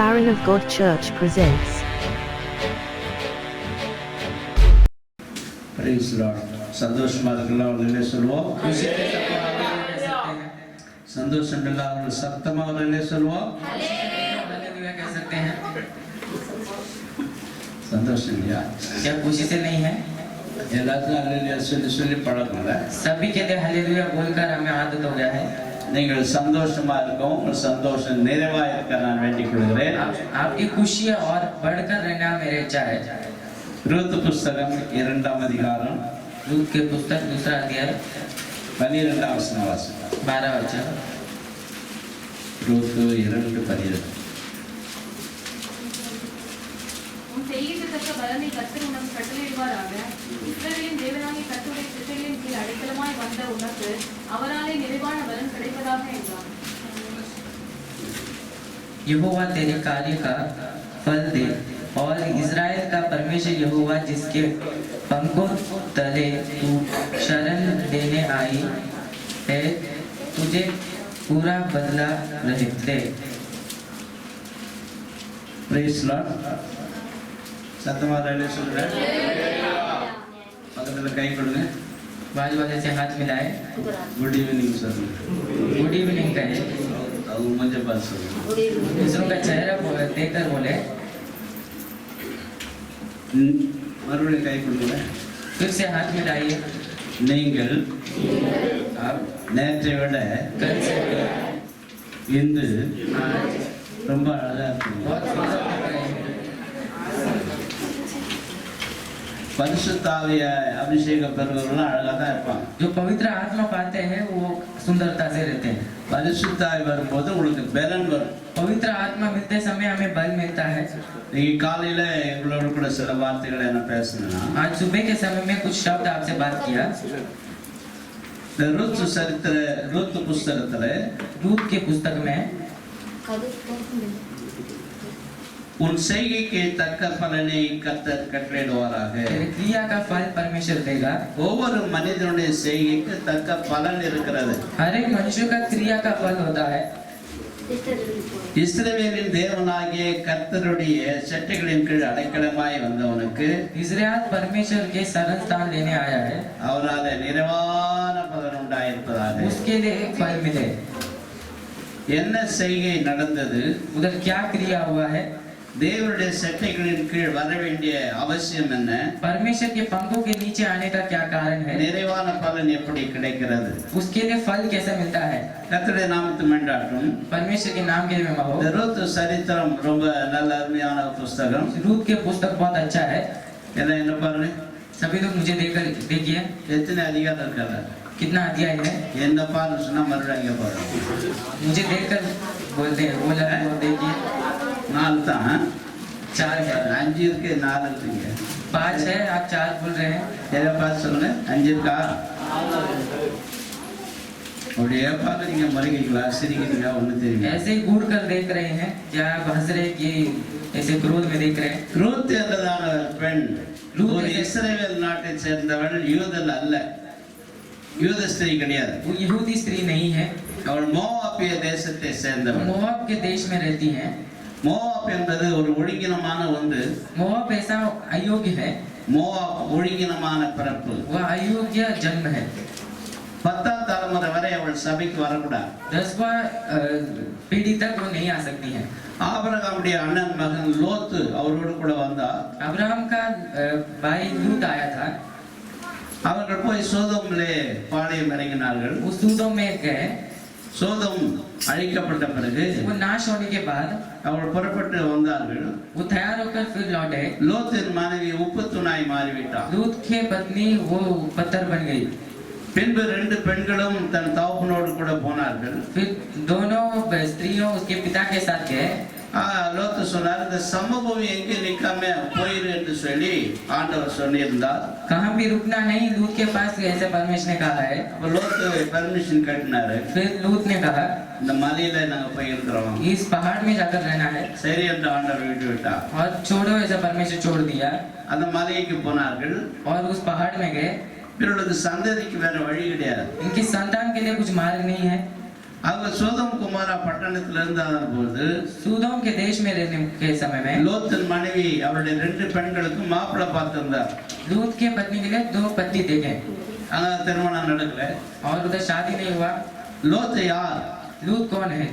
Sharon of God Church presents. Praise the Lord. சந்தோஷமா இருக்கலாம் அவர்களே சொல்லுவோம். சந்தோஷம் இல்லாமல் சத்தமா அவர்களே சொல்லுவோம். हालेलुया कह सकते हैं। சந்தோஷம் இல்லையா? क्या खुशी से नहीं है? எல்லாத்தையும் அல்லேலூயா சொல்லி சொல்லி பழக்கம்ல. सभी के लिए हालेलुया बोलकर हमें आदत हो गया है। நீங்கள் சந்தோஷமா இருக்கவும் உங்கள் சந்தோஷம் நிறைவா இருக்க நான் வேண்டிக் கொள்கிறேன். आपकी खुशी और बढ़कर रहना मेरी इच्छा है। ரூத் புத்தகம் 2ஆம் அதிகாரம் रूत के पुस्तक 2 अध्याय 12ஆம் வசனம் வாசிக்கலாம். 12 वचन। ரூத் 2:12. உன் செய்யத்தக்க பலனை கர்த்தர் உனக்கு கட்டளையிடுவாராக. இஸ்ரவேலின் தேவனாகிய கர்த்தருடைய திசைகளின் கீழ் அடைக்கலமாய் வந்த உனக்கு அவராலே நிறைவான பலன் கிடைப்பதாக என்றார். यहोवा तेरे कार्य का फल दे और इज़राइल का परमेश्वर यहोवा जिसके पंखों तले तू शरण देने आई है तुझे पूरा बदला दे। Praise the Lord. சத்தமா அல்லேலூயா சொல்லுங்க. பக்கத்துல கை கொடுங்க. बाजू वाले से हाथ मिलाए, गुड इवनिंग சொல்லுங்க. गुड इवनिंग कहे। அது मुझे बात சொல்லுங்க. दूसरों का चेहरा देखकर बोले। மறுபடியும் கை கொடுங்க. फिर से हाथ मिलाइए। நீங்கள் நேற்றை விட कल से இன்று आज ரொம்ப அழகா இருக்கீங்க. बहुत सुंदर लग रहे हैं। பரிசுத்தாவிய அபிஷேகம் பெறுகிறவர்கள் அழகா தான் இருப்பாங்க. जो पवित्र आत्मा पाते हैं वो सुंदरता से रहते हैं। பரிசுத்தாவி வரும்போது உங்களுக்கு பலன் வரும். पवित्र आत्मा मिलते समय हमें बल मिलता है। நீங்க காலையில எங்களோட கூட சில வார்த்தைகளை என்ன பேசணும்னா आज सुबह के समय में कुछ शब्द आपसे बात किया। இந்த ரூத் புஸ்தகத்துல रूत के पुस्तक में உன் செய்கைக்கு தக்க பலனை கர்த்தர் கட்டளையிடுவாராக. तेरे क्रिया का फल परमेश्वर देगा। ஒவ்வொரு மனிதனுடைய செய்கைக்கு தக்க பலன் இருக்கிறது. हर एक मनुष्य का क्रिया का फल होता है। இஸ்ரவேலின் தேவனாகிய கர்த்தருடைய செட்டைகளின் கீழ் அடைக்கலமாய் வந்தவனுக்கு इज़राइल परमेश्वर के शरण स्थान लेने आया है, அவரால் நிறைவான பலன் உண்டாயிருப்பதாக. उसके लिए एक फल मिले। என்ன செய்கை நடந்தது? उधर क्या क्रिया हुआ है? தேவனுடைய செட்டைகளின் கீழ் வர வேண்டிய அவசியம் என்ன? परमेश्वर के पंखों के नीचे आने का क्या कारण है? நிறைவான பலன் எப்படி கிடைக்கிறது? उसके लिए फल कैसे मिलता है? கர்த்தருடைய நாமத்தை மன்றாட்டும். परमेश्वर के नाम के लिए मैं இந்த ரூத் சரித்திரம் ரொம்ப நல்ல அருமையான புஸ்தகம். रूत के पुस्तक बहुत अच्छा है। எல்லாம் என்ன பாருங்க, सभी लोग मुझे देखकर देखिए எத்தனை அதிகாரம் இருக்காங்க. कितना अध्याय है। என்ன பாருன்னு சொன்னா மறுபடியும் அங்கே பாருங்க. मुझे देखकर बोलते हैं बोला और देखिए 4 தான். 4 है, 5 இருக்கு, 4 இருக்குங்க. 5 है, आप 4 बोल रहे हैं। எதை பார்த்து சொல்லுங்க. 5 இருக்கா? அப்படியே பார்க்குறீங்க, மறைக்கிறீங்களா, சிரிக்கிறீங்களா, ஒன்றும் தெரியல. ऐसे ही घूर कर देख रहे हैं, क्या आप हंस रहे हैं कि ऐसे क्रोध में देख रहे हैं? ரூத் என்றதான பெண் ஒரு இஸ்ரவேல் நாட்டை சேர்ந்தவள், யூதல் அல்ல, யூத ஸ்திரீ கிடையாது. वो यहूदी स्त्री नहीं है, அவள் மோவாபிய தேசத்தை சேர்ந்தவள். मोआब के देश में रहती है। மோவாப் என்பது ஒரு ஒழுங்கினமான ஒன்று. मोआब ऐसा अयोग्य है, மோவாப் ஒழுங்கினமான பிறப்பு. वह अयोग्य जन्म है। 10ஆம் தலைமுறை வரை அவள் சபைக்கு வரக்கூடாது. 10वां पीढ़ी तक वो नहीं आ सकती है। ஆபிரகாமுடைய அண்ணன் மகன் லோத்து அவரோடு கூட வந்தா. अब्राहम का भाई लूत आया था। அவர்கள் போய் சோதோமிலே பாளையம் இறங்கினார்கள். वो सूदोम में गए। சோதோம் அழிக்கப்பட்ட பிறகு वो नाश होने के बाद அவள் புறப்பட்டு வந்தார்கள். वो तैयार होकर फिर लौटे। லோத்தின் மனைவி உப்பு துணாய் மாறிவிட்டாள். लूत की पत्नी वो पत्थर बन गई। பின்பு 2 பெண்களும் தன் தகப்பனோடு கூட போனார்கள். फिर दोनों स्त्रियों उसके पिता के साथ गए। லோத்து சொன்னார், இந்த சமபூமி எங்கே நிக்காம போயிரு என்று சொல்லி ஆண்டவர் சொல்லியிருந்தார். कहाँ भी रुकना नहीं, लूत के पास ऐसे परमेश्वर ने कहा है। அப்ப லோத்து பெர்மிஷன் கட்டினாரு. फिर लूत ने कहा இந்த மலையில நாங்க போய் இருக்கிறோம். इस पहाड़ में जाकर रहना है, சரி என்று ஆண்டவர் விட்டு விட்டார். और छोड़ो ऐसा परमेश्वर छोड़ दिया அந்த மலைக்கு போனார்கள். और उस पहाड़ में गए। இவர்களுக்கு சந்ததிக்கு வேற வழி கிடையாது. इनकी संतान के लिए कुछ मार्ग नहीं है। அவங்க சோதம் குமாரா பட்டணத்துல இருந்தாத போது सूदोम के देश में रहने के समय में லோத்தின் மனைவி அவருடைய 2 பெண்களுக்கு மாப்பிள்ளை பார்த்திருந்தார். लूत के पत्नी के लिए 2 पति देखे ஆனா திருமணம் நடக்கல. और उधर शादी नहीं हुआ। லோத் யார்? लूत कौन है?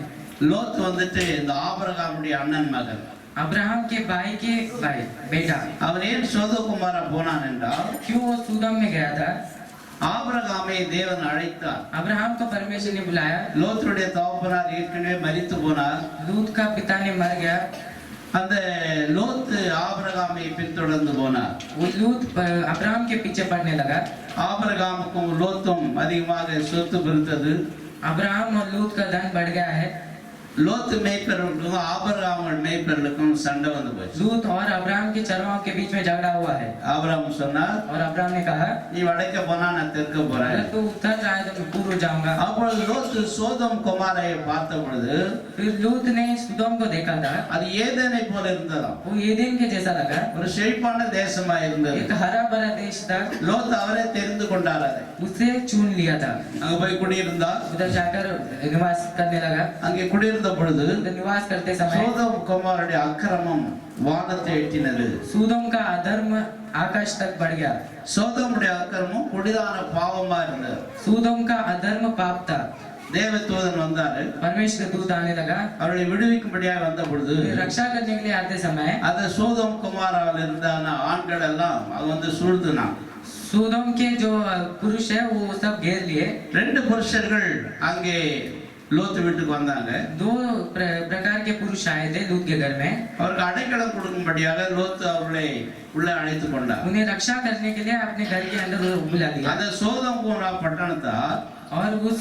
லோத் வந்துட்டு இந்த ஆபிரகாமுடைய அண்ணன் மகன். अब्राहम के भाई बेटा। அவன் ஏன் சோதம் குமாரா போனான் என்றால் क्यों वो सूदम में गया था? ஆபிரகாமை தேவன் அழைத்தார். अब्राहम को परमेश्वर ने बुलाया। லோத்துடைய தகப்பனார் ஏற்கனவே மரித்து போனார். लूत का पिता ने मर गया। அந்த லோத் ஆபிரகாமை பின்தொடர்ந்து போனார். वो लूत अब्राहम के पीछे पड़ने लगा। ஆபிரகாமுக்கும் லோத்தும் அதிகமாக சொத்து பிரித்தது. अब्राहम और लूत का धन बढ़ गया है। லோத்து மேய்ப்பர்களுக்கும் ஆபிரகாம் மேய்ப்பர்களுக்கும் சண்டை வந்து போச்சு. लूत और अब्राहम के चरवाओं के बीच में झगड़ा हुआ है। ஆபிரகாம் சொன்னார், और अब्राहम ने कहा, நீ வடக்க போனா நான் தெற்க போறேன். अगर तू उत्तर जाए तो मैं पूर्व जाऊंगा। அப்பொழுது லோத்து சோதம் குமாரை பார்த்த பொழுது फिर लूत ने सुदोम को देखा था। அது ஏதேனை போல இருந்ததாம். वो एदेन के जैसा लगा। ஒரு செழிப்பான தேசமா இருந்தது. एक हरा भरा देश था। லோத் அவரே தெரிந்து கொண்டார். அதை उसे चुन लिया था। அங்க போய் குடியிருந்தார். उधर जाकर निवास करने लगा। அங்கே குடியிருந்த பொழுது उधर निवास करते समय சோதம் குமாரனுடைய அக்கிரமம் வானத்தை எட்டினது. सूदोम का अधर्म आकाश तक बढ़ गया। சோதமுடைய அக்கிரமம் கொடிதான பாவமா இருந்தது. सूदोम का अधर्म पाप था। தேவதூதன் வந்தாரு. परमेश्वर का दूत आने लगा। அவர்களை விடுவிக்கும்படியாக வந்த பொழுது रक्षा करने के लिए आते समय அந்த சோதம் குமாராவில் இருந்தான ஆண்கள் எல்லாம் அது வந்து சூழ்ந்துனான். सूदोम के जो पुरुष है वो सब घेर लिए। 2 புருஷர்கள் அங்கே லோத்து வீட்டுக்கு வந்தாங்க. 2 प्रकार के पुरुष आए थे लूत के घर में। அவருக்கு அடைக்கலம் கொடுக்கும்படியாக லோத்து அவர்களை உள்ள அழைத்து கொண்டார். उन्हें रक्षा करने के लिए अपने घर के अंदर बुला लिया। அந்த சோதம் குமாரா பட்டணத்தார் और उस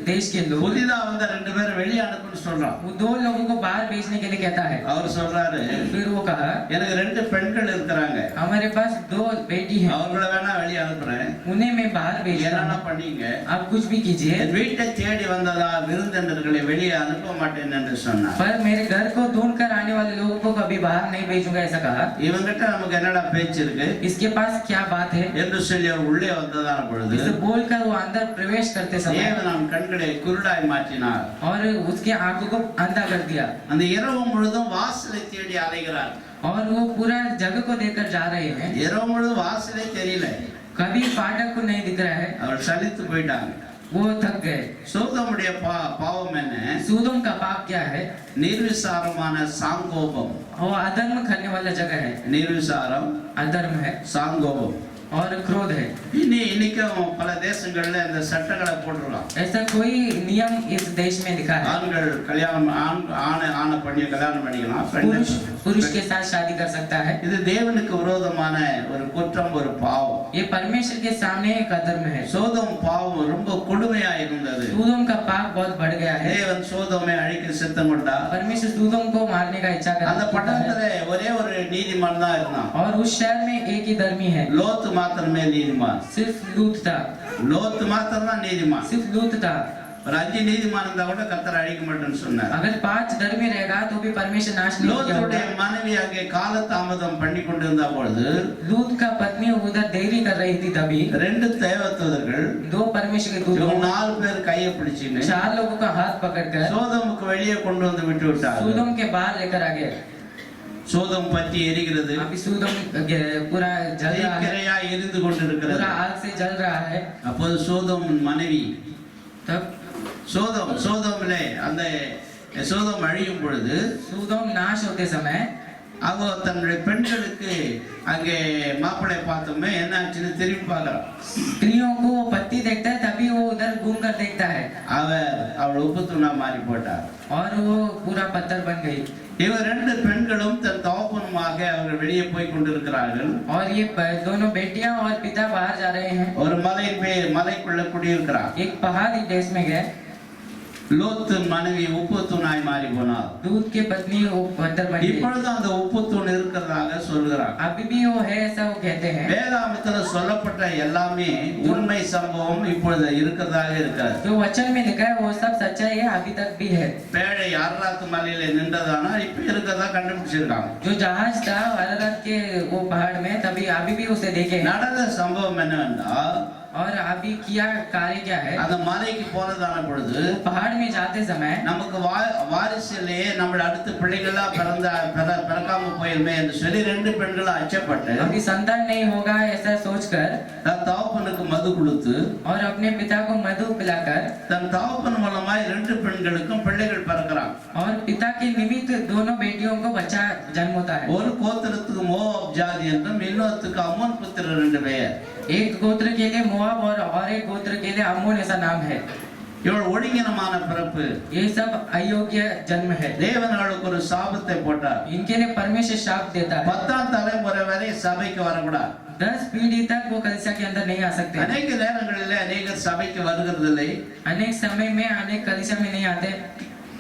देश के लोग புதிதா வந்த 2 பேரை வெளியே அனுப்புன்னு சொல்றான். वो 2 लोगों को बाहर भेजने के लिए कहता है। அவர் சொல்றாரு, फिर वो कहा, எனக்கு 2 பெண்கள் இருக்கிறாங்க. हमारे पास 2 बेटी हैं। அவங்கள வேணா வெளியே அனுப்புறேன். उन्हें मैं बाहर भेजता என்னன்னா हूं। பண்ணீங்க, आप कुछ भी कीजिए। என் வீட்டை தேடி வந்ததா விருந்தினர்களை வெளியே அனுப்ப மாட்டேன் என்று சொன்னார். पर मेरे घर को ढूंढ कर आने वाले लोगों को कभी बाहर नहीं भेजूंगा ऐसा कहा। இவங்கிட்ட நமக்கு என்னடா பேச்சு இருக்கு इसके पास क्या बात है? என்று சொல்லி அவர் உள்ளே வந்ததான பொழுது इसे बोलकर वो अंदर प्रवेश करते समय தேவன் அவன் கண்களை குருடாய் மாற்றினார். और उसके आंखों को अंधा कर दिया। அந்த இரவு முழுதும் வாசலை தேடி அலைகிறார். और वो पूरा जगह को देखकर जा रहे हैं। இரவு முழுதும் வாசலே தெரியல. कभी फाटक को नहीं दिख रहा है। அவர் சலித்து போயிட்டாங்க. वो थक गए। சோதமுடைய பாவம் என்ன? सूदोम का पाप क्या है? निर्विसारமான சாங்கோபம். वो अधर्म करने वाला जगह है। निर्विसाரம், अधर्म है சாங்கோபம். और क्रोध है। இன்னைக்கும் பல தேசங்கள்ல இந்த சட்டங்களை போட்டுருலாம். ऐसा कोई नियम इस देश में लिखा है। ஆண்கள் கல்யாணம் ஆன பண்ணி கல்யாணம் பண்ணிக்கலாம். पुरुष के साथ शादी कर सकता है। இது தேவனுக்கு விரோதமான ஒரு குற்றம், ஒரு பாவம். ये परमेश्वर के सामने एक अधर्म है। சோதம் பாவம் ரொம்ப கொடுமையா இருந்தது. सूदोम का पाप बहुत बढ़ गया है। தேவன் சோதோமை அழிக்க சித்தம் கொண்டார். परमेश्वर सूदोम को मारने का इच्छा அந்த करता है। பட்டணத்துல ஒரே ஒரு நீதிமான் தான் இருந்தான். और उस शहर में एक ही धर्मी है। லோத்து மாத்திரமே நீதிமான். सिर्फ लूत था। லோத்து மாத்திரம் தான் நீதிமான். सिर्फ लूत था। ஒரு 5 நீதிமான் இருந்தா கூட கர்த்தர் அழிக்க மாட்டேன்னு சொன்னார். अगर 5 धर्मी रहेगा तो भी परमेश्वर नाश नहीं किया லோத்துடைய होगा। மனைவி அங்கே காலதாமதம் பண்ணி கொண்டிருந்த பொழுது लूत का पत्नी उधर देरी कर रही थी तभी 2 தேவதூதர்கள் 2 परमेश्वर के இவங்க दूत 4 பேர் கையை பிடிச்சின்னு 4 लोगों का हाथ पकड़कर சோதமுக்கு வெளியே கொண்டு வந்து விட்டு விட்டார். सूदोम के बाहर लेकर आ गए। சோதம் பற்றி எரிகிறது. अभी सूदोम पूरा जल रहा है। தீக்கிரையா எரிந்து கொண்டிருக்கிறது. पूरा आग से जल रहा है। அப்போது சோதம் மனைவி तब சோதமிலே அந்த சோதம் அழியும் பொழுது सूदोम नाश होते समय அவ தன்னுடைய பெண்களுக்கு அங்கே மாப்பிள்ளை பார்த்தோமே என்ன ஆச்சுன்னு திரும்பி பார்க்கலாம். स्त्रियों को वो पति देखता है तभी वो उधर घूम कर देखता है। அவள் உப்பு தூணா மாறி போட்டார். और वो पूरा पत्थर बन गई। இவர் 2 பெண்களும் தன் தகப்பனுமாக அவர்கள் வெளியே போய் கொண்டிருக்கிறார்கள். और ये दोनों बेटियां और पिता बाहर जा रहे हैं। ஒரு மலைக்குள்ள குடியிருக்கிறார். एक पहाड़ी देश में गए। லோத்து மனைவி உப்பு தூணாய் மாறி போனார். दूध के पत्नी वो पत्थर बन गई। இப்பொழுது அந்த உப்பு தூண் இருக்கிறதாக சொல்கிறார். अभी भी वो है ऐसा वो कहते हैं। வேதாகமத்தில் சொல்லப்பட்ட எல்லாமே உண்மை சம்பவம் இப்பொழுது இருக்கிறதாக இருக்கிறது. जो वचन में लिखा है वो सब सच्चाई है, अभी तक भी है। பேழை அர்ராத் மலையில நின்றதானா இப்ப இருக்கிறதா கண்டுபிடிச்சிருக்காங்க. जो जहाज था अररात के वो पहाड़ में तभी अभी भी उसे देखे। நடந்த சம்பவம் என்னவென்றால் और अभी किया कार्य क्या है, அந்த மலைக்கு போனதான பொழுது पहाड़ में जाते समय நமக்கு வாரிசிலேயே நம்ம அடுத்த பிள்ளைகளா பிறக்காம போயிருமே என்று சொல்லி 2 பெண்களும் அச்சப்பட்டு अभी संतान नहीं होगा ऐसा सोचकर தன் தகப்பனுக்கு மது கொடுத்து और अपने पिता को मधु पिलाकर தன் தகப்பன் மூலமாய் 2 பெண்களுக்கும் பிள்ளைகள் பிறக்கிறாங்க. और पिता के निमित्त दोनों बेटियों को बच्चा जन्म होता है। ஒரு கோத்திரத்துக்கு மோவாப் ஜாதி என்றும் இன்னொருத்துக்கு அம்மோன் புத்திரர் என்று பெயர். एक गोत्र के लिए मोआब और एक गोत्र के लिए अम्मोन ऐसा नाम है। இவள் ஒழுங்கினமான பிறப்பு. ये सब अयोग्य जन्म है। தேவன் அவளுக்கு ஒரு சாபத்தை போட்டார். इनके लिए परमेश्वर शाप देता है। 10ஆம் தலைமுறை வரை சபைக்கு வரக்கூடாது. 10 पीढ़ी तक वो कलीसिया के अंदर नहीं आ सकते। अनेक நேரங்களிலே அநேகர் சபைக்கு வருகிறதில்லை. अनेक समय में अनेक कलीसिया में नहीं आते।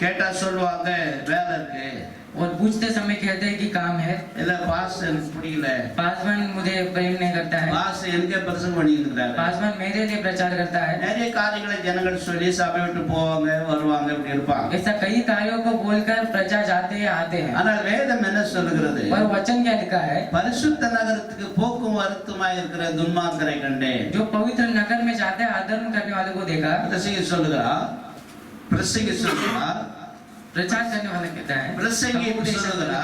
கேட்டா சொல்லுவாங்க வேலை இருக்கு, और पूछते समय कहते हैं कि काम है, இல்ல பாஸ் எனக்கு பிடிக்கல, पासवान मुझे प्रेम नहीं करता है, பாஸ் எனக்கு பிரசங்கம் பண்ணிட்டு இருக்காரு, पासवान मेरे लिए प्रचार करता है। நிறைய காரியங்களை ஜனங்கள் சொல்லி சபை விட்டு போவாங்க வருவாங்க இப்படி இருப்பாங்க. ऐसा कई कार्यों को बोलकर प्रजा जाते हैं आते हैं। ஆனால் வேதம் என்ன சொல்லுகிறது? और वचन क्या लिखा है? பரிசுத்த நகரத்துக்கு போக்கும் வருத்தமாய் இருக்கிற துன்மார்க்கரை கண்டேன். जो पवित्र नगर में जाते हैं अधर्म करने वाले को देखा। பிரசங்கி சொல்லுகிறா, प्रचार करने वाला कहता है, பிரசங்கி சொல்லுகிறா,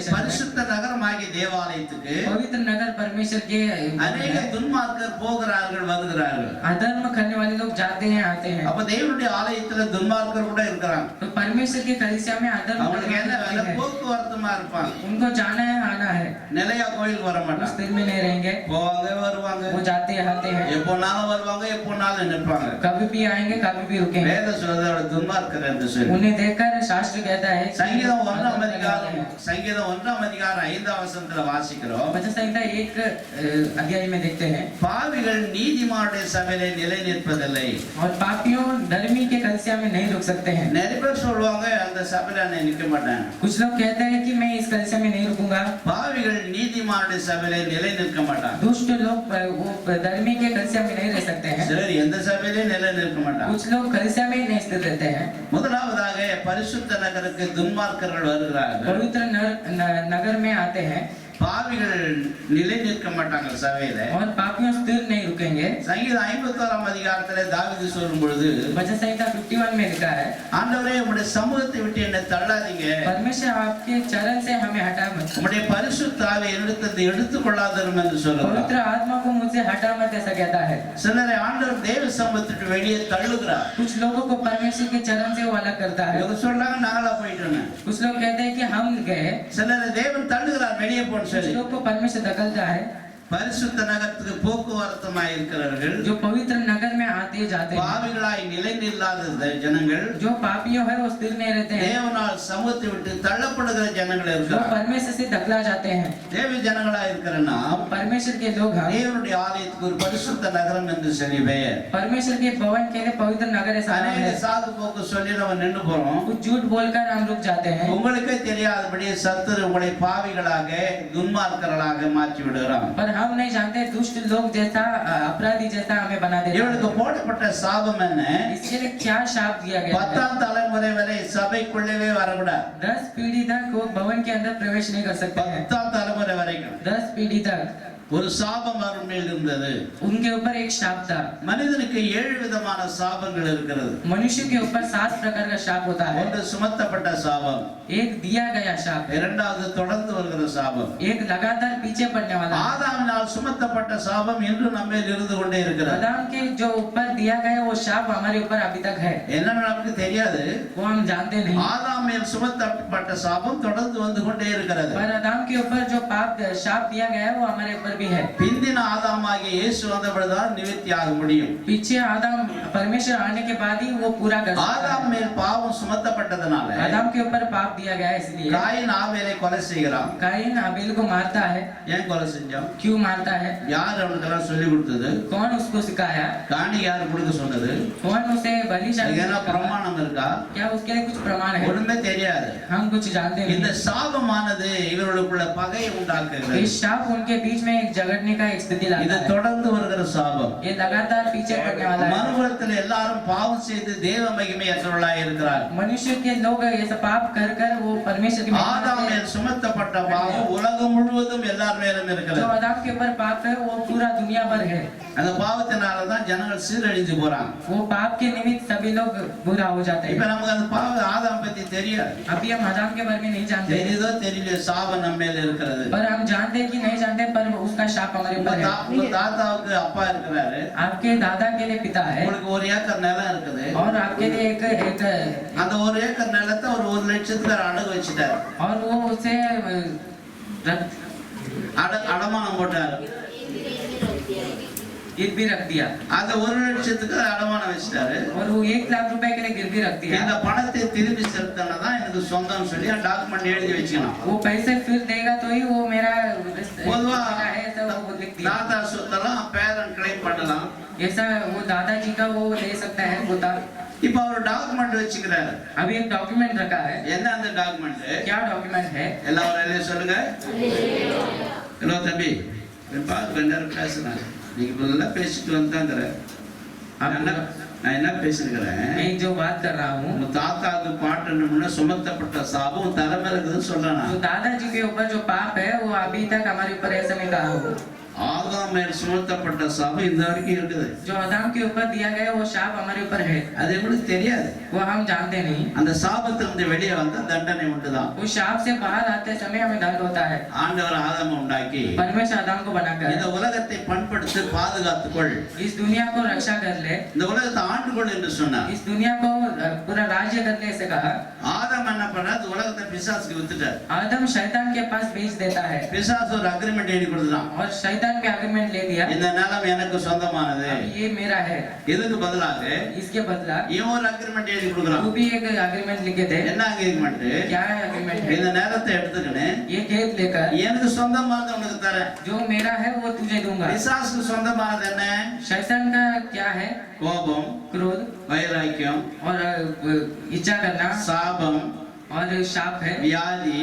பரிசுத்த நகரமாகிய தேவாலயத்துக்கு पवित्र नगर परमेश्वर के அநேக துன்மார்க்கர் போகிறார்கள் வருகிறார்கள். अधर्म करने वाले लोग जाते हैं आते हैं। அப்ப தேவனுடைய ஆலயத்துல துன்மார்க்கர் கூட இருக்கிறாங்க. तो परमेश्वर के कलीसिया में अधर्म அவங்களுக்கு என்ன வேலை? करने वाले हैं। போக்குவரத்துமா இருப்பாங்க. उनको जाना है आना है, நிலையா கோயிலுக்கு வர उस மாட்டாங்க. दिन में नहीं रहेंगे, போவாங்க வருவாங்க, वो जाते आते हैं, எப்போனாலும் வருவாங்க எப்போனாலும் நிற்பாங்க. कभी भी आएंगे कभी भी रुकेंगे। வேத சொல்றதோட துன்மார்க்கர் என்று சொல்லி उन्हें देखकर शास्त्र कहता है कि சங்கீதம் 1ஆம் अधर्म करने वाले அதிகாரம் हैं। சங்கீதம் 1ஆம் அதிகாரம் 5ஆம் வசனத்துல வாசிக்கிறோம். वचन संहिता 1 अध्याय में देखते हैं, பாவிகள் நீதிமானுடைய சபையிலே நிலை நிற்பதில்லை. और पापियों धर्मी के कलीसिया में नहीं रुक सकते हैं। நிறைய பேர் சொல்லுவாங்க அந்த சபையில நான் நிற்க மாட்டேன். कुछ लोग कहते हैं कि मैं इस कलीसिया में नहीं रुकूंगा। பாவிகள் நீதிமானுடைய சபையிலே நிலை நிற்க மாட்டாங்க. दुष्ट लोग वो धर्मी के कलीसिया में नहीं रह सकते हैं। சரி, எந்த சபையிலே நிலை நிற்க மாட்டாங்க. कुछ लोग कलीसिया में ही नहीं स्थित रहते हैं। முதலாவதாக பரிசுத்த நகருக்கு துன்மார்க்கர்கள் வருகிறார்கள். पवित्र नगर में आते हैं, பாவிகள் நிலை நிற்க மாட்டாங்க சபையில. और पापियों स्थिर नहीं रुकेंगे। சங்கீதம் 51ஆம் அதிகாரத்திலே தாவீது சொல்லும் பொழுது वचन संहिता 51 में लिखा है, ஆண்டவரே உம்முடைய சமூகத்தை விட்டு என்னை தள்ளாதீங்க, परमेश्वर आपके चरण से हमें हटा मत, உம்முடைய பரிசுத்த ஆவியை என்னிடத்திலிருந்து எடுத்துக்கொள்ளாதரும் என்று சொல்றார். पवित्र आत्मा को मुझसे हटा मत ऐसा कहता है। சிலரை ஆண்டவர் தேவ சமூகத்துக்கு வெளியே தள்ளுகிறார். कुछ लोगों को परमेश्वर के चरण से वो अलग करता है। இவங்க சொல்றாங்க நாங்களா போயிட்டோம். कुछ लोग कहते हैं कि हम गए, சிலரை தேவன் தள்ளுகிறார் வெளியே போன்னு कुछ சொல்லி. लोग को परमेश्वर धकेलता है। பரிசுத்த நகரத்துக்கு போக்குவரத்துமாய் இருக்கிறவர்கள் जो पवित्र नगर में आते जाते हैं, பாவிகளாய் நிலை நில்லாத ஜனங்கள், जो पापियों है वो स्थिर नहीं रहते हैं, தேவனால் சமூகத்தை விட்டு தள்ளப்படுகிற ஜனங்கள் जो இருக்கிறார். परमेश्वर से धकला जाते हैं। தேவ ஜனங்களாய் இருக்கிற நாம் परमेश्वर के लोग हम தேவனுடைய ஆலயத்துக்கு ஒரு பரிசுத்த நகரம் என்று சொல்லி பெயர். परमेश्वर के भवन के लिए पवित्र नगर ऐसा नाम அநேக है। சாது போக்கு சொல்லி நம்ம நின்று போறோம். कुछ झूठ बोलकर हम लोग जाते हैं। உங்களுக்கே தெரியாதபடி சத்துரு உங்களை பாவிகளாக துன்மார்க்கர்களாக மாற்றி விடுகிறான். पर हम नहीं जानते, दुष्ट लोग जैसा अपराधी जैसा हमें बना देता இவனுக்கு है। போடப்பட்ட சாபம் என்ன? इसके लिए क्या शाप दिया गया है? 10ஆம் தலைமுறை வரை சபைக்குள்ளவே வரக்கூடாது. 10 पीढ़ी तक वो भवन के अंदर प्रवेश नहीं कर सकते हैं। 10ஆம் தலைமுறை வரைக்கும் 10 पीढ़ी तक ஒரு சாபம் அவன் மேல் இருந்தது. उनके ऊपर एक शाप था। மனிதனுக்கு 7 விதமான சாபங்கள் இருக்கிறது. मनुष्य के ऊपर 7 प्रकार का शाप होता है। ஒன்று சுமத்தப்பட்ட சாபம், एक दिया गया शाप, இரண்டாவது தொடர்ந்து வருகிற சாபம். एक लगातार पीछे पड़ने वाला। ஆதாமினால் சுமத்தப்பட்ட சாபம் இன்று நம்மேல் இருந்து கொண்டே இருக்கிறது. आदम के जो ऊपर दिया गया वो शाप हमारे ऊपर अभी तक है। என்னன்னு நமக்கு தெரியாது. वो हम जानते नहीं, ஆதாம் மேல் சுமத்தப்பட்ட சாபம் தொடர்ந்து வந்து கொண்டே இருக்கிறது. पर आदम के ऊपर जो पाप शाप दिया गया है वो हमारे ऊपर भी है। பிந்தின ஆதாமாகிய இயேசு வந்தபடிதான் நிவர்த்தியாக முடியும். पीछे आदम परमेश्वर आने के बाद ही वो पूरा कर सकता ஆதாம் है। மேல் பாவம் சுமத்தப்பட்டதனால आदम के ऊपर पाप दिया गया है, इसलिए காயின் ஆபேலை கொலை செய்கிறான். काइन हाबिल को मारता है। ஏன் கொலை செஞ்சான்? क्यों मारता है? யார் அவனுக்கெல்லாம் சொல்லி கொடுத்தது? कौन उसको सिखाया? காணி யார் கொடுக்க சொன்னது? कौन उसे बलि இதுக்கு என்ன चढ़ाया? பிரமாணம் இருக்கா? क्या उसके लिए कुछ प्रमाण है? ஒண்ணுமே தெரியாது. हम कुछ जानते இந்த नहीं। சாபமானது இவர்களுக்குள்ள பகையை உண்டாக்குகிறது. इस शाप उनके बीच में एक एक झगड़ने का एक स्थिति लाता இது है। தொடர்ந்து வருகிற சாபம். ये लगातार पीछे पड़ने वाला है। மனுகுலத்தில் எல்லாரும் பாவம் செய்து தேவ மகிமையற்றவர்களாய் இருக்கிறார். मनुष्य के लोग ऐसा पाप कर कर वो परमेश्वर की महिमा ஆதாம் से- மேல் சுமத்தப்பட்ட பாவம் உலகம் முழுவதும் எல்லார் மேலும் जो இருக்கிறது. आदम के ऊपर पाप है वो पूरा दुनिया भर है। அந்த பாவத்தினால தான் ஜனங்கள் சீரழிஞ்சு போறாங்க. वो पाप के निमित्त सभी लोग बुरा हो जाते இப்ப हैं। நமக்கு அந்த பாவம் ஆதாம் பத்தி தெரியாது. अभी हम आदम के बारे में नहीं जानते, தெரியுதோ தெரியல சாபம் நம்ம மேல இருக்கிறது. पर हम जानते हैं कि नहीं जानते, पर उसका शाप हमारे உங்க ऊपर है। உங்க தாத்தாவுக்கு அப்பா இருக்கிறாரு. आपके दादा के लिए पिता है உங்களுக்கு 1 ஏக்கர் நிலம் இருக்குது. और आपके लिए एक அந்த 1 ஏக்கர் நிலத்தை ஒரு 1 லட்சத்துக்கு அடகு வச்சுட்டாரு. और वो उसे அடமானம் போட்டாரு. गिरवी रख दिया அந்த 1 லட்சத்துக்கு அடமானம் வச்சிட்டாரு. और वो 1 लाख रुपए के लिए गिरवी रख दिया। இந்த பணத்தை திருப்பி செலுத்தினா எனக்கு சொந்தம் சொல்லி டாக்குமெண்ட் எழுதி வச்சுக்கணும். वो पैसे फिर देगा तो ही वो मेरा பொதுவா मेरा है, ऐसा वो लिख दिया। தாத்தா சொத்தெல்லாம் பேரன் கிளைம் பண்ணலாம். ऐसा वो दादाजी का वो ले सकता है होता। இப்ப அவர் டாக்குமெண்ட் வச்சுக்கிறாரு. अभी एक डॉक्यूमेंट रखा है। என்ன அந்த டாக்குமெண்ட்? क्या डॉक्यूमेंट है? எல்லாம் ஒரு எழுதி சொல்லுங்க. ஹலோ தம்பி, கொஞ்ச நேரம் பேசுறேன். நீங்க ஃபுல்லா பேசிட்டு வந்தாங்கற. நான் என்ன பேசிருக்கிறேன்? मैं जो बात कर रहा हूँ, உங்க தாத்தாக்கு பாட்டணும்னா சுமத்தப்பட்ட சாபம் தலைமையில இருக்குதுன்னு சொல்றேன் जो நான். दादाजी के ऊपर जो पाप है वो अभी तक हमारे ऊपर ऐसा नहीं कहा हो। ஆதாம் மேல் சுமத்தப்பட்ட சாபம் இந்த வரைக்கும் இருக்குது. जो आदम के ऊपर दिया गया वो शाप हमारे ऊपर है, அது எப்படி தெரியாது. वो हम जानते नहीं। அந்த சாபத்திலிருந்து வெளியே வந்த தண்டனை உண்டுதான். वो शाप से बाहर आते समय हमें दर्द होता है। ஆண்டவர் ஆதாமை உண்டாக்கி परमेश्वर आदम को बनाकर இந்த உலகத்தை பண்படுத்தி பாதுகாத்துக்கொள், इस दुनिया को रक्षा कर ले, இந்த உலகத்தை ஆண்டுகொள் என்று சொன்னார். इस दुनिया को पूरा राज्य कर ले ऐसे कहा। ஆதாம் என்ன பண்ணார்? இந்த உலகத்தை பிசாசுக்கு வித்துட்டார். आदम शैतान के पास बेच देता है பிசாசு ஒரு அக்ரிமெண்ட் எழுதி கொடுத்தான். और शैतान पे एग्रीमेंट ले लिया, இந்த நிலம் எனக்கு சொந்தமானது. अब ये मेरा है। இதுக்கு பதிலாக इसके बदला இவன் ஒரு அக்ரிமெண்ட் எழுதி கொடுக்குறான். वो भी एक एग्रीमेंट लिखे थे। என்ன அக்ரிமெண்ட்? क्या एग्रीमेंट है? இந்த நேரத்தை எடுத்துக்கினேன் ये खेत लेकर எனக்கு சொந்தமானது உனக்கு தரேன். जो मेरा है वो तुझे दूंगा। பிசாசுக்கு சொந்தமானது என்ன? शैतान का क्या है? கோபம், क्रोध வைராக்கியம், और इच्छा करना சாபம், और शाप है வியாதி,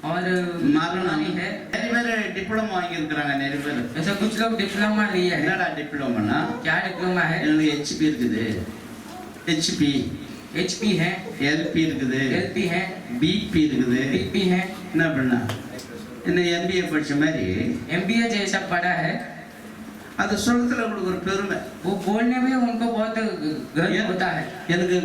और மரணம். बीमारी है। நிறைய பேர் டிப்ளமா வாங்கி இருக்கிறாங்க. நிறைய பேர் ऐसा कुछ लोग डिप्लोमा लिए है। என்னடா டிப்ளமானா? क्या डिप्लोमा है? எனக்கு HP இருக்குது, HP, HP है, LP இருக்குது, LP है, BP இருக்குது. BP है, என்ன பண்ணா? என்ன MBA படிச்ச மாதிரி MBA जैसा पढ़ा है। அது சொல்றதுல உங்களுக்கு ஒரு பெருமை. वो बोलने में उनको बहुत गर्व होता है। எனக்கு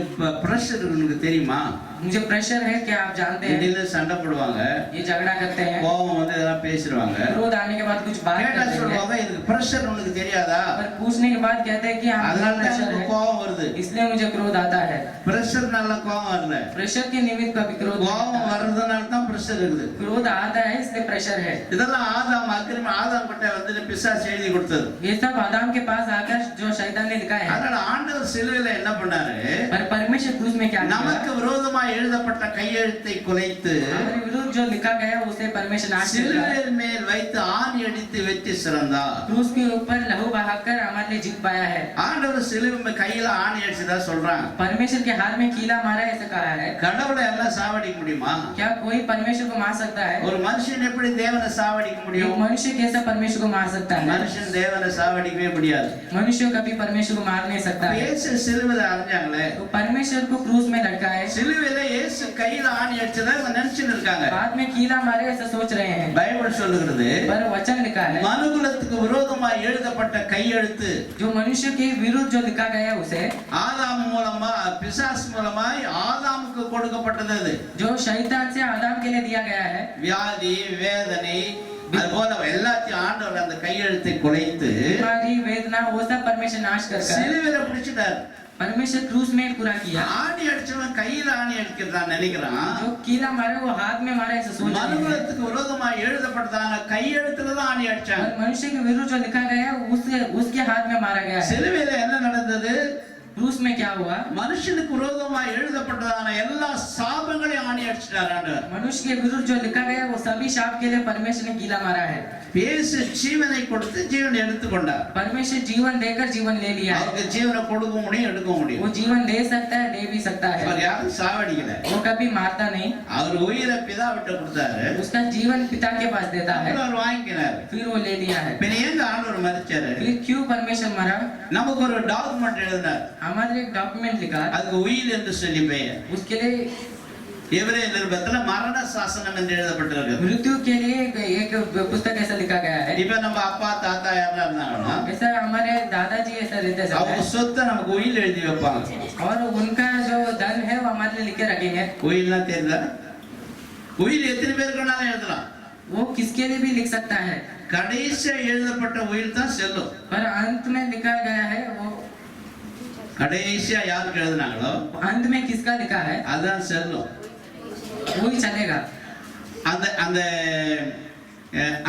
பிரஷர் உனக்கு தெரியுமா? मुझे प्रेशर है, क्या आप जानते हैं? திடீர்னு சண்டை போடுவாங்க, ये झगड़ा करते हैं, கோபம் வந்து எல்லாம் பேசிடுவாங்க. क्रोध आने के बाद कुछ बात கேட்டா करते हैं, சொல்லுவாங்க எனக்கு பிரஷர் உனக்கு தெரியாதா? पर पूछने के बाद कहते हैं कि அதனால हमें தான் प्रेशर எனக்கு है, கோபம் வருது. इसलिए मुझे क्रोध आता है। பிரஷர்னால கோபம் வரல, प्रेशर के निमित्त कभी क्रोध नहीं கோபம் आता। வர்றதுனால தான் பிரஷர் இருக்குது. क्रोध आता है इसलिए प्रेशर है। இதெல்லாம் ஆதாம் அக்ரிமெண்ட், ஆதாம் கிட்ட வந்து பிசாசு எழுதி கொடுத்தது. ये सब आदम के पास आकर जो शैतान ने लिखा है, அதனால ஆண்டவர் சிலுவையில என்ன பண்ணாரு? पर परमेश्वर क्रूस में क्या நமக்கு किया? விரோதமாய் எழுதப்பட்ட கையெழுத்தை குலைத்து हमारे विरुद्ध जो लिखा गया उसे परमेश्वर नाश कर दिया। சிலுவையின் மேல் வைத்து ஆணி அடித்து வெற்றி சிறந்தார். क्रूस के ऊपर लहू बहाकर हमारे लिए जीत पाया है। ஆண்டவர் சிலுவை கையில ஆணி அடிச்சதா சொல்றாங்க. परमेश्वर के हाथ में कीला मारा है ऐसा कहा है। கடவுளை எல்லாம் சாவடிக்க முடியுமா? क्या कोई परमेश्वर को मार सकता है? ஒரு மனுஷன் எப்படி தேவனை சாவடிக்க एक முடியும்? मनुष्य कैसा परमेश्वर को मार सकता है? மனுஷன் தேவனை சாவடிக்கவே முடியாது. मनुष्य कभी परमेश्वर को मार नहीं सकता है। இயேசு சிலுவையில அறைஞ்சாங்களே, तो परमेश्वर को क्रूस में लटका है, சிலுவையில இயேசு கையில ஆணி அடிச்சதா இவங்க நினைச்சுட்டு இருக்காங்க. बाद में कीला मारे ऐसा सोच रहे हैं, பைபிள் சொல்லுகிறது पर वचन लिखा है மனுகுலத்துக்கு விரோதமாய் எழுதப்பட்ட கையெழுத்து जो मनुष्य के विरुद्ध जो लिखा गया है उसे ஆதாம் மூலமா பிசாசு மூலமாய் ஆதாமுக்கு கொடுக்கப்பட்டது. அது जो शैतान से आदम के लिए दिया गया है, வியாதி, வேதனை, அது போல எல்லாத்தையும் ஆண்டவர் அந்த கையெழுத்தை குலைத்து बीमारी, वेदना वो सब परमेश्वर नाश कर சிலுவையில பிடிச்சிட்டார். परमेश्वर क्रूस में पूरा किया। ஆணி அடிச்சவன் கையில ஆணி அடிக்கிறான் நினைக்கிறான். जो कीला मारे वो हाथ में मारे ऐसा सोच रहे हैं, மனுகுலத்துக்கு விரோதமாய் எழுதப்பட்டதான கையெழுத்துல தான் ஆணி அடிச்சாங்க. और मनुष्य के विरुद्ध जो लिखा गया है उसके हाथ में मारा गया है। சிலுவையில என்ன நடந்தது? क्रूस में क्या हुआ? மனுஷனுக்கு விரோதமாய் எழுதப்பட்டதான எல்லா சாபங்களையும் ஆணி அடிச்சிட்டார் ஆண்டவர். मनुष्य के विरुद्ध जो लिखा गया वो सभी शाप के लिए परमेश्वर ने कीला मारा है। இயேசு ஜீவனை கொடுத்து ஜீவனை எடுத்துக்கொண்டார். परमेश्वर जीवन देकर जीवन ले लिया है। அவருக்கு ஜீவனை கொடுக்க முடியும், எடுக்க முடியும். वो जीवन दे सकता है, दे भी सकता है। அவர் யாரும் சாவடிக்கல. वो कभी मारता नहीं। அவர் உயிரை பிதாவிட்ட கொடுத்தாரு. उसका जीवन पिता के पास देता है, அவர் வாங்கினார். फिर वो ले लिया है। பின்ன ஏங்க ஆண்டவர் மரிச்சாரு? फिर क्यों परमेश्वर मरा? நமக்கு ஒரு டாக்குமெண்ட் எழுதினார். हमारे एक डॉक्यूमेंट लिखा, அதுக்கு உயில் என்று சொல்லி பெயர். उसके लिए எபிரேய நிருபத்துல மரண சாசனம் என்று எழுதப்பட்டிருக்கு. मृत्यु के लिए एक पुस्तक ऐसा लिखा गया है। இப்ப நம்ம அப்பா தாத்தா யாரா இருந்தாங்கன்னா ऐसा हमारे दादाजी ऐसा रहते அவங்க समय, சொத்தை நமக்கு உயில் எழுதி வைப்பாங்க. और उनका जो धन है वो हमारे लिए लिख के रखेंगे। உயில்னா தெரியல? உயில் எத்தனை பேருக்கு வேணாலும் எழுதலாம். वो किसके लिए भी लिख सकता है, கடைசியா எழுதப்பட்ட உயில் தான் செல்லும். पर अंत में लिखा गया है वो, கடைசியா யாருக்கு எழுதுனாங்களோ अंत में किसका लिखा है அதான் செல்லும். वही चलेगा। அந்த அந்த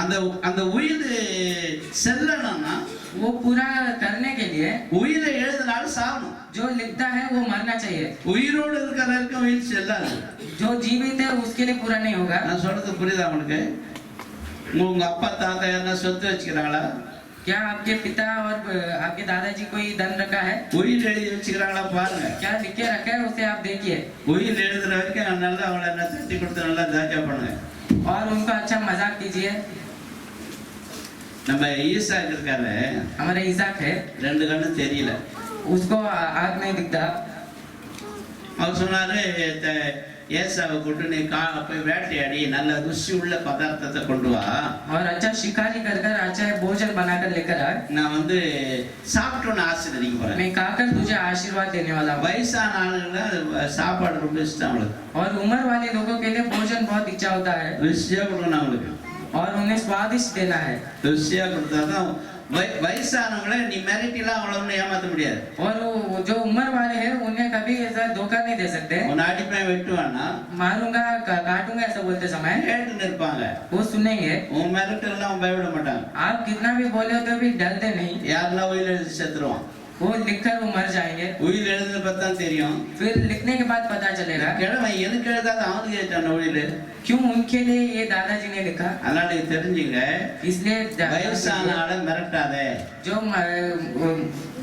அந்த அந்த உயில் செல்லணும்னா वो पूरा करने के लिए உயிரை எழுதினாலும் சாகணும். जो लिखता है वो मरना चाहिए। உயிரோடு இருக்கிற வரைக்கும் உயிர் செல்லாது. जो जीवित है उसके लिए पूरा नहीं होगा। நான் சொல்றது புரியுதா உங்களுக்கு? உங்க அப்பா தாத்தா என்ன சொத்து வச்சுக்கிறாங்களா? क्या आपके पिता और आपके दादाजी कोई धन रखा है? உயிர் எழுதி வச்சுக்கிறாங்களா பாருங்க. क्या लिख के रखा है उसे आप देखिए, உயிர் எழுதுற வரைக்கும் நல்லா அவங்கள என்ன தட்டி கொடுத்து நல்லா தாஜா பண்ணுங்க. और उनका अच्छा मजाक कीजिए। நம்ம ஈசாக்கு இருக்காரு, हमारा इसाक है, ரெண்டு கண்ணு தெரியல. उसको आग नहीं दिखता। அவர் சொன்னாரு ஏசாவை கொண்டு நீ போய் வேட்டையாடி நல்ல ருசி உள்ள பதார்த்தத்தை கொண்டு வா, और अच्छा शिकारी कर कर अच्छा भोजन बनाकर लेकर आ, நான் வந்து சாப்பிட்டோன்னு ஆசீர்வதிக்க போறேன். मैं खाकर तुझे आशीर्वाद देने वाला हूँ। வயசான ஆளுங்களை சாப்பாடு ரொம்ப இஷ்டம் அவங்களுக்கு. और उम्र वाले लोगों के लिए भोजन बहुत इच्छा होता है, ருசியா கொடுக்கணும் அவங்களுக்கு. और उन्हें स्वादिष्ट देना है। ருசியா கொடுத்தாதான் வயசானவங்களை நீ மிரட்டிலாம் அவங்கள ஒன்றும் ஏமாத்த முடியாது. और वो जो उम्र वाले हैं उन्हें कभी ऐसा धोखा नहीं दे सकते। உன்னை அடிப்பேன் வெட்டுவானா मारूंगा काटूंगा ऐसा बोलते समय கேட்டு நிற்பாங்க. वो सुनेंगे। உன் மிரட்டெல்லாம் அவன் பயப்பட மாட்டாங்க. आप कितना भी बोले तो भी डरते नहीं। யாரெல்லாம் உயிர் எழுதி செத்துருவான். वो लिखकर वो मर जाएंगे। உயிர் எழுதுன பார்த்தா தெரியும். फिर लिखने के बाद पता चलेगा கிழமை எனக்கு எழுதாத அவனுக்கு ஏற்றான உயிர். क्यों उनके लिए ये दादाजी ने लिखा। அதனால நீ தெரிஞ்சுங்க, इसलिए வயசான ஆளை மிரட்டாதே. जो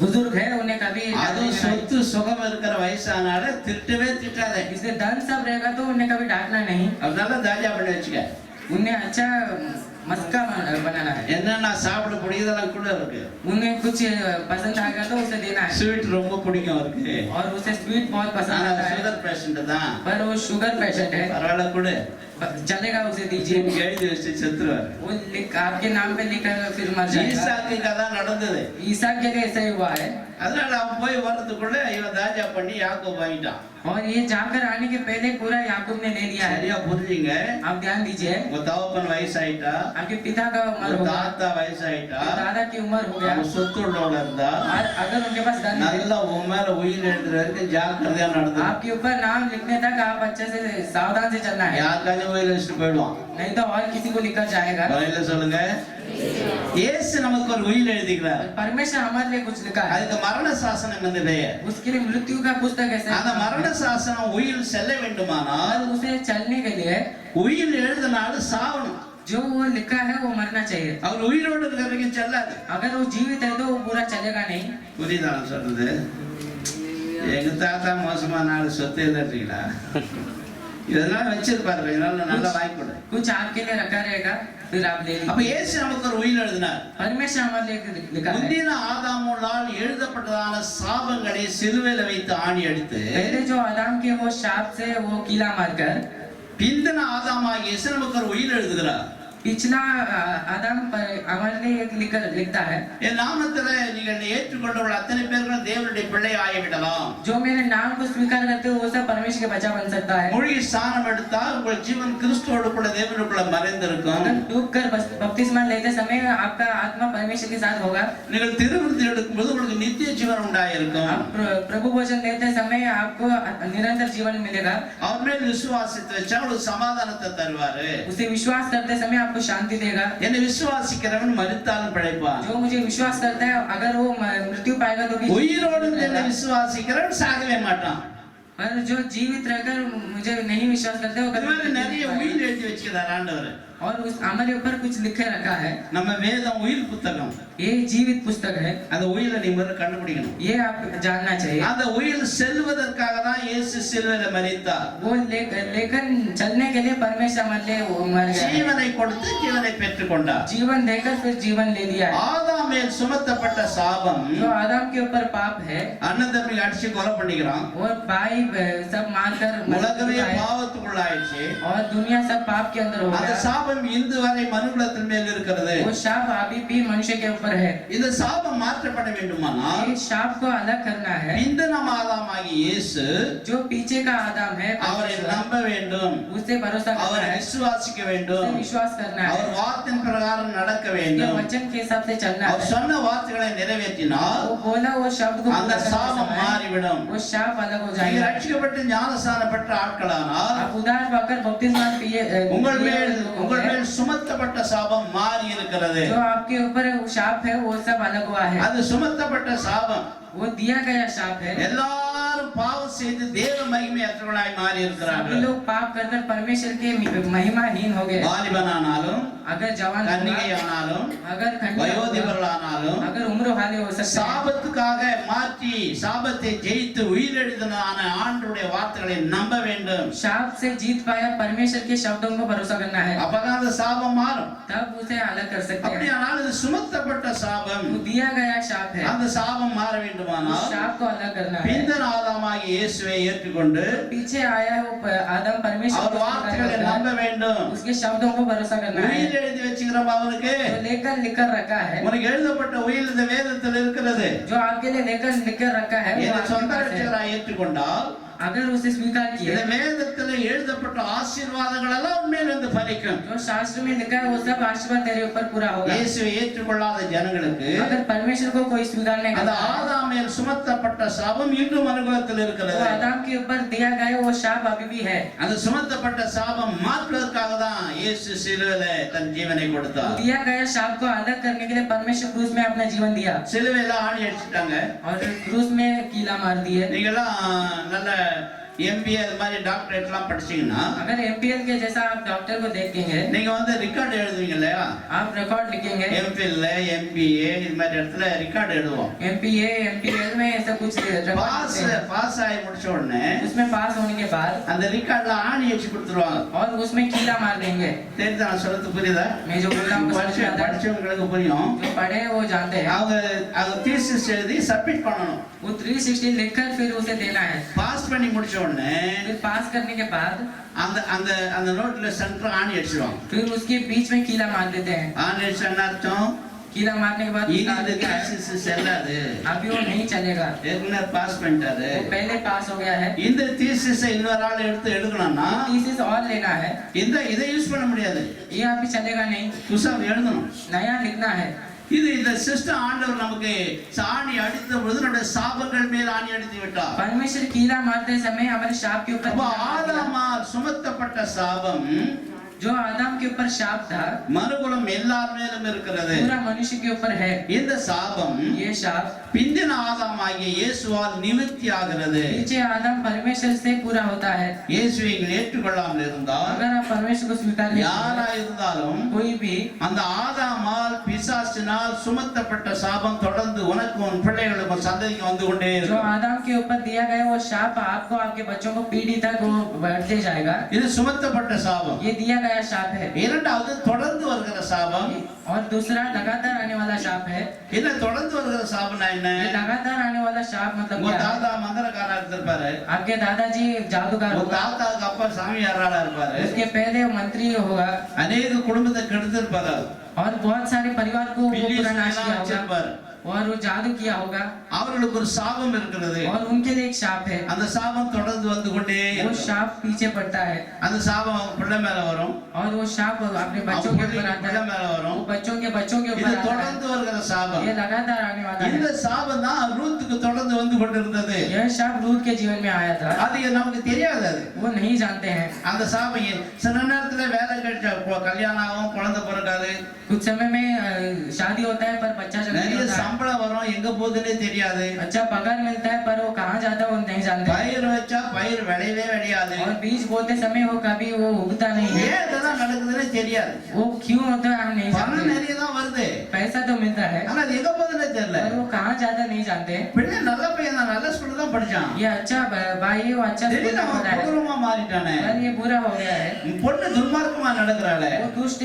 बुजुर्ग है उन्हें कभी அதுவும் சொத்து சுகம் இருக்கிற வயசான ஆளை திட்டவே திட்டாதே. इसलिए धन सब रहेगा तो उन्हें कभी डांटना नहीं, அதனால தாஜா பண்ணி வச்சுக்க. उन्हें अच्छा मस्का बनाना है। என்னன்னா சாப்பிட பிடிக்கிறதெல்லாம் கூட இருக்கு. उन्हें कुछ पसंद आएगा तो उसे देना है, ஸ்வீட் ரொம்ப பிடிக்கும் அவருக்கு. और उसे स्वीट बहुत पसंद ஆனா आता है, சுகர் பேஷண்ட் தான். पर वो शुगर पेशेंट है, பரவாயில்ல கூட चलेगा उसे दीजिए। எழுதி வச்சு செத்துருவாரு. वो आपके नाम पे लिखकर फिर मर जाएगा। ஈசாக்கு அதான் நடந்தது. ईसा के लिए ऐसा ही हुआ है। அதனால அவன் போய் வர்றதுக்குள்ள இவன் தாஜா பண்ணி யாக்கோப் வாங்கிட்டான். और ये जाकर आने के पहले पूरा याकूब ने ले लिया है। சரியா புரிஞ்சுங்க. आप ध्यान दीजिए, உங்க தகப்பன் வயசாயிட்டா, आपके पिता का उम्र உங்க होगा, தாத்தா வயசாயிட்டா, दादा की उम्र हो गया, அவங்க சொத்து உள்ளவள இருந்தா और अगर उनके पास धन है, நல்லா உன் மேல உயிர் எழுதுற வரைக்கும் ஜாக்கிரதையா நடந்து. आपके ऊपर नाम लिखने तक आप अच्छे से सावधान से चलना है, யாருக்காச்சும் உயிர் வச்சுட்டு போயிடுவான். नहीं तो और किसी को लिखकर जाएगा। பதில சொல்லுங்க. இயேசு நமக்கு ஒரு உயிர் எழுதிக்கிறார். परमेश्वर हमारे लिए कुछ लिखा है, அதுக்கு மரண சாசனம் என்று பெயர். उसके लिए मृत्यु का पुस्तक है। அந்த மரண சாசனம் உயிர் செல்ல வேண்டுமானால் और उसे चलने के लिए உயிர் எழுதினாலும் சாவணும். जो वो लिखा है वो मरना चाहिए। அவர் உயிரோடு இருக்கிற வரைக்கும் செல்லாது. अगर वो जीवित है तो वो पूरा चलेगा नहीं। புரியுதா நான் சொல்றது? எங்க தாத்தா மோசமான ஆளு சொத்து எழுதுறீங்களா? இதெல்லாம் வச்சிருப்பாரு, இதனால நல்லா வாங்கி கொடு. कुछ आपके लिए रखा रहेगा, फिर आप ले அப்ப लीजिए। இயேசு நமக்கு ஒரு உயிர் எழுதினார். परमेश्वर हमारे लिए लिखा है। முந்தின ஆதாமுனால் எழுதப்பட்டதான சாபங்களை சிலுவையில வைத்து ஆணி அடித்து पहले जो आदम के वो शाप से वो कीला मारकर பிந்தின ஆதாமாகிய இயேசு நமக்கு ஒரு உயிர் எழுதுகிறார். पिछला आदम हमारे लिए एक लिखता है, என் நாமத்திலே நீங்கள் ஏற்றுக்கொண்டவர்கள் அத்தனை பேர்களும் தேவனுடைய பிள்ளை ஆகிவிடலாம். जो मेरे नाम को स्वीकार करते हो वो सब परमेश्वर के बच्चा बन सकता है। மொழி ஸ்நானம் எடுத்தால் உங்கள் ஜீவன் கிறிஸ்துவோடுக்குள்ள தேவனுக்குள்ள மறைந்திருக்கும். अगर डूब कर बपतिस्मा लेते समय आपका आत्मा परमेश्वर के साथ होगा। நீங்கள் திருவிருத்தி எடுக்கும்போது உங்களுக்கு நித்திய ஜீவன் உண்டாயிருக்கும். आप प्रभु भोजन लेते समय आपको निरंतर जीवन मिलेगा। அவர் மேல் விசுவாசத்தை வச்சா உங்களுக்கு சமாதானத்தை தருவாரு. उसे विश्वास करते समय आपको आपको शांति देगा। என்னை விசுவாசிக்கிறவன் மரித்தாலும் பிழைப்பான். जो मुझे विश्वास करता है अगर वो मृत्यु पाएगा तो भी உயிரோடு என்னை விசுவாசிக்கிறவன் சாகவே மாட்டான். पर जो जीवित रहकर मुझे नहीं विश्वास करते वो இது कभी மாதிரி நிறைய உயிர் எழுதி வச்சிருக்கார் ஆண்டவர். और उस हमारे ऊपर कुछ लिखे रखा है। நம்ம வேதம் உயிர் புத்தகம். ये जीवित पुस्तक है। அந்த உயிரை நீ முதல்ல கண்டுபிடிக்கணும். ये आप जानना चाहिए। அந்த உயிர் செல்வதற்காக தான் இயேசு சிலுவையில மரித்தார். वो लेकर चलने के लिए परमेश्वर हमारे लिए वो मर गया। ஜீவனை கொடுத்து ஜீவனை பெற்றுக்கொண்டார். जीवन देकर फिर जीवन ले लिया है। ஆதாம் மேல் சுமத்தப்பட்ட சாபம் जो आदम के ऊपर पाप है அண்ணன் தம்பி அடிச்சு கொலை பண்ணிக்கிறான். और भाई सब मारकर உலகமே பாவத்துக்குள்ளாயிடுச்சு. और दुनिया सब पाप के अंदर हो அந்த गया। சாபம் இந்து வரை மனுக்குலத்தின் மேல் இருக்கிறது. वो शाप अभी भी मनुष्य के ऊपर है। இந்த சாபம் மாற்றப்பட வேண்டுமானால் इस शाप को अलग करना है। பிந்தனம் ஆதாமாகிய இயேசு जो पीछे का आदम है அவரை நம்ப வேண்டும். उससे भरोसा करना அவரை है, விசுவாசிக்க उससे வேண்டும். विश्वास करना है, அவர் வார்த்தையின் பிரகாரம் நடக்க उसके வேண்டும். वचन के हिसाब से चलना அவர் है। சொன்ன வார்த்தைகளை நிறைவேற்றினால் वो बोला वो शब्द को அந்த पूरा करने சாபம் समय மாறிவிடும். वो शाप अलग हो நீங்க जाएगा। ரட்சிக்கப்பட்டு ஞானஸ்நானம் பெற்ற ஆட்களானால் आप उदार पाकर बपतिस्मा पिए உங்கள் पिए மேல் लोग உங்கள் हैं, மேல் சுமத்தப்பட்ட சாபம் மாறி இருக்கிறது. जो आपके ऊपर वो शाप है वो सब अलग हुआ है। அது சுமத்தப்பட்ட சாபம். वो दिया गया शाप है। எல்லாரும் பாவம் செய்து தேவ மகிமையற்றவர்களாய் மாறி सभी இருக்கிறார்கள். लोग पाप करकर परमेश्वर के महिमाहीन हो गए। வாலிபனானாலும் अगर जवान होगा, கன்னிகையானாலும் अगर खंडित होगा, வயோதிபர்களானாலும் अगर उम्र वाले हो सकते हैं, சாபத்துக்காக மாற்றி சாபத்தை ஜெயித்து உயிரெழுதினான ஆண்டவருடைய வார்த்தைகளை நம்ப வேண்டும். शाप से जीत पाया परमेश्वर के शब्दों को भरोसा करना है, அப்பதான் அந்த சாபம் மாறும். तब उसे अलग कर सकते हैं। அப்படியானால் இது சுமத்தப்பட்ட சாபம். वो दिया गया शाप है, அந்த சாபம் மாற उस வேண்டுமானால் शाप को अलग करना है। பிந்தன் ஆதாமாகிய இயேசுவை ஏற்றுக்கொண்டு पीछे आया है वो आदम परमेश्वर அவர் को स्वीकार வார்த்தைகளை करता நம்ப है, வேண்டும். उसके शब्दों को भरोसा करना है। உயிர் எழுதி வச்சுக்கிறோம் அவனுக்கு. जो लेकर लिखकर रखा है, உனக்கு எழுதப்பட்ட உயிர் இந்த வேதத்தில் இருக்கிறது. जो आपके लिए लेकर लिखकर रखा है, वो இதை आपके சொந்த पास है। ரட்சகராய் ஏற்றுக்கொண்டால் अगर उसे स्वीकार இந்த किए, வேதத்தில் எழுதப்பட்ட ஆசீர்வாதங்கள் எல்லாம் உண்மையில் வந்து பலிக்கும். जो शास्त्र में लिखा है वो सब आशीर्वाद तेरे ऊपर पूरा होगा। இயேசுவை ஏற்றுக்கொள்ளாத ஜனங்களுக்கு अगर परमेश्वर को कोई स्वीकार नहीं அந்த करता है, ஆதாம் மேல் சுமத்தப்பட்ட சாபம் இன்றும் அனுபவத்தில் वो இருக்கிறது. आदम के ऊपर दिया गया वो शाप अभी भी है। அந்த சுமத்தப்பட்ட சாபம் மாற்றுவதற்காக தான் இயேசு சிலுவையில தன் ஜீவனை वो கொடுத்தார். दिया गया शाप को अलग करने के लिए परमेश्वर क्रूस में अपना जीवन दिया சிலுவையில ஆணி அடிச்சிட்டாங்க. और क्रूस में कीला मार दिए। நீங்கெல்லாம் நல்ல எம்பிஏ அது மாதிரி டாக்டரேட் எல்லாம் படிச்சீங்கன்னா अगर एमपीएल के जैसा आप डॉक्टर को देखेंगे, நீங்க வந்து ரெக்கார்டு எழுதுவீங்க இல்லையா? आप रिकॉर्ड लिखेंगे, எம்பிஎல் எம்பிஏ இது மாதிரி இடத்துல ரெக்கார்டு எழுதுவோம். एमपीए एमपीएल में ऐसा कुछ பாஸ் பாஸ் ஆகி முடிச்ச உடனே उसमें पास होने के बाद அந்த ரெக்கார்ட்ல ஆணி அடிச்சு கொடுத்துருவாங்க. और उसमें कीला मार देंगे। தெரியுதா நான் சொல்றது புரியுதா? मैं जो बोल रहा हूँ समझ में आता है? படிச்சவங்களுக்கு புரியும். जो पढ़े हैं वो जानते हैं। அவங்க அவங்க தீசிஸ் எழுதி சப்மிட் பண்ணணும். वो 360 लिखकर फिर उसे देना है। பாஸ் பண்ணி முடிச்ச உடனே फिर पास करने के बाद அந்த அந்த அந்த நோட்ல சென்டர் ஆணி அடிச்சிடுவாங்க. फिर उसके बीच में कीला मार देते हैं। ஆணி அடிச்சா என்ன அர்த்தம்? कीला मारने के बाद இது निकाल இந்த देते हैं। தீசிஸ் செல்லாது. अभी वो नहीं चलेगा, ஏற்கனவே பாஸ் பண்ணிட்டாரு. वो पहले पास हो गया है। இந்த தீசிஸை இன்னொரு ஆள் எடுத்து எடுக்கணும்னா थीसिस और लेना है, இதை யூஸ் பண்ண முடியாது. ये अभी चलेगा नहीं, புதுசா எழுதணும். नया लिखना है। இது இந்த சிஸ்டம் ஆண்டவர் நமக்கு சாணி அடித்த பொழுது நம்முடைய சாபங்கள் மேல் ஆணி அடித்து விட்டார். परमेश्वर कीला मारते समय हमारे शाप के ऊपर அப்போ कीला मार दिया। ஆதாமால் சுமத்தப்பட்ட சாபம் जो आदम के ऊपर शाप था மனுகுலம் எல்லார் மேலும் இருக்கிறது. पूरा मनुष्य के ऊपर है। இந்த சாபம் ये शाप பிந்தின ஆதாமாகிய இயேசுவால் நிவர்த்தி ஆகிறது. पीछे आदम परमेश्वर से पूरा होता है। இயேசுவை நீங்கள் ஏற்றுக்கொள்ளாமல் இருந்தால் अगर आप परमेश्वर को स्वीकार नहीं யாரா करते, இருந்தாலும் कोई भी அந்த ஆதாமால் பிசாசினால் சுமத்தப்பட்ட சாபம் தொடர்ந்து உனக்கு உன் பிள்ளைகளுக்கு உன் சந்ததிக்கு வந்து கொண்டே जो இருக்கும். आदम के ऊपर दिया गया वो शाप आपको आपके बच्चों को पीढ़ी तक वो बढ़ते जाएगा। இது சுமத்தப்பட்ட சாபம். ये दिया गया शाप है। இரண்டாவது தொடர்ந்து வருகிற சாபம். और दूसरा लगातार आने वाला शाप है। என்ன தொடர்ந்து வருகிற சாபம்னா என்ன? ये लगातार आने वाला शाप मतलब உங்க क्या है? தாத்தா மந்திரக்காரா இருந்திருப்பாரு. आपके दादाजी जादूगर உங்க होगा, தாத்தாவுக்கு அப்பா சாமியாராளா இருப்பாரு. उसके पहले मंत्री होगा அநேக குடும்பத்தை கெடுத்திருப்பாரு. और बहुत सारे परिवार को वो பில்லி पूरा नाश சுனிலாம் किया होगा வச்சிருப்பாரு. और वो जादू किया होगा அவர்களுக்கு ஒரு சாபம் இருக்கிறது. और उनके लिए एक शाप है। அந்த சாபம் தொடர்ந்து வந்து கொண்டே वो இருக்கும். शाप पीछे पड़ता है அந்த சாபம் அவங்க பிள்ளை மேல வரும். और वो शाप अपने बच्चों அவங்க के ऊपर आता பிள்ளை है, மேல वो வரும். बच्चों के இது ऊपर आता है। தொடர்ந்து வருகிற சாபம். ये लगातार आने वाला இந்த है। சாபம் தான் ரூத்துக்கு தொடர்ந்து வந்து கொண்டிருந்தது. यह शाप रूत के जीवन में आया था, அது நமக்கு தெரியாது. அது वो नहीं जानते हैं. அந்த சாபம் சில நேரத்துல வேலை கிடைச்ச கல்யாணம் ஆகும், குழந்தை பிறக்காது, कुछ समय में शादी होता है पर बच्चा जल्दी நிறைய होता है, சம்பளம் வரும், எங்க போகுதுன்னே தெரியாது. अच्छा पगार मिलता है पर वो कहाँ जाता है वो नहीं जानते. பயிர் வச்சா பயிர் விளையவே விளையாது. और बीज बोते समय वो कभी वो उगता नहीं है. ஏன் இதெல்லாம் நடக்குதுன்னே தெரியாது. वो क्यों होता है हम नहीं பணம் जानते. நிறைய தான் வருது, पैसा तो मिलता है ஆனா அது எங்க போகுதுன்னே தெரியல. पर वो कहाँ जाता नहीं जानते. பிள்ளை நல்ல பையன் தான், நல்ல ஸ்கூல்ல தான் படிச்சான், ये अच्छा भाई है, वो अच्छा स्कूल திடீர்னு में அவன் पढ़ा है கொடூரமா மாறிட்டானே. पर ये बुरा हो गया है. பொண்ணு துர்மார்க்கமா நடக்கிறாளே. वो दुष्ट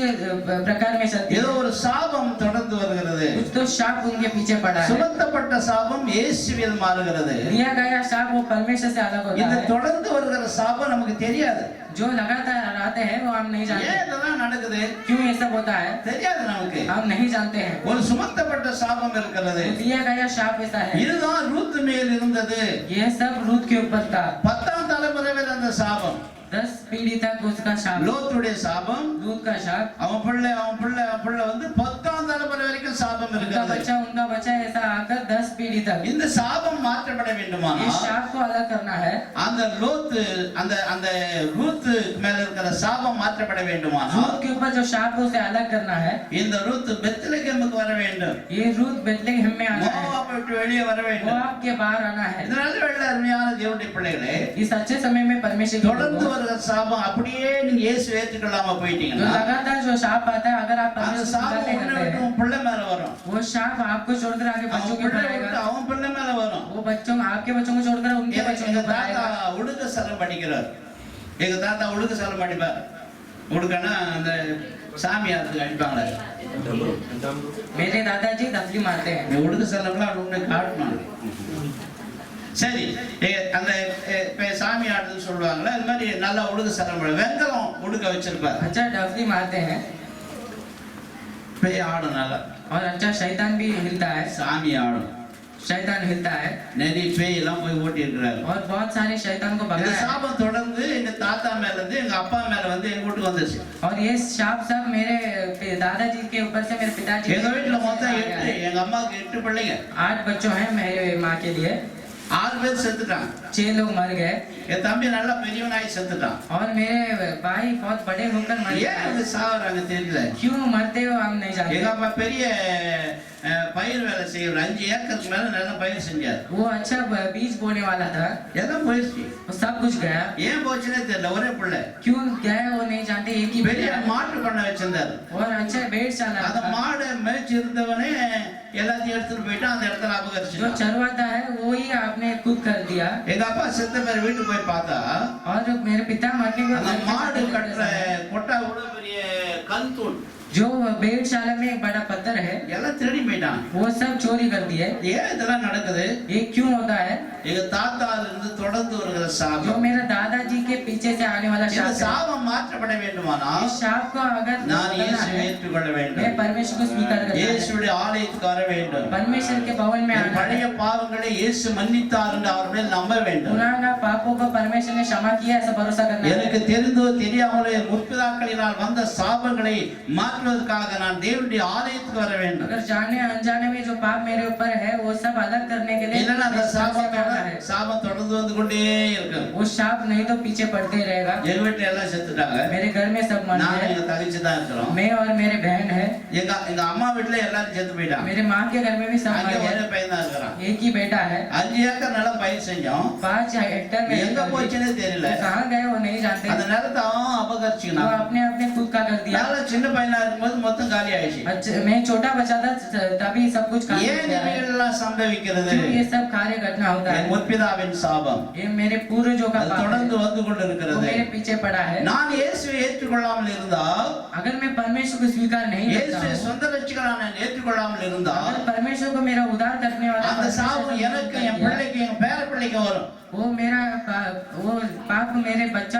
प्रकार में चलती ஏதோ है. ஒரு சாபம் தொடர்ந்து வருகிறது. कुछ तो शाप उनके पीछे पड़ा है. சுமத்தப்பட்ட சாபம் இயேசுவில் மாறுகிறது. दिया गया शाप वो परमेश्वर से अलग होता இந்த है. தொடர்ந்து வருகிற சாபம் நமக்கு தெரியாது. जो लगातार आते हैं वो हम नहीं ஏன் जानते. இதெல்லாம் நடக்குது क्यों ये सब होता है தெரியாது நமக்கு. हम नहीं जानते हैं. ஒரு சுமத்தப்பட்ட சாபம் இருக்கிறது. वो दिया गया शाप ऐसा है. இதுதான் ரூத் மேல் இருந்தது. ये सब रूत के ऊपर था. 10ஆம் தலைமுறை வரை அந்த சாபம். 10 पीढ़ी तक उसका शाप. லோத்துடைய சாபம், रूत का शाप. அவன் பிள்ளை வந்து 10ஆம் தலைமுறை வரைக்கும் சாபம் उनका இருக்கிறது. बच्चा ऐसा आकर 10 पीढ़ी तक. இந்த சாபம் மாற்றப்பட ये வேண்டுமானால் शाप को अलग करना है. அந்த லோத்து அந்த ரூத் மேல இருக்கிற சாபம் மாற்றப்பட வேண்டுமானால் रूत के ऊपर जो शाप है उसे अलग करना है. இந்த ரூத் பெத்லகேமுக்கு வர வேண்டும். ये रूत बेथलेहम में आना है. மோவாபை விட்டு வெளியே வர வேண்டும். मोआब के बाहर आना है. இதனால வெள்ள அருமையான தேவனுடைய பிள்ளைகளே, इस अच्छे समय में परमेश्वर की தொடர்ந்து வருகிற சாபம் அப்படியே நீங்க இயேசு ஏற்றுக்கொள்ளாம जो போயிட்டீங்கன்னா लगातार जो शाप आता है अगर आप அந்த परमेश्वर சாபம் की உன்னை करते விட்டு हैं உன் பிள்ளை மேல வரும். वो शाप आपको छोड़कर आगे बच्चों அவன் के ऊपर பிள்ளை விட்டு आएगा. அவன் பிள்ளை மேல வரும். वो बच्चों आपके बच्चों को छोड़कर उनके बच्चों के எங்க ऊपर தாத்தா आएगा. உடுக்க சலம் படிக்கிறார். எங்க தாத்தா உடுக்க சலம் படிப்பார். உடுக்கன்னா அந்த சாமியாருக்கு அடிப்பாங்களே, मेरे दादाजी दफली मारते हैं. இந்த உடுக்க சலம்லாம் உன்னை காட்டணும். சரி, அந்த சாமி ஆடுன்னு சொல்லுவாங்களே, அது மாதிரி நல்லா உடுக்க சலம் வெங்கலம் உடுக்க வச்சிருப்பார். अच्छा डफली मारते हैं பேய் ஆடும் நல்லா, और अच्छा शैतान भी हिलता है. சாமி ஆடும். शैतान हिलता है நிறைய பேய் எல்லாம் போய் ஓட்டி இருக்கிறாரு. और बहुत सारे शैतान को இந்த भगाया है. சாபம் தொடர்ந்து எங்க தாத்தா மேல இருந்து எங்க அப்பா மேல வந்து எங்க வீட்டுக்கு வந்துச்சு. और ये शाप सब मेरे दादाजी के ऊपर से मेरे पिताजी எங்க வீட்டுல மொத்தம் के ऊपर से 8, आया है. எங்க அம்மாவுக்கு 8 பிள்ளைங்க. 8 बच्चों हैं मेरे माँ के लिए. 6 பேர் செத்துட்டாங்க. 6 लोग मर गए என் தம்பி நல்லா பெரியவனாய் செத்துட்டான். और मेरे भाई बहुत बड़े होकर मर ஏன் गए. அது சாவறாங்க தெரியல. क्यों मरते हो हम नहीं எங்க जानते. அப்பா பெரிய பயிர் வேலை செய்யற 5 ஏக்கருக்கு மேல நல்லா பயிர் செஞ்சார். वो अच्छा बीज बोने वाला था, எல்லாம் போயிடுச்சு. वो सब कुछ गया. ஏன் போச்சுன்னே தெரியல. ஒரே பிள்ளை क्यों गया वो नहीं जानते. एक ही பெரிய बेटा மாட்டு பண்ண வச்சிருந்தாரு. और अच्छा भेड़ चाला அந்த था. மாடை மேய்ச்சி இருந்தவனே எல்லாத்தையும் எடுத்துட்டு போயிட்டு அந்த இடத்துல जो அபகரிச்சுட்டான். चरवाता है वो ही आपने खुद कर दिया. எங்க அப்பா செத்த பேர் வீட்டுக்கு போய் பார்த்தா और जो मेरे पिता मरने के அந்த மாடு बाद கட்டுற கொட்டா இவ்வளவு பெரிய கல் தூண் जो भेड़शाला में एक बड़ा पत्थर है எல்லாம் திருடி போயிட்டான். वो सब चोरी कर दिए. ஏன் இதெல்லாம் நடக்குது? ये क्यों होता है. எங்க தாத்தால இருந்து தொடர்ந்து வருகிற जो சாபம். मेरा दादाजी के पीछे से आने वाला இந்த शाप है. சாபம் மாற்றப்பட வேண்டுமானால் इस शाप को अगर நான் बदलना இயேசுவை है, ஏற்றுக்கொள்ள मैं வேண்டும். परमेश्वर को स्वीकार करना है. இயேசுடைய ஆலயத்துக்கு வர வேண்டும். परमेश्वर के भवन में என் आना பழைய है. பாவங்களை இயேசு மன்னித்தார் என்று அவர் மேல் நம்ப வேண்டும். पुराना पापों को परमेश्वर ने क्षमा किया ऐसा भरोसा करना है. எனக்கு தெரிந்தோ தெரியாமலே முற்பிதாக்களினால் வந்த சாபங்களை மாற்றுவதற்காக நான் தேவனுடைய ஆலயத்துக்கு வர வேண்டும். अगर जाने अनजाने में जो पाप मेरे ऊपर है वो सब अलग करने के लिए இல்லைன்னா அந்த इस शाप से आना है. சாபம் தொடர்ந்து வந்து கொண்டே இருக்கும். वो शाप नहीं तो पीछे पड़ते ही रहेगा. எங்க வீட்டுல எல்லாம் செத்துட்டாங்க. मेरे घर में सब मर நான் गए. எங்க தங்கச்சி தான் இருக்கிறோம். मैं और मेरे बहन है. எங்க அம்மா வீட்டுல எல்லாரும் செத்து போயிட்டாங்க. मेरे माँ के घर में भी सब அங்க मर ஒரே गए. பையன் தான் இருக்கிறான். एक ही बेटा है. 5 ஏக்கர் நிலம் பயிர் செஞ்சோம். 5 हेक्टेयर में எங்க போச்சுன்னே தெரியல. वो कहाँ गए वो नहीं जानते. அந்த நிலத்தை அவன் वो அபகரிச்சுக்கினான். अपने अपने खुद का कर दिया. நாளை சின்ன பையனா இருக்கும்போது மொத்தம் காலி ஆயிடுச்சு. अच्छा, मैं छोटा बच्चा था तभी सब कुछ काम ஏன் किया है. இவைகளெல்லாம் சம்பவிக்கிறது? क्यों ये सब कार्य घटना होता என் है. முற்பிதாவின் சாபம் ये मेरे पूर्वजों का அது पाप है. தொடர்ந்து வந்து वो கொண்டிருக்கிறது. मेरे पीछे पड़ा है. நான் இயேசுவை ஏற்றுக்கொள்ளாமல் இருந்தால், अगर मैं परमेश्वर को स्वीकार नहीं करता இயேசுவை हूँ, சொந்த ரட்சகராக நான் ஏற்றுக்கொள்ளாமல் இருந்தால், अगर परमेश्वर को मेरा उद्धार करने वाला அந்த परमेश्वर சாபம் को எனக்கு, स्वीकार என் किया, பிள்ளைக்கு, என் பேர பிள்ளைக்கு வரும். वो मेरा वो पाप मेरे बच्चा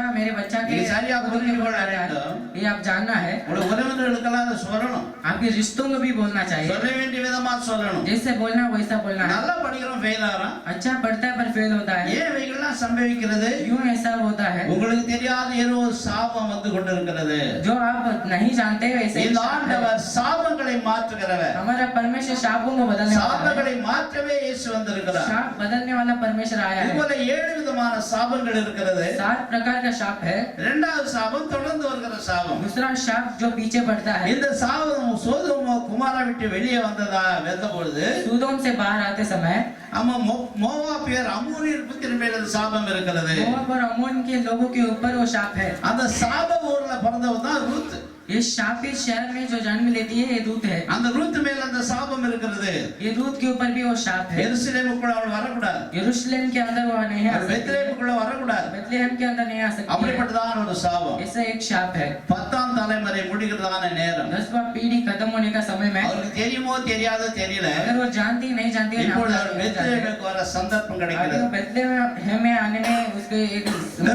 के ये सारी आप पूरे बुद्धि ऊपर बोल आता रहे है. हैं. ये आप जानना है. உங்களுடைய உறவினர்களுக்கெல்லாம் அதை சொல்லணும். आपके रिश्तों को भी बोलना चाहिए. சொல்ல வேண்டிய விதமா சொல்லணும். जैसे बोलना वैसा बोलना है. நல்லா படிக்கிறோம், ஃபெயில் ஆகிறான். अच्छा पढ़ता है पर फेल होता है. ஏன் இவைகள்லாம் சம்பவிக்கிறது? क्यों ऐसा होता है? உங்களுக்கு தெரியாத ஏதோ ஒரு சாபம் வந்து கொண்டிருக்கிறது. जो आप नहीं जानते वैसे एक இந்த शाप है। ஆண்டவர் சாபங்களை மாற்றுகிறவர். हमारा परमेश्वर शापों को बदलने वाला है। சாபங்களை மாற்றவே இயேசு வந்திருக்கிறார். शाप बदलने वाला परमेश्वर आया है। இதுபோல 7 விதமான சாபங்கள் இருக்கிறது. 7 प्रकार का शाप है। இரண்டாவது சாபம் தொடர்ந்து வருகிற சாபம். दूसरा शाप जो पीछे बढ़ता है। இந்த சாபம் சோதோம் குமாரா விட்டு வெளியே வந்ததா வந்தபொழுது सदोम से बाहर आते समय ஆமா மோவாபியர் அம்மோனியர் புத்திரன் மேல அந்த சாபம் இருக்கிறது. मोआब और अम्मोन के लोगों के ऊपर वो शाप है। அந்த சாப ஊர்ல பிறந்தவன் தான் ரூத். ये शापित शहर में जो जन्म लेती है ये रूत है। அந்த ரூத் மேல அந்த சாபம் இருக்கிறது. ये रूत के ऊपर भी वो शाप है। எருசலேமுக்குள்ள அவள் வரக்கூடாது. यरूशलेम के अंदर वो नहीं आ सकती। பெத்லெஹேமுக்குள்ள வரக்கூடாது. बेथलेहम के अंदर नहीं आ सकती। அப்படிப்பட்டதான ஒரு சாபம். ऐसा एक शाप है। 10ஆம் தலைமுறை முடிகிறதான நேரம். 10वां पीढ़ी खत्म होने का समय में அவருக்கு தெரியுமோ தெரியாதோ தெரியல. अगर वो जानती नहीं जानती है இப்பொழுது அவள் பெத்லெஹேமுக்கு வர சந்தர்ப்பம் கிடைக்கிறது. बेथलेहम में आने में उसके एक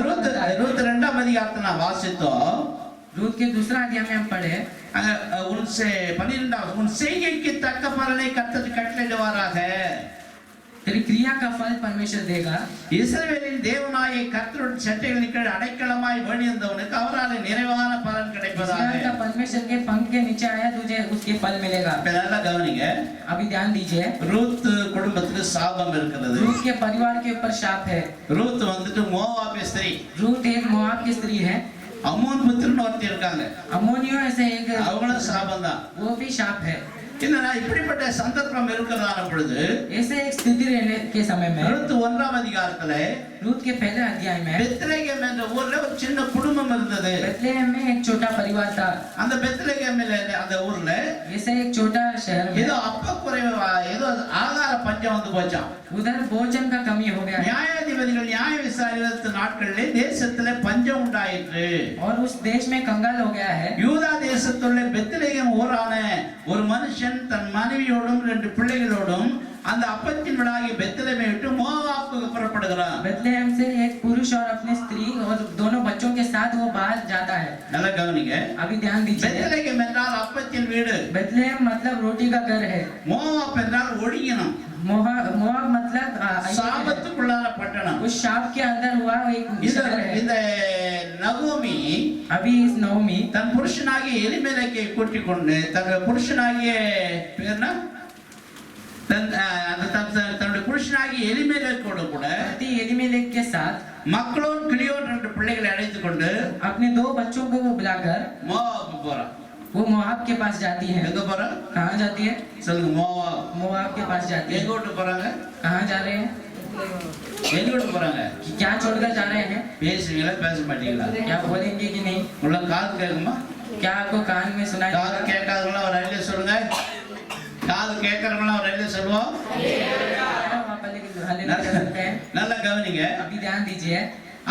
ரூத் 2ஆம் அதிகாரத்தை நான் வாசித்தோம். रूत के दूसरा अध्याय में हम पढ़े उनसे 12 उन செய்கைக்கு தக்க பலனை கர்த்தர் கட்டளையிடுவாராக. तेरी क्रिया का फल परमेश्वर देगा। இஸ்ரவேலின் தேவனாகிய கர்த்தருடைய சட்டைகளின் கீழ் அடைக்கலமாய் வழிந்தவனுக்கு அவராலே நிறைவான பலன் கிடைப்பதாக. इस्राएल का परमेश्वर के पंख के नीचे आया तुझे उसके फल मिलेगा। நல்லா கவனிங்க. अभी ध्यान दीजिए। ரூத் குடும்பத்துக்கு சாபம் இருக்கிறது. रूत के परिवार के ऊपर शाप है। ரூத் வந்துட்டு மோவாபிய ஸ்திரீ. रूत एक मोआब की स्त्री है। அம்மோன் புத்திரன் ஒருத்தி இருக்காங்க. अम्मोनियों ऐसे एक அவங்களும் சாபம் தான். वो भी शाप है। என்னன்னா இப்படிப்பட்ட சந்தர்ப்பம் இருக்கிறதான பொழுது ऐसे एक स्थिति रहने के समय में ரூத் 1ஆம் அதிகாரத்திலே रूत के पहले अध्याय में பெத்லெஹேம் என்ற ஊர்ல ஒரு சின்ன குடும்பம் இருந்தது. बेथलेहम में एक छोटा परिवार था। அந்த பெத்லெஹேம்ல அந்த ஊர்ல ऐसे एक छोटा शहर में ஏதோ அப்ப குறைவு ஏதோ ஆகார பஞ்சம் வந்து போச்சாம். उधर भोजन का कमी हो गया है। நியாயாதிபதிகள் நியாய விசாரித்த நாட்களிலே தேசத்திலே பஞ்சம் உண்டாயிற்று. और उस देश में कंगाल हो गया है। யூதா தேசத்துள்ள பெத்லெஹேம் ஊரான ஒரு மனுஷன் தன் மனைவியோடும் 2 பிள்ளைகளோடும் அந்த அப்பத்தின் விழாகிய பெத்லெஹேமை விட்டு மோவாபுக்கு புறப்படுகிறான். बेथलेहम से एक पुरुष और अपनी स्त्री और दोनों बच्चों के साथ वो बाहर जाता है। நல்லா கவனிங்க. अभी ध्यान दीजिए। பெத்லெஹேம் என்றால் அப்பத்தின் வீடு. बेथलेहम मतलब रोटी का घर है। மோவாப் என்றால் ஒடுங்கினம். मोआब मतलब சாபத்துக்குள்ளான பட்டணம். उस शाप के अंदर हुआ एक शहर है। இந்த நகோமி अभी इस नवमी தன் புருஷனாகிய எலிமெலேக்கை கூட்டிக் கொண்டு தன் புருஷனாகிய பேர்னா தன்னுடைய புருஷனாகிய எலிமெலேக்கோடு கூட एलीमेलेक के साथ மக்களோன் கிளியோன் 2 பிள்ளைகளை அழைத்துக் கொண்டு अपने 2 बच्चों को वो बुलाकर மோவாப் போறான். वो मोआब के पास जाती है। எங்க போறான்? कहाँ जाती है? சொல்லுங்க. மோவாப். मोआब के पास जाती है। எங்க விட்டு போறாங்க? कहाँ जा रहे हैं? எங்க விட்டு போறாங்க? क्या छोड़कर जा रहे हैं? பேசுவீங்களா பேச மாட்டீங்களா? क्या बोलेंगे कि नहीं? உள்ள காது கேக்குமா? क्या आपको कान में सुनाई காது கேட்காதவங்கள ஒரு ஐடியா சொல்லுங்க. காது கேட்கறவங்கள ஒரு ஐடியா சொல்லுவோம். நல்லா கவனிங்க. अभी ध्यान दीजिए।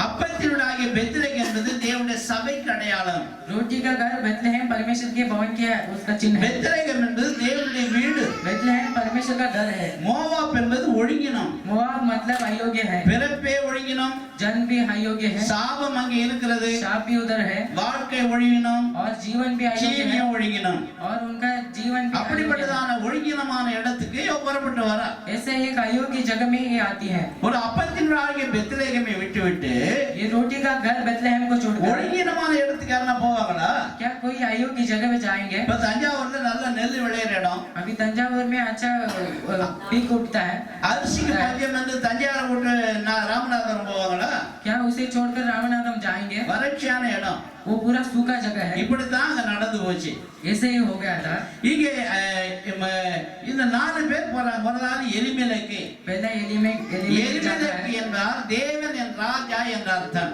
அப்பத்தினுடைய பெத்லெஹேம் என்பது தேவனுடைய சபைக்கு அடையாளம். रोटी का घर बेथलेहम परमेश्वर के भवन के उसका चिन्ह है। பெத்லெஹேம் என்பது தேவனுடைய வீடு. बेथलेहम परमेश्वर का घर है। மோவாப் என்பது ஒழுங்கினம். मोआब मतलब अयोग्य है। பிறப்பே ஒழுங்கினம். जन्म भी अयोग्य है। சாபம் அங்கே இருக்கிறது. शाप भी उधर है। வாழ்க்கை ஒழுங்கினம். और जीवन भी अयोग्य है। ஜீவியம் ஒழுங்கினம். और उनका जीवन भी अयोग्य है। அப்படிப்பட்டதான ஒழுங்கினமான இடத்துக்கு புறப்பட்டு வரா. ऐसे एक अयोग्य जगह में ये आती है। ஒரு அப்பத்தினுடைய பெத்லெஹேமை விட்டுவிட்டு ये रोटी का घर बेथलेहम को छोड़कर ஒழுங்கினமான இடத்துக்கு யாரா போவாங்களா? क्या कोई अयोग्य जगह में जाएंगे? இப்ப தஞ்சாவூர்ல நல்ல நெல் விளையிற இடம். अभी तंजावुर में अच्छा पीक उठता है। அரிசிக்கு பஞ்சம் வந்து தஞ்சாவூர் விட்டு ராமநாதபுரம் போவாங்களா? क्या उसे छोड़कर रामनाथम जाएंगे? வறட்சியான இடம். वो पूरा सूखा जगह है। இப்படிதான் அங்க நடந்து போச்சு. ऐसे ही हो गया था। இங்கே இந்த 4 பேர் போறாங்க. முதலாவது எலிமெலேக்கு. पहला एलीमेलेक जाता எலிமெலேக்கு है। என்றால் தேவன் என் ராஜா என்ற அர்த்தம்.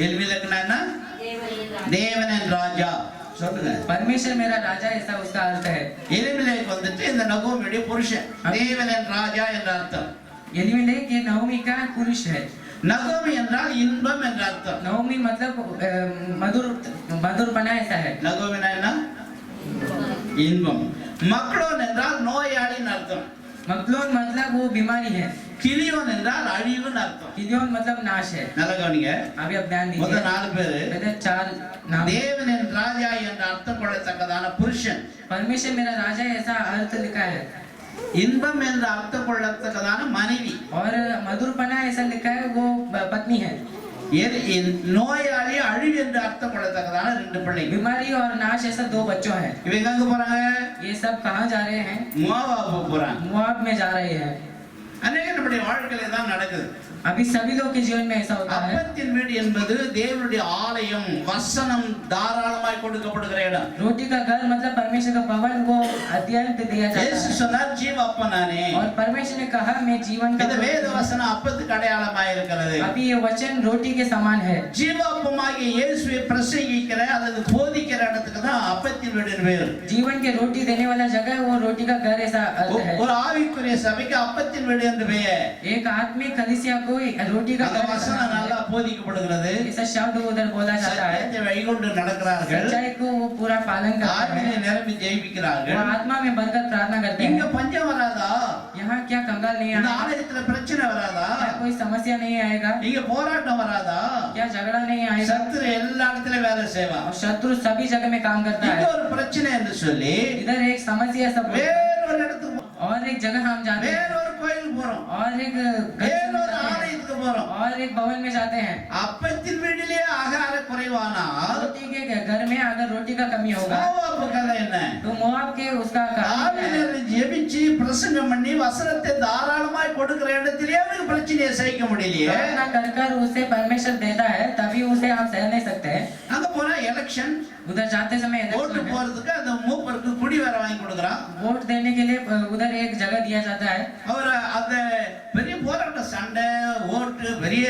எலிமெலேக்குனா என்ன? தேவன் என் ராஜா. சொல்லுங்க. परमेश्वर मेरा राजा ऐसा उसका अर्थ है। எலிமெலேக்கு வந்துட்டு இந்த நகோமியுடைய புருஷன். தேவன் என் ராஜா என்ற அர்த்தம். एलीमेलेक ये नवमी का पुरुष है। நகோமி என்றால் இன்பம் என்ற அர்த்தம். नवमी मतलब मधुरपना ऐसा है। நகோமினா என்ன? இன்பம். மக்களோன் என்றால் நோயாளின்னு அர்த்தம். मकलोन मतलब वो बीमारी है। கிலியோன் என்றால் அழிவுன்னு அர்த்தம். किलियोन मतलब नाश है। நல்லா கவனிங்க. अभी अब ध्यान மொத்த दीजिए। 4 பேரு पहले 4 नाम। தேவன் என் ராஜா என்ற அர்த்தம் கொள்ளத்தக்கதான புருஷன். परमेश्वर मेरा राजा ऐसा अर्थ लिखा है। இன்பம் என்ற அர்த்தம் கொள்ளத்தக்கதான மனைவி. और मधुरपना ऐसा लिखा है वो पत्नी है। நோயாளி அழிவு என்று அர்த்தம் கொள்ளத்தக்கதான ரெண்டு பிள்ளைங்க बीमारी और नाश ऐसा दो बच्चों हैं। இவங்க எங்க போறாங்க? ये सब कहाँ जा रहे हैं? மோவாபு போறாங்க। मोआब में जा रहे हैं। अनेक நம்முடைய வாழ்க்கையில தான் நடக்குது। अभी सभी लोग के जीवन में ऐसा होता है। அப்பத்தின் வீடு என்பது தேவனுடைய ஆலயம், வசனம் தாராளமாய் கொடுக்கப்படுகிற இடம்। रोटी का घर मतलब परमेश्वर का भवन, वो अध्ययन पे दिया जाता இயேசு है। சொன்னார் ஜீவ அப்பனானே। और परमेश्वर ने कहा मैं जीवन का இந்த வேத வசனம் அப்பத்துக்கு அடையாளமாய் இருக்கிறது। अभी ये वचन रोटी के समान है। ஜீவ அப்பமாகிய இயேசுவை பிரசங்கிக்கிற அல்லது போதிக்கிற இடத்துக்கு தான் அப்பத்தின் வீடுன்னு பேரு। जीवन के रोटी देने वाला जगह वो रोटी का घर ऐसा है। ஒரு ஆவிக்குரிய சபைக்கு அப்பத்தின் வீடு என்று பெயர்। एक आत्मिक कलीसिया को रोटी का அந்த घर வசனம் நல்லா போதிக்கப்படுகிறது। ऐसा शब्द उधर बोला जाता है। சத்தியத்தை வழிகொண்டு நடக்கிறார்கள்। सच्चाई को वो पूरा पालन करते ஆவியிலே हैं। நிரம்பி ஜெயிக்கிறார்கள்। वो आत्मा में बढ़कर प्रार्थना करते இங்க हैं। பஞ்சம் வராதா? यहाँ क्या कंगाल नहीं இந்த आएगा? ஆலயத்துல பிரச்சனை வராதா? क्या कोई समस्या नहीं आएगा? இங்க போராட்டம் வராதா? क्या झगड़ा नहीं आएगा? சத்துரு எல்லா இடத்துலயும் வேலை செய்வான்। और शत्रु सभी जगह में काम करता இங்க है। ஒரு பிரச்சனை என்று சொல்லி इधर एक समस्या सब வேறொரு இடத்துக்கு और एक जगह हम जाते हैं, வேறொரு கோயிலுக்கு போறோம், और एक வேறொரு ஆலயத்துக்கு போறோம்। और एक भवन में जाते हैं। அப்பத்தின் வீட்டிலே ஆகார குறைவானால் रोटी के घर में अगर रोटी का कमी होगा மோவாபு கதை என்ன? तो मोआब के उसका कारण है। ஆவியிலே ஜெபிச்சு பிரசங்கம் பண்ணி வசனத்தை தாராளமாய் கொடுக்கிற இடத்திலே அவனுக்கு பிரச்சனையை சகிக்க முடியலையே। प्रार्थना कर कर उसे परमेश्वर देता है, तभी उसे आप सह नहीं सकते हैं। அங்க போனா எலெக்ஷன் उधर जाते समय ஓட்டு इलेक्शन है। போறதுக்கு அந்த மூப்பருக்கு குடி வேற வாங்கி கொடுக்குறான்। वोट देने के लिए उधर एक जगह दिया जाता है। அவர் அந்த பெரிய போராட்ட சண்டை ஓட்டு பெரிய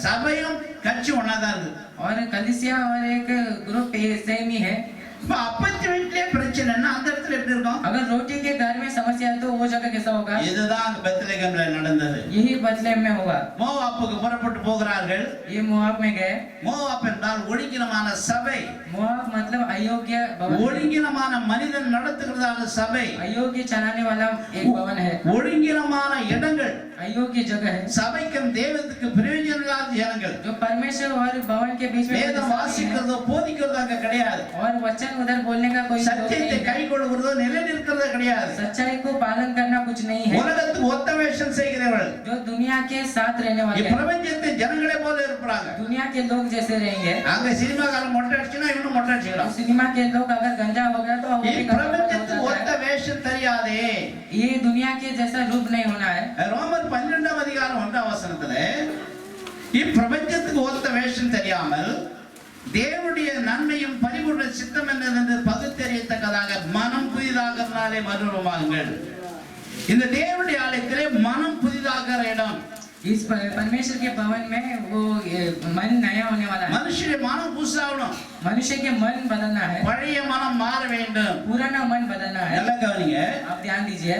சபையும் கட்சி ஒன்னாதான் இருக்கு। और कलिसिया और एक ग्रुप सेम ही है। இப்ப அப்பத்தி வீட்டிலே பிரச்சனைன்னா அந்த இடத்துல எப்படி இருக்கும்? अगर रोटी के घर में समस्या है तो वो जगह कैसा होगा? இதுதான் அங்க பெத்லகேம்ல நடந்தது। यही बदलेम में होगा। மோவாபுக்கு புறப்பட்டு போகிறார்கள்। ये मोआब में गए। மோவாப் என்றால் ஒழுங்கினமான சபை, मोआब मतलब अयोग्य भवन, ஒழுங்கினமான மனிதன் நடத்துகிறதான சபை, अयोग्य चलाने वाला एक भवन है, ஒழுங்கினமான இடங்கள், अयोग्य जगह है। சபைக்கும் தேவனுக்கு பிரயோஜனமில்லாத ஜனங்கள்। जो परमेश्वर और भवन के बीच में வேதம் வாசிக்கிறதோ போதிக்கிறதோ அங்க கிடையாது। और वचन उधर बोलने का कोई लोग சத்தியத்தை नहीं கை है। கொள்கிறதோ நிலைநிற்கிறதோ கிடையாது। सच्चाई को पालन करना कुछ नहीं है। உலகத்துக்கு ஒத்த வேஷம் செய்கிறவர்கள் जो दुनिया के साथ रहने वाले हैं, இப்பிரபஞ்சத்தை ஜனங்களே போல இருப்பாங்க। दुनिया के लोग जैसे रहेंगे। அங்க சினிமாக்காரன் மொட்டை அடிச்சுனா இவனும் மொட்டை அடிச்சுக்கிறான்। सिनेमा के लोग अगर गंजा हो गया तो वो भी गंजा हो இப்பிரபஞ்சத்துக்கு जाता ஒத்த है। வேஷம் தெரியாதே। ये दुनिया के जैसा रूप नहीं होना है। ரோமர் 12ஆம் அதிகாரம் 1ஆம் வசனத்துல இப்பிரபஞ்சத்துக்கு ஒத்த வேஷம் தெரியாமல் தேவனுடைய நன்மையும் பரிபூர்ண சித்தம் என்னதென்று பகுத்தறியத்தக்கதாக மனம் புதிதாகிறனாலே மறுரூபமாகுங்கள்। இந்த தேவனுடைய ஆலயத்திலே மனம் புதிதாகிற இடம்। इस परमेश्वर के भवन में वो मन नया होने वाला है। மனுஷனுடைய மனம் புதுசாகணும்। मनुष्य के मन बदलना है, பழைய மனம் மாற வேண்டும்। पुराना मन बदलना है। நல்லா கவனிங்க। आप ध्यान दीजिए।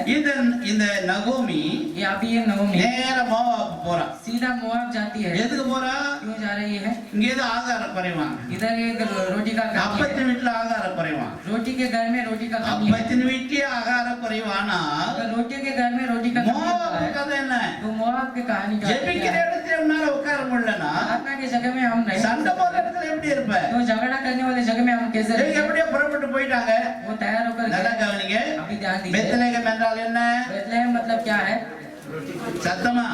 இந்த நகோமி ये अभी ये नवमी நேர மோவாபு போறா। सीधा मोआब जाती है। எதுக்கு போறா? क्यों जा रही है? இங்க ஏதோ ஆகார குறைவான்। इधर एक रोटी का कमी है। அப்பத்தின் வீட்டுல ஆகார குறைவான்। रोटी के घर में रोटी का कमी है। அப்பத்தின் வீட்டிலே ஆகார குறைவானா अगर रोटी के घर में रोटी का कमी होता மோவாபு है கதை என்ன? तो मोआब की कहानी क्या ஜெபிக்கிற है? இடத்துல உன்னால உட்கார முடியலனா प्रार्थना की जगह में हम नहीं, சண்டை போடுற இடத்துல எப்படி இருப்ப? तो झगड़ा करने वाले जगह में हम कैसे இவங்க रहेंगे? எப்படியோ புறப்பட்டு போயிட்டாங்க। वो तैयार होकर நல்லா गए। கவனிங்க। अभी ध्यान दीजिए। பெத்லகேம் என்றால் என்ன? बेथलेहम मतलब क्या है? சத்தமா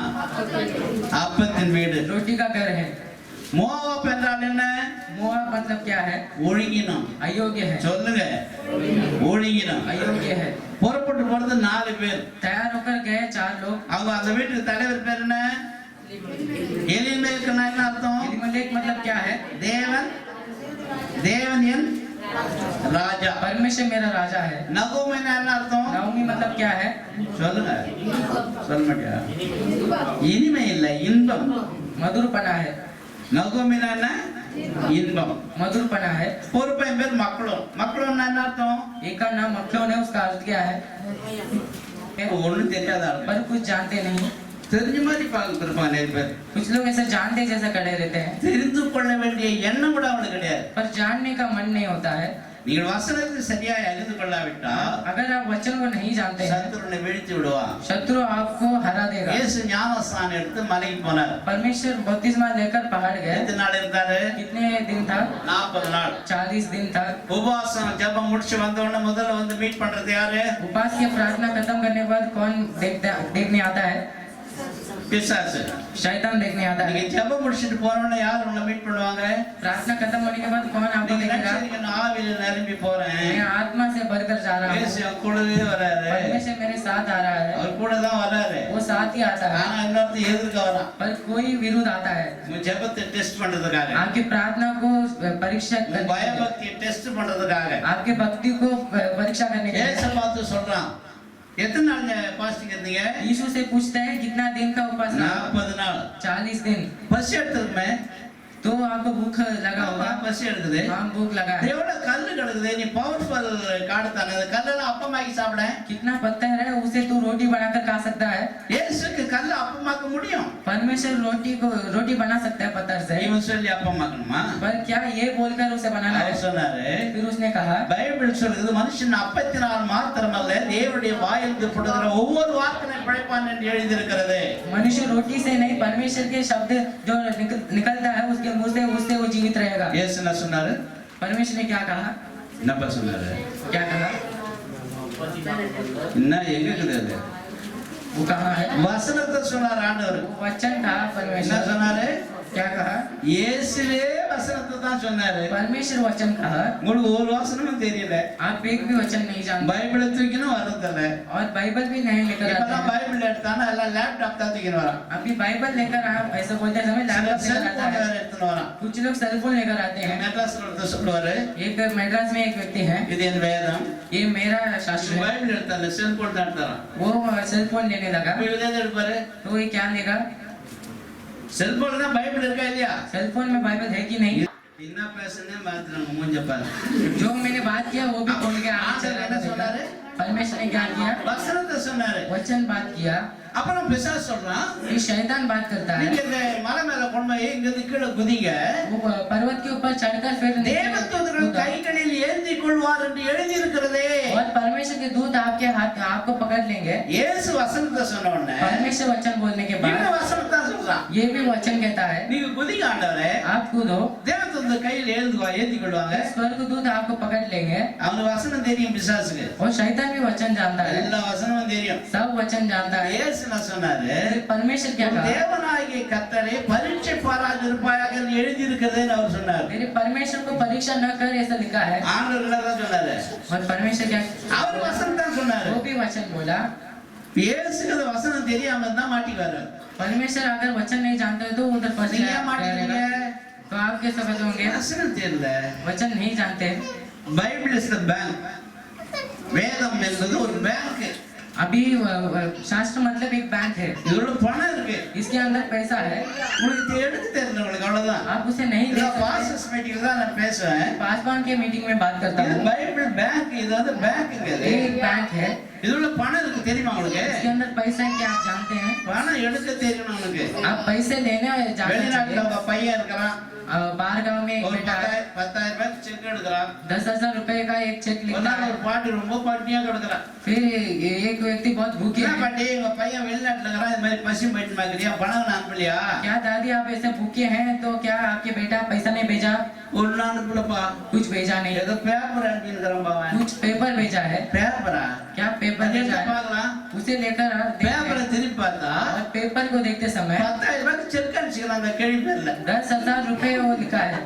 அப்பத்தின் வீடு। रोटी का घर है। மோவாப் என்றால் என்ன? मोआब मतलब क्या है? ஒழுங்கினம்। अयोग्य है। சொல்லுங்க, ஒழுங்கினம்। अयोग्य है। புறப்பட்டு போறது 4 பேர்। तैयार होकर गए 4 लोग। அவங்க அந்த வீட்டுக்கு தலைவர் பேர் என்ன? எலிமெலேக்குன்னா என்ன அர்த்தம்? एलीमेलेक मतलब क्या है? தேவன் என் ராஜா। परमेश्वर मेरा राजा है। நகோமின்னா என்ன அர்த்தம்? नवमी मतलब क्या है? சொல்லுங்க, சொல்ல மாட்டியா? இனிமை இல்ல, இன்பம்। मधुरपना है। நகோமின்னா என்ன? இன்பம்। मधुरपना है। ஒரு பையன் பேர் மக்களும்। மக்களும்னா என்ன அர்த்தம்? एक का नाम मखलोन है, उसका अर्थ क्या है? ஒண்ணும் தெரியாத ஆள்। पर कुछ जानते नहीं। தெரிஞ்ச மாதிரி பார்த்துருப்பாங்க நிறைய பேர்। कुछ लोग ऐसे जानते जैसा खड़े रहते हैं, தெரிந்து கொள்ள வேண்டிய எண்ணம் கூட அவனுக்கு கிடையாது। पर जानने का मन नहीं होता है। நீங்கள் வசனத்தை சரியாய் அறிந்து கொள்ளாவிட்டா अगर आप वचन को नहीं जानते हैं, சத்துருனை வீழ்த்தி விடுவான்। शत्रु आपको हरा देगा। இயேசு ஞானஸ்நானம் எடுத்து மலைக்கு போனார்। परमेश्वर बपतिस्मा लेकर पहाड़ गए। எத்தனை நாள் இருந்தாரு? कितने दिन था? 40 நாள்। 40 दिन था। உபவாசம் ஜெபம் முடிச்சு வந்த உடனே முதல்ல வந்து மீட் பண்றது யாரு? उपास की प्रार्थना खत्म करने के बाद कौन देखने आता है? பிசாசு. शैतान देखने आता है। நீங்க ஜெபம் முடிச்சிட்டு போறவங்க யார் உங்களை மீட் பண்ணுவாங்க? प्रार्थना खत्म होने के बाद कौन आपको நீங்க देखेगा? நினைச்சீங்க நான் ஆவியில நிரம்பி போறேன். मैं आत्मा से भरकर जा रहा हूँ। இயேசு என் கூடவே வராரு. परमेश्वर मेरे साथ आ रहा है। அவர் கூட தான் வராரு. वो साथ ही आता है। ஆனா இன்னொருத்தர் எதிர்க்க வரான். पर कोई विरोध आता है। உங்க ஜெபத்தை டெஸ்ட் பண்றதுக்காக. आपकी प्रार्थना को परीक्षा உங்க करने के लिए। பயபக்தியை டெஸ்ட் பண்றதுக்காக. आपके भक्ति को परीक्षा करने के இயேசு लिए। பார்த்து சொல்றான். எத்தனை நாள் பாஸ்டிங் இருந்தீங்க? यीशु से पूछते हैं कितना दिन का उपवास रहा? 40 நாள். 40 दिन। பசி எடுத்துருமே. तो आपको भूख लगा होगा। பசி எடுக்குது. हाँ भूख लगा है। எவ்வளவு கல்லு கிடக்குது. நீ பவர்ஃபுல் காடு தானே. அந்த கல்லெல்லாம் அப்பமாக்கி சாப்பிட. कितना पत्थर है उसे तू रोटी बनाकर खा सकता है। இயேசுக்கு கல்ல அப்பமாக்க முடியும். परमेश्वर रोटी बना सकता है पत्थर से। இவன் சொல்லி அப்பமாக்கணுமா? पर क्या ये बोलकर उसे बनाना है? அவர் சொன்னாரு. फिर उसने कहा பைபிள் சொல்லுது மனுஷன் அப்பத்தினால் மாத்திரமல்ல தேவனுடைய வாயிலிருந்து புறப்படுகிற ஒவ்வொரு வார்த்தையும் பிழைப்பான் என்று எழுதியிருக்கிறது. मनुष्य रोटी से नहीं परमेश्वर के शब्द जो निकलता है उसके मुंह से उससे वो जीवित रहेगा। இயேசு என்ன சொன்னாரு? परमेश्वर ने क्या कहा? என்னப்பா சொன்னாரு? क्या कहा? என்ன எங்க இருக்குது அது? वो कहाँ है? வசனத்தை சொன்னார் ஆண்டவர். वो वचन कहा என்ன परमेश्वर। சொன்னாரு? क्या कहा? இயேசுவே வசனத்தை தான் சொன்னாரு. परमेश्वर वचन कहा। உங்களுக்கு ஒரு வசனமும் தெரியல. आप एक भी वचन नहीं जानते பைபிளை தூக்கினும் வரதில்ல. और बाइबल भी नहीं लेकर आते இப்பதான் हैं। பைபிள் எடுத்தானா எல்லாம் லேப்டாப் தான் தூக்கின்னு வரான். अभी बाइबल लेकर आप ऐसा बोलते समय लैपटॉप लेकर आता செல்போன் है। வேற எடுத்துன்னு வரான். कुछ लोग सेलफोन लेकर आते हैं। மெட்ராஸ்ல ஒருத்தர் சொல்லுவாரு, एक मैड्रास में एक व्यक्ति है, இது என் வேதம். ये मेरा शास्त्र है। பைபிள் எடுத்தால செல்போன் தான் எடுத்தாராம். वो सेलफोन लेने लगा இப்ப இவர் எதை எடுப்பாரு? तो ये क्या लेगा? செல்போன்ல தான் பைபிள் இருக்கா இல்லையா? सेलफोन में बाइबल है कि नहीं? என்ன பேசுனே மாத்துறாங்க மூஞ்ச பாரு. जो मैंने बात किया वो भी बोल के आगे चल என்ன சொன்னாரு? परमेश्वर ने क्या किया? வசனத்தை சொன்னாரு. वचन बात किया। அப்புறம் பிசாசு சொல்றான், ये शैतान बात करता है। நீங்க இந்த மலை மேல கொண்டு போய் இங்க இருந்து கீழே குதிங்க. वो पर्वत के ऊपर चढ़कर फिर नीचे தேவதூதர்கள் कूदा। கைகளில் ஏந்தி கொள்வார் என்று எழுதி இருக்கிறதே. और परमेश्वर के दूत आपके हाथ आपको पकड़ लेंगे। இயேசு வசனத்தை சொன்ன உடனே परमेश्वर वचन बोलने के இந்த बाद வசனத்தை சொல்றான். ये भी वचन कहता है நீங்க குதிங்க ஆண்டவரே. आप कूदो। தேவதூதர் கையில் ஏந்தி கொள்வாங்க. स्वर्गदूत आपको पकड़ लेंगे। அவனுக்கு வசனம் தெரியும் பிசாசுக்கு. और शैतान भी वचन जानता है, எல்லா வசனமும் தெரியும். सब वचन जानता है। இயேசு என்ன சொன்னாரு? परमेश्वर क्या कहा? தேவனாகிய கர்த்தரே பரீட்சை பாராதிருப்பாயாக எழுதி இருக்கிறதுன்னு அவர் சொன்னார். मेरे परमेश्वर को परीक्षा न कर ऐसा लिखा है। ஆண்டவர் தான் சொன்னாரு. और परमेश्वर क्या? அவர் வசனம் தான் சொன்னாரு. वो भी वचन बोला। இயேசுக்கு அந்த வசனம் தெரியாம தான் மாட்டிக்குவாரு. परमेश्वर अगर वचन नहीं जानते तो उधर फंस நீங்க ஏன் மாட்டிக்கிறீங்க? तो आप कैसे फंसोगे? வசனம் தெரியல. वचन नहीं जानते। Bible is the bank. வேதம் என்பது ஒரு பேங்க். अभी शास्त्र मतलब एक बैंक है, இதுல பணம் இருக்கு. इसके अंदर पैसा है। உங்களுக்கு எடுத்து தெரியல அவ்வளவுதான். आप उसे नहीं ले இந்த सकते। பாஸ்டர்ஸ் மீட்டிங்ல தான் நான் பேசுவேன். पासवान के मीटिंग में बात करता இது हूँ। Bible bank. இது வந்து பேங்க்ங்க இது. ये एक बैंक है, இதுல பணம் இருக்கு தெரியுமா உங்களுக்கு? इसके अंदर पैसा है, क्या आप जानते हैं? பணம் எடுக்க தெரியணும் உங்களுக்கு. आप पैसे लेने जानना வெளிநாட்டுல चाहिए। உங்க பையன் இருக்கிறான். बाहर गांव में एक ஒரு बेटा है, 10,000 ரூபாய்க்கு செக் எடுக்கிறான். 10,000 रुपए का एक चेक ஒரு लिखता நாள் है। ஒரு பாட்டி ரொம்ப பட்டினியா கிடக்குறான். फिर एक व्यक्ति बहुत भूखे என்ன हैं। பாட்டி உங்க பையன் வெளிநாட்டுல இருக்கிறான். இது மாதிரி பசி போயிட்டு மாக்கிறியா? பணம் நான் அனுப்பலையா? क्या दादी आप ऐसे भूखे हैं तो क्या आपके बेटा पैसा नहीं भेजा? ஒரு நாள் அனுப்பலப்பா. कुछ भेजा नहीं, ஏதோ பேப்பர் அனுப்பியிருக்கிறான் பாவன். कुछ पेपर भेजा है। பேப்பரா? क्या पेपर भेजा है? பார்க்கலாம். उसे लेकर பேப்பரை திருப்பி பார்த்தா और पेपर को देखते समय 10,000 ரூபாய்க்கு செக் அடிச்சுக்கிறான் அந்த கேள்வி பேர்ல. 10,000 रुपए वो लिखा है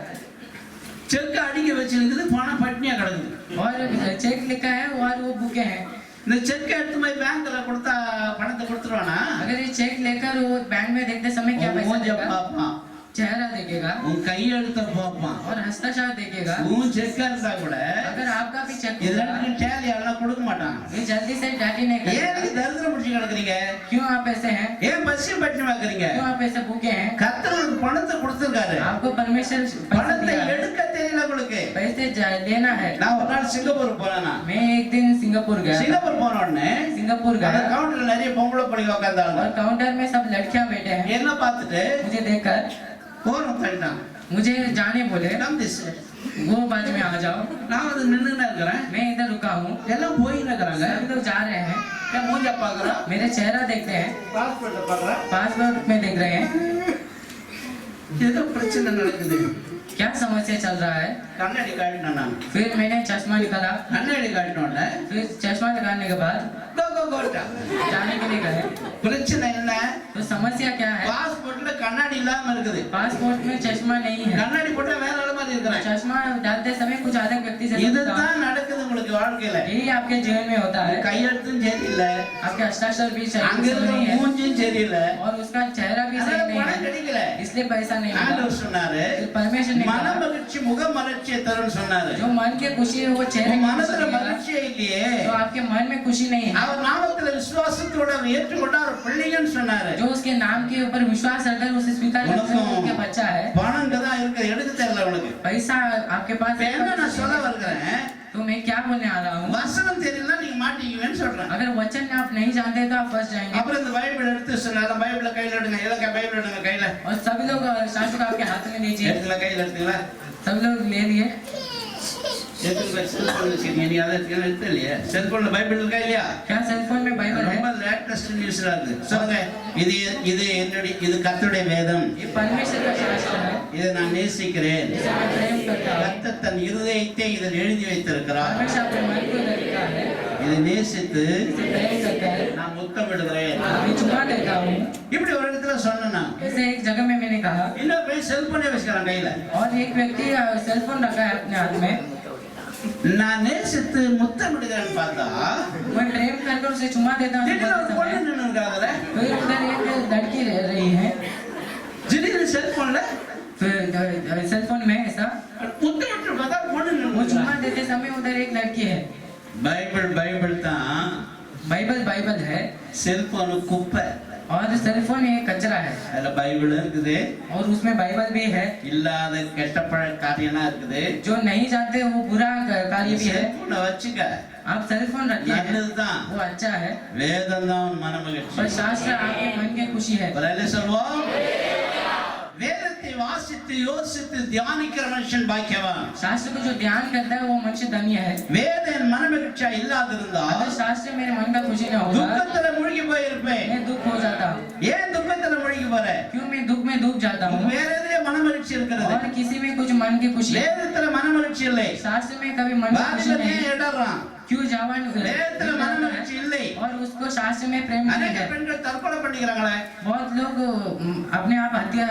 செக் அடிக்க வச்சிருக்குது. பணம் பட்டினியா கிடக்குது. और चेक लिखा है और वो भूखे हैं। இந்த செக் எடுத்து போய் பேங்க்ல கொடுத்தா பணத்தை கொடுத்துருவானா? अगर ये चेक लेकर वो बैंक में देखते समय क्या पैसा மூஞ்ச देगा? பார்ப்பான். चेहरा देखेगा உன் கையெழுத்த பார்ப்பான். और हस्ताक्षर देखेगा। உன் செக் எடுத்தா கூட अगर आपका भी चेक இது होगा, ரெண்டுக்கும் டேலி எல்லாம் கொடுக்க மாட்டான். ये जल्दी से टैली नहीं ஏன் करेगा। நீங்க தரித்திரம் முடிச்சு கிடக்குறீங்க? क्यों आप ऐसे हैं? ஏன் பசி பட்டினி வாக்குறீங்க? क्यों आप ऐसे भूखे हैं? கர்த்தர் உங்களுக்கு பணத்தை கொடுத்திருக்காரு. आपको परमेश्वर पैसा பணத்தை दिया है, எடுக்க தெரியல உங்களுக்கு. पैसे लेना है। நான் ஒரு நாள் சிங்கப்பூர் போனேனா. मैं एक दिन सिंगापुर गया, சிங்கப்பூர் போன உடனே सिंगापुर அந்த गया கவுண்டர்ல நிறைய பொம்பளை பிள்ளைங்க உட்கார்ந்தாங்க. और काउंटर में सब लड़कियां बैठे हैं। என்ன பார்த்துட்டு मुझे देखकर போறோம் தள்ளிட்டான். मुझे जाने बोले, கம் திஸ். वो बाजू में आ जाओ। நான் வந்து நின்னுன்னு இருக்கிறேன். मैं इधर रुका हूँ, எல்லாம் போயின்னு இருக்கிறாங்க. सभी लोग जा रहे हैं। என் மூஞ்ச பாக்குறேன். मेरे चेहरा देखते हैं, பாஸ்போர்ட்ட பாக்குறேன். पासपोर्ट में देख रहे हैं। ஏதோ பிரச்சனை நடக்குது. क्या समस्या चल रहा है? கண்ணாடி காட்டினேன் நான். फिर मैंने चश्मा निकाला, கண்ணாடி காட்டினோடனே फिर चश्मा लगाने के बाद கோ கோ கோட்டா जाने के लिए गए பிரச்சனை என்ன तो समस्या क्या है பாஸ்போர்ட்ல கண்ணாடி இல்லாம இருக்குது पासपोर्ट में चश्मा नहीं है கண்ணாடி போட்டா வேற ஆளு மாதிரி இருக்கிறேன் चश्मा डालते समय कुछ अलग व्यक्ति से लगता है। இதுதான் நடக்குது உங்களுக்கு வாழ்க்கையில यही आपके जीवन में होता है கையெழுத்தும் சரியில்லை आपके हस्ताक्षर भी அங்க सही இருக்கிற नहीं है மூஞ்சும் சரியில்லை और उसका चेहरा भी सही அதனால नहीं பணம் है கிடைக்கல इसलिए पैसा नहीं मिला ஆண்டவர் சொன்னாரு तो परमेश्वर ने மன कहा மகிழ்ச்சி முக மலர்ச்சியை தரும்னு சொன்னாரு जो मन के खुशी है वो चेहरे உன் की மனசுல खुशी है। மகிழ்ச்சியே இல்லையே जो आपके मन में खुशी नहीं है அவர் நாமத்துல விசுவாசத்தோட அவர் ஏற்றுக்கொண்ட ஒரு பிள்ளைங்கன்னு சொன்னாரு जो उसके नाम के ऊपर विश्वास रखकर उसे स्वीकार करते हैं वो उसका बच्चा है பணம் தான் இருக்கு எடுக்க தெரியல உனக்கு पैसा आपके पास இப்ப है என்ன நான் சொல்ல வருகிறேன் तो मैं क्या बोलने आ रहा हूँ வசனம் தெரியல நீங்க மாட்டீங்கன்னு சொல்றேன் अगर वचन आप नहीं जानते तो आप फंस जाएंगे அப்புறம் இந்த பைபிள் எடுத்து சொன்னால பைபிள கையில எடுங்க இலக்க பைபிள் எடுங்க கையில और सभी लोग शास्त्र को आपके हाथ में लीजिए எடுத்துல கையில எடுத்தீங்களா सभी लोग ले लिए எடுத்து செல்போன் வச்சிருக்கீங்க நீ அதை எடுத்து இல்லையா செல்போன்ல பைபிள் இருக்கா இல்லையா क्या सेलफोन में बाइबल है ரொம்ப லேட்டஸ்ட் நியூஸ்ல இருக்கு சொல்லுங்க இது இது என்னுடைய இது கர்த்தருடைய வேதம் ये परमेश्वर का शास्त्र है இதை நான் நேசிக்கிறேன் इसे मैं प्रेम करता हूँ கர்த்தர் தன் இருதயத்தை இதில் எழுதி வைத்திருக்கிறார் परमेश्वर अपने मन को लिखा है இதை நேசித்து इसे प्रेम करता है நான் முத்தமிடுகிறேன் मैं चुमा देता हूँ இப்படி ஒரு இடத்துல சொன்னா ऐसे एक जगह में मैंने कहा இன்னொரு போய் செல்போனே வச்சுக்கிறான் கையில और एक व्यक्ति सेलफोन रखा है अपने हाथ में நான் நேசித்து முத்தமிடுகிறேன்னு பார்த்தா मैं प्रेम करके उसे चुमा देता हूँ திடீர்னு ஒரு बोलते பொண்ணு समय நின்று இருக்காங்கல்ல फिर उधर एक लड़की रह रही है திடீர்னு செல்போன்ல फिर सेलफोन में ऐसा முத்தமிட்டு பார்த்தா பொண்ணு वो நின்று चुमा देते समय उधर एक लड़की है பைபிள் தான் बाइबल बाइबल है செல்போனு குப்பை और सेलफोन एक कचरा है அதுல பைபிள் இருக்குது और उसमें बाइबल भी है இல்லாத கெட்ட பழ காரியம்லாம் இருக்குது जो नहीं जानते वो बुरा कार्य भी है செல்போனை வச்சுக்க आप सेलफोन रखिए நல்லதுதான் वो अच्छा है வேதம் தான் உன் மன पर மகிழ்ச்சி शास्त्र आपके मन की खुशी है ஒரு அல்ல சொல்வோம் வேதத்தை வாசித்து யோசித்து தியானிக்கிற மனுஷன் பாக்கியவான் शास्त्र को जो ध्यान करता है वो मनुष्य धन्य है வேத என் மன மகிழ்ச்சியா இல்லாதிருந்தா अगर शास्त्र मेरे मन का खुशी न होगा துக்கத்துல மூழ்கி போயிருப்பேன் मैं दुख हो जाता हूँ ஏன் துக்கத்துல மூழ்கி போற क्यों मैं दुख में डूब जाता हूँ வேற எதிலே மன மகிழ்ச்சி இருக்கிறது और किसी में कुछ मन की खुशी है வேதத்துல மன மகிழ்ச்சி இல்லை शास्त्र में कभी मन की खुशी வாலிபன் नहीं ஏன் இடறான் क्यों जवान வேதத்துல மன மகிழ்ச்சி இல்லை और उसको शास्त्र में प्रेम नहीं அநேக है பெண்கள் தற்கொலை பண்ணிக்கிறாங்களே बहुत लोग अपने आप हत्या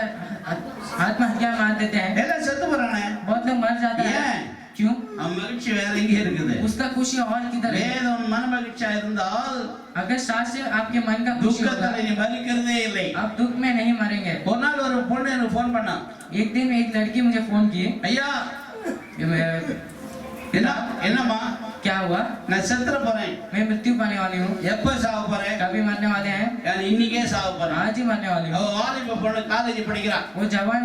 आत्महत्या मार देते हैं எல்லாம் செத்து போறானே बहुत लोग मर जाते हैं ஏன் क्यों அவன் மகிழ்ச்சி வேற எங்கே இருக்குது उसका खुशी और किधर है வேதம் மன மகிழ்ச்சியா இருந்தால் अगर शास्त्र आपके मन का खुशी होगा துக்கத்துல நீ மறிக்கிறதே இல்லை आप दुख में नहीं मरेंगे ஒரு நாள் ஒரு பொண்ணு எனக்கு ஃபோன் பண்ணா एक दिन एक लड़की मुझे फोन की ஐயா मैं- என்ன என்னம்மா क्या हुआ நான் செத்துற போறேன் मैं मृत्यु पाने वाली हूँ எப்ப சாக போறேன் कभी मरने वाले हैं நான் இன்னைக்கே சாக போறேன் आज ही मरने वाली அவ हूँ வாலிப பொண்ணு காலேஜ் படிக்கிறா वो जवान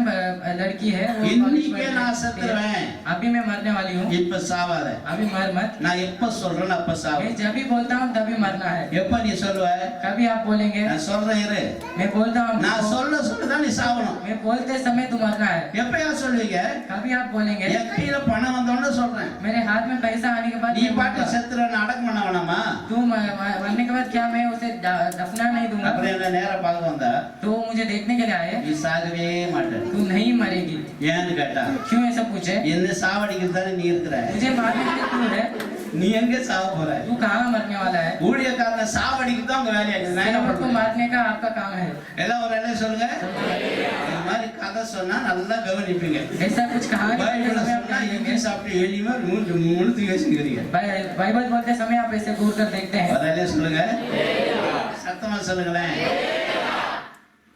लड़की है वो इन्हीं कॉलेज के में ना पढ़ती सत्रह है। हैं। अभी मैं मरने वाली हूँ இப்ப சாவாத अभी मर मत நான் எப்ப சொல்றேன் அப்ப சாவு मैं जब भी बोलता हूँ तभी मरना है எப்ப நீ சொல்லுவ कभी आप बोलेंगे நான் சொல்றேன் இரு मैं बोलता हूँ நான் சொல்லதான் நீ சாவணும் मैं बोलते समय तुम मरना है எப்பயா சொல்லுவீங்க कभी आप बोलेंगे என் கையில பணம் வந்தோன்னு சொல்றேன் मेरे हाथ में पैसा आने के बाद நீ मैं பாட்டு बोलूंगा। செத்துற அடக்கம் பண்ண வேணாமா तू मरने के बाद क्या मैं उसे दफना नहीं दूंगा அப்புறம் என்ன நேரா பார்க்க வந்தா तो वो मुझे देखने के लिए आए நீ சாகவே மாட்ட तू नहीं मरेगी ஏன்னு கேட்டா क्यों ऐसा पूछे என்ன சாவடிக்கிறதானே நீ இருக்கிற मुझे मारने के लिए तू है நீ எங்க சாக போற तू कहाँ मरने वाला है ஊழியக்காரனை சாவடிக்கிறது தான் உங்க வேலையா இருக்குது நான் என்ன सेवक को பண்ணுவேன் मारने का आपका काम है எல்லாம் ஒரு வேலையை சொல்லுங்க இந்த மாதிரி கதை சொன்னா நல்லா கவனிப்பீங்க ऐसा कुछ कहानी बोलते பைபிள समय आप சொன்னா ध्यान இங்கே देंगे। சாப்பிட்டு எளிமா மூணு தூக்கி வச்சுக்கிறீங்க बाइबल बोलते समय आप ऐसे घूर कर देखते हैं வேலையை சொல்லுங்க சத்தமா சொல்லுங்களேன்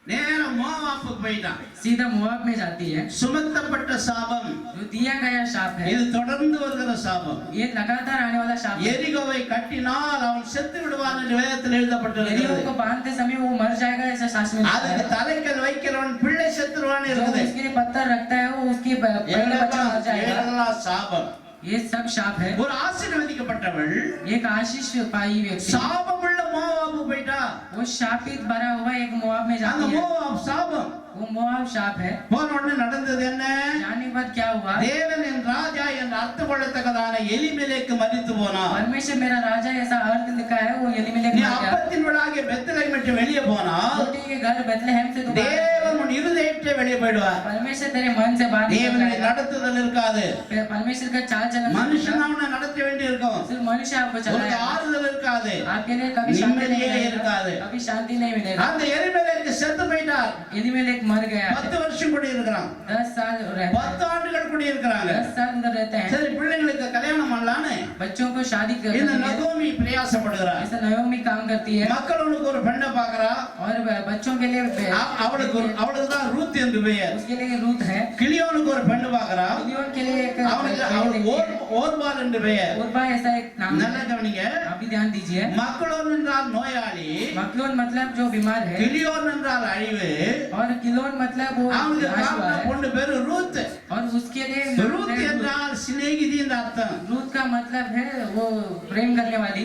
நேரம் மோவாப்புக்கு போயிட்டான் सीधा मोआब में जाती है சுமத்தப்பட்ட சாபம் जो दिया गया शाप है இது தொடர்ந்து வருகிற சாபம் ये लगातार आने वाला शाप है எரிகோவை கட்டினால் அவன் செத்து விடுவான் என்று வேதத்தில் यदि எழுதப்பட்டிருக்கிறது उनको बांधते समय वो मर जाएगा ऐसा शास्त्र में लिखा அதுக்கு है தலைக்கல் வைக்கிறவன் பிள்ளை செத்துருவான்னு जो இருக்குது उसके लिए पत्थर रखता है वो उसकी पहला बच्चा मर जाएगा இதெல்லாம் சாபம் ये सब शाप है ஒரு ஆசீர்வதிக்கப்பட்டவள் एक आशीष पाई व्यक्ति சாபமுள்ள மோவாபு போயிட்டா वो शापित भरा हुआ एक मोआब में அந்த जाती है மோவாப் சாபம் वो मोआब शाप है போன உடனே நடந்தது என்ன जाने के बाद क्या हुआ தேவன் என் ராஜா என்று அர்த்தம் கொள்ளத்தக்கதான எலிமெலேக்கு மரித்து போனான் परमेश्वर मेरा राजा ऐसा अर्थ लिखा है वो यलीमेलेक நீ मर गया அப்பத்தின் விழாகிய பெத்லகேம் விட்டு வெளியே போனால் रोटी के घर बेथलेहम से तुम தேவன் உன் உன் இருதயத்தை வெளியே போயிடுவார். परमेश्वर तेरे मन से बाहर निकल தேவனுடைய जाएगा। நடத்துதல் இருக்காது. परमेश्वर का चाल चलन மனுஷனா உன்னை நடத்த வேண்டி இருக்கும். सिर्फ मनुष्य आपको ஒரு चलाएगा। ஆறுதல் இருக்காது. आपके लिए कभी शांति नहीं நிம்மதியே मिलेगा, இருக்காது. कभी शांति नहीं मिलेगा। அந்த எலிமெலேக்கு செத்து போயிட்டார். एलीमेलेक मर गया, 10 வருஷம் கூட இருக்கிறான். 10 साल रहता 10 ஆண்டுகள் கூட இருக்கிறாங்க. 10 साल उधर रहते हैं। சரி பிள்ளைகளுக்கு கல்யாணம் பண்ணலான்னு बच्चों को शादी இந்த करने के लिए நகோமி பிரயாசப்படுகிறார். ऐसा नयोमी काम करती है மக்களுக்கு ஒரு பெண்ணை பார்க்கறா. और बच्चों के लिए அவளுக்கு தான் ரூத் என்று பெயர். उसके लिए रूथ है। கிலியோனுக்கு ஒரு பெண்ணு பார்க்கறா. गिदियोन के लिए एक அவளுக்கு ஓர்பால் என்று பெயர். उर्बा ऐसा एक नाम நல்லா है, கவனிங்க. आप भी ध्यान दीजिए। மக்களோன் என்றால் நோயாளி, मकलोन मतलब जो बीमार है கிலியோன் என்றால் அழிவு. और किलोन मतलब वो அவனுக்கு नाश हुआ காரண है। பொண்ணு பேரு ரூத். और उसके लिए ரூத் என்றால் சிநேகிதி என்ற அர்த்தம். रूथ का मतलब है वो प्रेम करने वाली।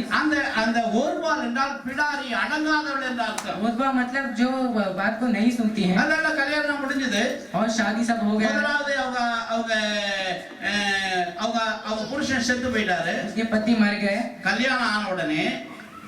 அந்த ஓர்பால் என்றால் பிடாரி அடங்காதவள் என்ற அர்த்தம். उर्बा मतलब जो बात को नहीं सुनती है। அதனால கல்யாணம் முடிஞ்சது. और शादी सब हो गया। முதலாவது அவங்க புருஷன் செத்து போயிட்டாரு. उसके पति मर गए। கல்யாணம் ஆன உடனே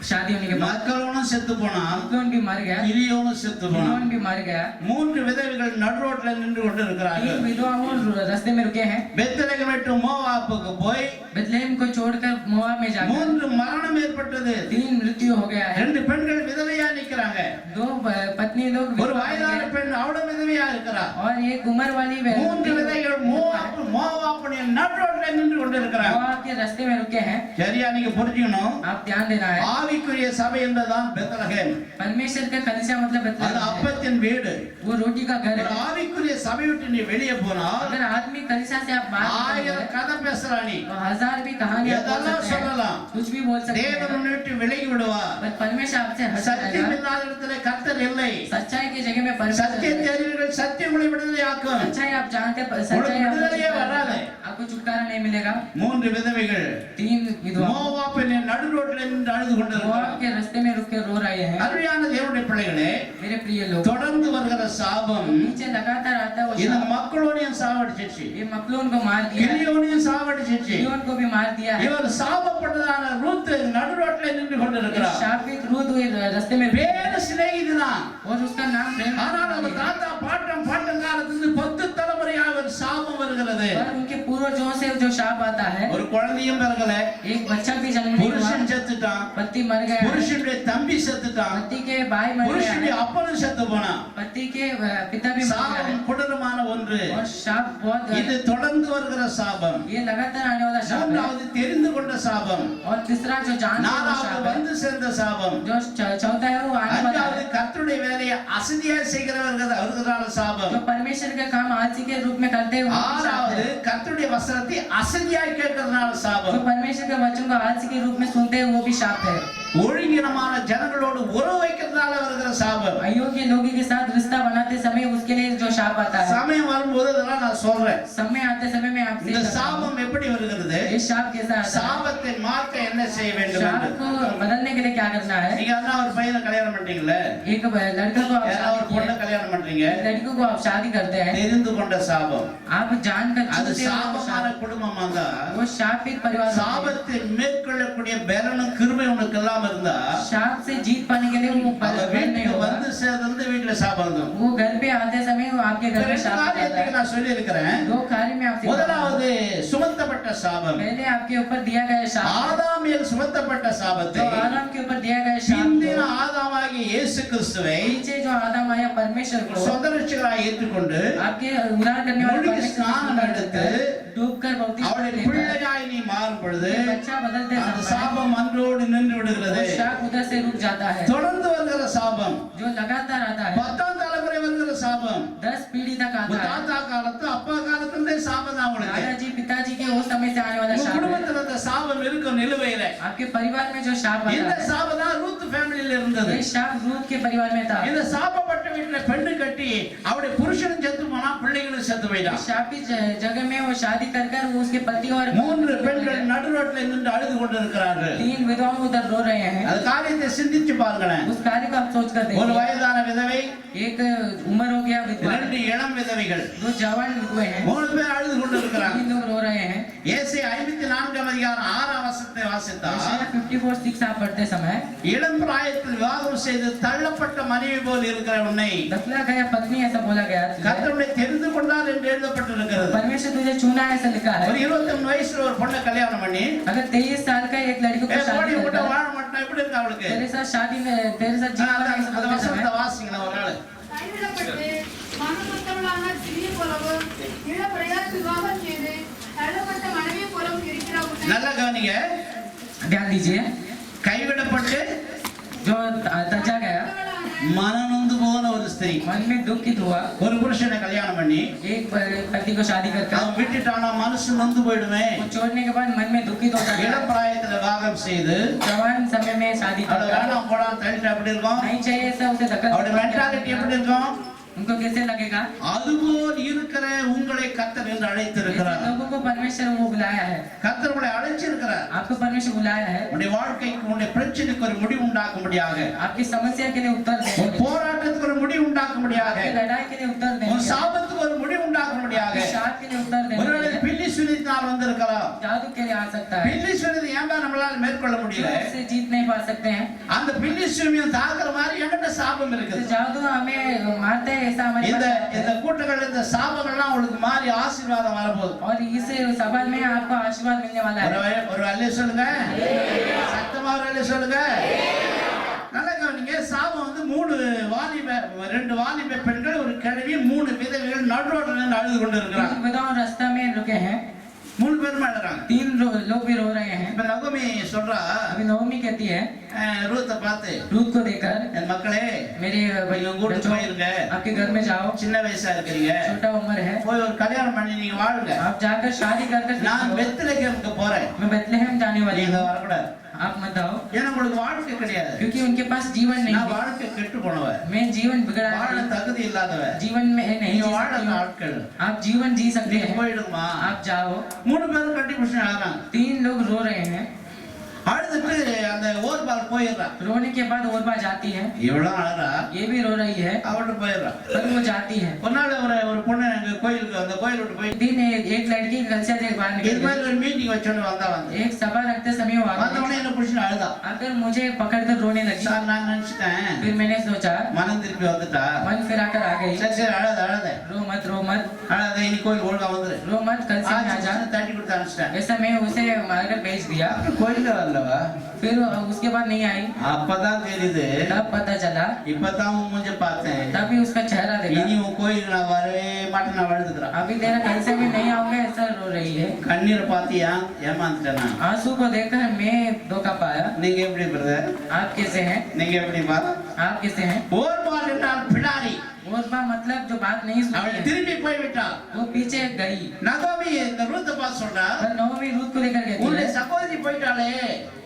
शादी होने के बाद மக்களோனும் செத்து போனான். मकलोन भी मर गया, கிலியோனும் செத்து போனான். किलोन भी मर गया। 3 விதவைகள் நடுரோட்ல நின்று கொண்டு இருக்கிறார்கள். 3 विधवाओं रास्ते में रुके हैं। பெத்லகேம் விட்டு மோவாபுக்கு போய் बेथलेहम को छोड़कर मोआब में जाकर 3 மரணம் ஏற்பட்டது. 3 मृत्यु हो गया है। 2 பெண்கள் விதவையா நிக்கறாங்க. 2 पत्नी लोग ஒரு विधवा हो வயதான गए பெண் அவளும் விதவையா இருக்கறா. और एक उम्र वाली 3 விதவைகள் மோவாபுடைய நடுரோட்ல நின்று கொண்டு இருக்கிறாங்க. मोआब के रास्ते में रुके हैं। சரியா நீங்க புரிஞ்சுக்கணும். आप ध्यान देना है। ஆவிக்குரிய சபை என்பதுதான் பெத்லகேம். परमेश्वर का कलीसिया मतलब அது बेथलेहम है। அப்பத்தின் வீடு. वो रोटी का घर ஒரு है। ஆவிக்குரிய சபை விட்டு நீ வெளியே போனால் अगर आदमी कलीसिया से आप बात करेंगे 1000 கதை பேசுறா நீ. तो 1000 भी कहानियां बोल எதெல்லாம் सकते हैं, சொல்லலாம். कुछ भी बोल सकते தேவன் हैं, உன்னை விட்டு விலகி விடுவார். पर परमेश्वर आपसे हट சத்தியம் जाएगा। இல்லாத இடத்துல கர்த்தர் இல்லை. सच्चाई की जगह में परमेश्वर சத்தியத்தை है। அறிவீர்கள், சத்தியம் உங்களை விடுதலையாக்கும். सच्चाई आप जानते हैं, सच्चाई आपको விடுதலையே छुटकारा வராது. आपको छुटकारा नहीं मिलेगा। 3 விதவைகள் 3 विधवा மோவாபின் நடுரோட்டில் நின்று அழுது मोआब கொண்டிருக்கிறார். के रास्ते में रुक के रो रहे हैं। அருமையான தேவனுடைய பிள்ளைகளே, मेरे प्रिय लोग, தொடர்ந்து வருகிற சாபம் नीचे लगातार आता है वो இந்த शाप। மக்களோனையும் சாவடிச்சிச்சு, ये मकलोन को मार दिया, கிலியோனையும் சாவடிச்சிச்சு. गिदियोन को भी मार दिया है। இவர் சாபப்பட்டதான ரூத் நடுரோட்டில் நின்று கொண்டிருக்கிறார். शापित रूत हुए रास्ते में வேறு சிநேகிதிதான். और उसका नाम प्रेम ஆனால் அவர் தாத்தா பாட்டம் காலத்திலிருந்து 10 தலைமுறையாக ஒரு சாபம் வருகிறது. पर उनके पूर्वजों से जो शाप आता है, ஒரு குழந்தையும் பிறகல, एक बच्चा भी जन्म नहीं हुआ, புருஷன் செத்துட்டான், पति मर गया, புருஷனுடைய தம்பி செத்துட்டான், पति के भाई मर गया, புருஷனுடைய அப்பனும் செத்து போனான். पति के पिता भी मर गया है। சாபம் கொடூரமான ஒன்று. और शाप बहुत இது தொடர்ந்து வருகிற சாபம். ये लगातार आने वाला शाप है। மூன்றாவது தெரிந்து கொண்ட சாபம். और तीसरा जो जानने वाला நாலாவது शाप है, வந்து சேர்ந்த சாபம். जो चौथा है वो आने वाला அஞ்சாவது है। கர்த்தருடைய வேலையை அசதியா செய்கிறவர்கள் அவர்களால சாபம். जो परमेश्वर का काम आलसी के रूप में करते हैं वो भी शाप ஆறாவது है। கர்த்தருடைய வசனத்தை அசதியாய் கேட்கிறதுனால जो சாபம். परमेश्वर के वचन को आलसी के रूप में सुनते हैं वो भी शाप है। ஒழுங்கினமான ஜனங்களோடு உறவு வைக்கிறதுனால வருகிற சாபம். अयोग्य लोगों के साथ रिश्ता बनाते समय उसके लिए जो शाप आता है। சமயம் வரும்போது அதெல்லாம் நான் சொல்றேன். समय आते समय में आपसे இந்த कहता हूं, சாபம் எப்படி வருகிறது? ये शाप कैसा आता है? சாபத்தை மாற்ற என்ன செய்ய வேண்டும் शाप என்று. को बदलने के लिए क्या करना है? நீங்க அண்ணா ஒரு பையனை கல்யாணம் பண்றீங்கல்ல, एक लड़का को आप யாரா ஒரு शादी பொண்ணை किए, கல்யாணம் பண்றீங்க, एक लड़की को आप शादी करते हैं, தெரிந்து கொண்ட சாபம். आप जानकर அது चूकते हो वो சாபமான शाप, குடும்பமா இருந்தா, वो शापित परिवार होते हैं। சாபத்தை மேற்கொள்ளக்கூடிய பலனும் கிருபை உனக்கு எல்லாம் இருந்தா, शाप से जीत पाने के लिए वो அந்த बल नहीं வீட்டுக்கு होगा। வந்து சேர்ந்து வீட்டுல சாபம் வந்துடும். वो घर पे आते समय वो आपके घर में शाप आता காரியத்துக்கு है। நான் சொல்லி இருக்கிறேன். 2 कार्य में आपसे முதலாவது சுமத்தப்பட்ட சாபம். पहले आपके ऊपर दिया गया शाप, ஆதாமில் சுமத்தப்பட்ட சாபத்தை जो आदम के ऊपर दिया गया शाप பிந்தின को, ஆதாமாகிய இயேசு கிறிஸ்துவை नीचे जो आदम आया परमेश्वर को சொந்த ரட்சகராய் ஏற்றுக்கொண்டு आपके उद्धार करने वाले मुड़ी परमेश्वर को स्नान स्वीकार எடுத்து, करके डूबकर बपतिस्मा அவருடைய लेकर பிள்ளையாய் நீ மாறும் பொழுது ये बच्चा बदलते அந்த समय சாபம் அன்றோடு நின்று விடுகிறது. वो शाप उधर से रुक जाता है। தொடர்ந்து வருகிற சாபம். जो लगातार आता है 10ஆம் தலைமுறை வருகிற சாபம். 10 पीढ़ी तक உங்க आता है। தாத்தா காலத்து அப்பா காலத்துல சாபம் தான் உங்களுக்கு. दादाजी पिताजी के उस समय से आने वाला உங்க शाप है। குடும்பத்துல அந்த சாபம் இருக்கும் நிலுவையில. आपके परिवार में जो शाप இந்த आता है, சாபம் தான் ரூத் ஃபேமிலில இருந்தது. ये शाप रूत के परिवार में था। இந்த சாபப்பட்ட வீட்டுல பெண்ணு கட்டி அவருடைய புருஷனும் செத்து போனா பிள்ளைகளும் செத்து इस போயிட்டான். शापित जगह में वो शादी कर कर वो उसके पति और 3 பெண்கள் நடுரோட்டில் நின்று அழுது கொண்டிருக்கிறார்கள். 3 विधवाओं उधर रो रहे हैं। அது காரியத்தை சிந்திச்சு பாருங்களேன். उस कार्य को आप सोच कर ஒரு देखिए। வயதான விதவை, एक उम्र हो गया विधवा, 2 இளம் விதவைகள், 2 जवान हुए हैं, 3 பேர் அழுது கொண்டிருக்கிறாங்க. 3 लोग रो रहे हैं। ஏசாயா 54 அதிகாரம் 6ஆம் வசனத்தை வாசித்தால், यशायाह 54:6 आप पढ़ते समय இளம் பிராயத்தில் விவாகம் செய்து தள்ளப்பட்ட மனைவி போல் இருக்கிற உன்னை மனைவி दफना गया पत्नी ऐसा बोला गया तुझे। கர்த்தருடைய தெரிந்து கொண்டார் என்று எழுதப்பட்டிருக்கிறது. परमेश्वर तुझे चुना है ऐसा लिखा है। ஒரு 21 வயசுல ஒரு பொண்ணை கல்யாணம் பண்ணி अगर 23 साल का एक लड़की को शादी ஓடி விட்டு कर வாழ மாட்டா எப்படி இருக்கு அவளுக்கு? तेरे साथ शादी में तेरे साथ जीवन में ऐसा அந்த बोलते வசனத்தை समय வாசிங்களா ஒரு நாள். கைவிடப்பட்டு மனமற்றவளான சிறிய போலவும் இளப்பிரையார் விவாகம் செய்து தள்ளப்பட்ட மனைவி போலவும் இருக்கிற உன்னை நல்லா கவனிங்க. ध्यान दीजिए, கைவிடப்பட்டு जो तजा गया மனநொந்து போன ஒரு ஸ்திரீ मन में दुखित हुआ, ஒரு புருஷனை கல்யாணம் பண்ணி एक पति को शादी करके அவன் விட்டுட்டானா மனசு நொந்து போயிடுமே. वो छोड़ने के बाद मन में दुखित होता है। இளம் பிராயத்துல விவாகம் செய்து जवान समय में शादी அவளை करता வேணாம் போடான்னு தள்ளிட்டு எப்படி இருக்கும்? नहीं चाहिए ऐसा उसे धक्का அவருடைய மென்டாலிட்டி எப்படி இருக்கும்? उनको कैसे लगेगा? அதுபோல் இருக்கிற உங்களை கர்த்தர் என்று ऐसे அழைத்திருக்கிறார். लोगों को परमेश्वर वो बुलाया है, கர்த்தர் உங்களை அழைச்சிருக்கிறார். आपको परमेश्वर बुलाया है உங்களுடைய வாழ்க்கைக்கு உங்களுடைய பிரச்சனைக்கு ஒரு முடிவு உண்டாக்கும்படியாக, आपकी समस्या के लिए उत्तर देने உன் के लिए, போராட்டத்துக்கு ஒரு முடிவு உண்டாக்கும்படியாக, आपकी लड़ाई के लिए उत्तर देने உன் के लिए, சாபத்துக்கு ஒரு முடிவு உண்டாக்கும்படியாக. आपके शाप के लिए उत्तर देने के ஒருவேளை लिए, பில்லி சுனித்தினால் வந்திருக்கலாம். जादू के लिए आ सकता है। பில்லி சுனிதி ஏன் நம்மளால மேற்கொள்ள முடியல? उससे जीत नहीं पा सकते हैं, அந்த பில்லி சுனியம் தாக்குற மாதிரி என்கிட்ட சாபம் तो இருக்குது. जादू हमें मारते हैं ऐसा हमारे இந்த पास है। இந்த கூட்டங்கள் இந்த சாபங்கள்லாம் உங்களுக்கு மாறி ஆசீர்வாதம் வரப்போகுது. और इस सभा में आपको आशीर्वाद मिलने वाला है। ஒரு அல்லே சொல்லுங்க, சத்தமா ஒரு அல்லே சொல்லுங்க. நல்லா கவனிங்க. சாபம் வந்து ரெண்டு வாலிப பெண்கள், ஒரு கிழவி, 3 விதவைகள் நடுரோட்ல நின்று அழுது கொண்டு இருக்கிறாங்க. विधवाओं रास्ता में रुके हैं, 3 பேரும் அழுறாங்க. 3 लोग भी रो रहे हैं। இப்ப நகோமி சொல்றா, अभी नवमी कहती है ரூத்தை பார்த்து, रूथ को देखकर, என் மக்களே मेरे நீங்க கூட बच्चों, போயிருங்க, आपके घर में जाओ, சின்ன வயசா இருக்கிறீங்க, छोटा उम्र है, போய் ஒரு கல்யாணம் பண்ணி நீங்க வாழுங்க. आप जाकर शादी कर நான் பெத்லகேமுக்கு போறேன், मैं बेथलेहम जाने वाली நீங்க हूँ, வரக்கூடாது. आप मत आओ, ஏன்னா உங்களுக்கு வாழ்க்கை கிடையாது. क्योंकि उनके पास जीवन नहीं நான் है। வாழ்க்கை கெட்டு போனவ, मैं जीवन बिगड़ा வாழ है, தகுதி இல்லாதவ. जीवन में नहीं நீங்க जी வாழ सकती हूँ। ஆட்கள் आप जीवन जी सकते நீங்க हैं, போயிடுமா? आप जाओ। 3 பேரும் கட்டி பிடிச்சு அழறாங்க. 3 लोग रो रहे हैं, அழுதுட்டு அந்த ஓர்பால் போயிடுறா. रोने के बाद और बार जाती है, இவ்வளவு அழறா, ये भी रो रही है, அவட்டு போயிடுறா. पर वो जाती है। ஒரு நாள் ஒரு பொண்ணு எங்க கோயிலுக்கு, அந்த கோயில் விட்டு போய் दिन एक लड़की कलशा से बाहर இது निकल மாதிரி गई। ஒரு மீட்டிங் வச்சோன்னு வந்து एक सभा रखते समय वो आ வந்த गई। உடனे என்ன பிடிச்சு அழுதா. अगर मुझे पकड़कर रोने लगी, சார் நான் நினைச்சிட்டேன் फिर मैंने सोचा, மனம் திருப்பி வந்துட்டா. मन फिरा कर आ गई, சரி சரி அழாத रो मत அழாத, இனி கோயில் ஒழுங்கா வந்துரு. रो मत, कल से आ जा। தட்டி கொடுத்து அனுப்பிச்சிட்டேன். ऐसा मैं उसे मारकर भेज दिया। கோயில வரலவா? फिर उसके बाद नहीं आई, அப்பதான் தெரியுது, तब पता चला, இப்பதான் உன் மூஞ்ச பார்த்தேன், तभी उसका चेहरा இனி देखा। உன் கோயிலுக்கு நான் வரவே மாட்டேன், நான் அழுதுக்கிறேன். अभी तेरा कल से भी नहीं आऊंगा ऐसा रो रही है। கண்ணீரை பார்த்து ஏமாந்துட்டேனா? आंसू को देखकर मैं धोखा पाया। நீங்க எப்படி பிரதர்? आप कैसे हैं? நீங்க எப்படி பா? आप कैसे हैं? ஓர்பால் என்றால் பிடாரி. ओरबा मतलब जो बात नहीं सुनी அவள் है, திரும்பி போய்விட்டாள். वो पीछे गई। நகோமி இந்த ரூத்தை பார்த்து சொல்றா, पर नवमी रूथ को लेकर कहती உன்னுடைய है, சகோதரி போயிட்டாளே,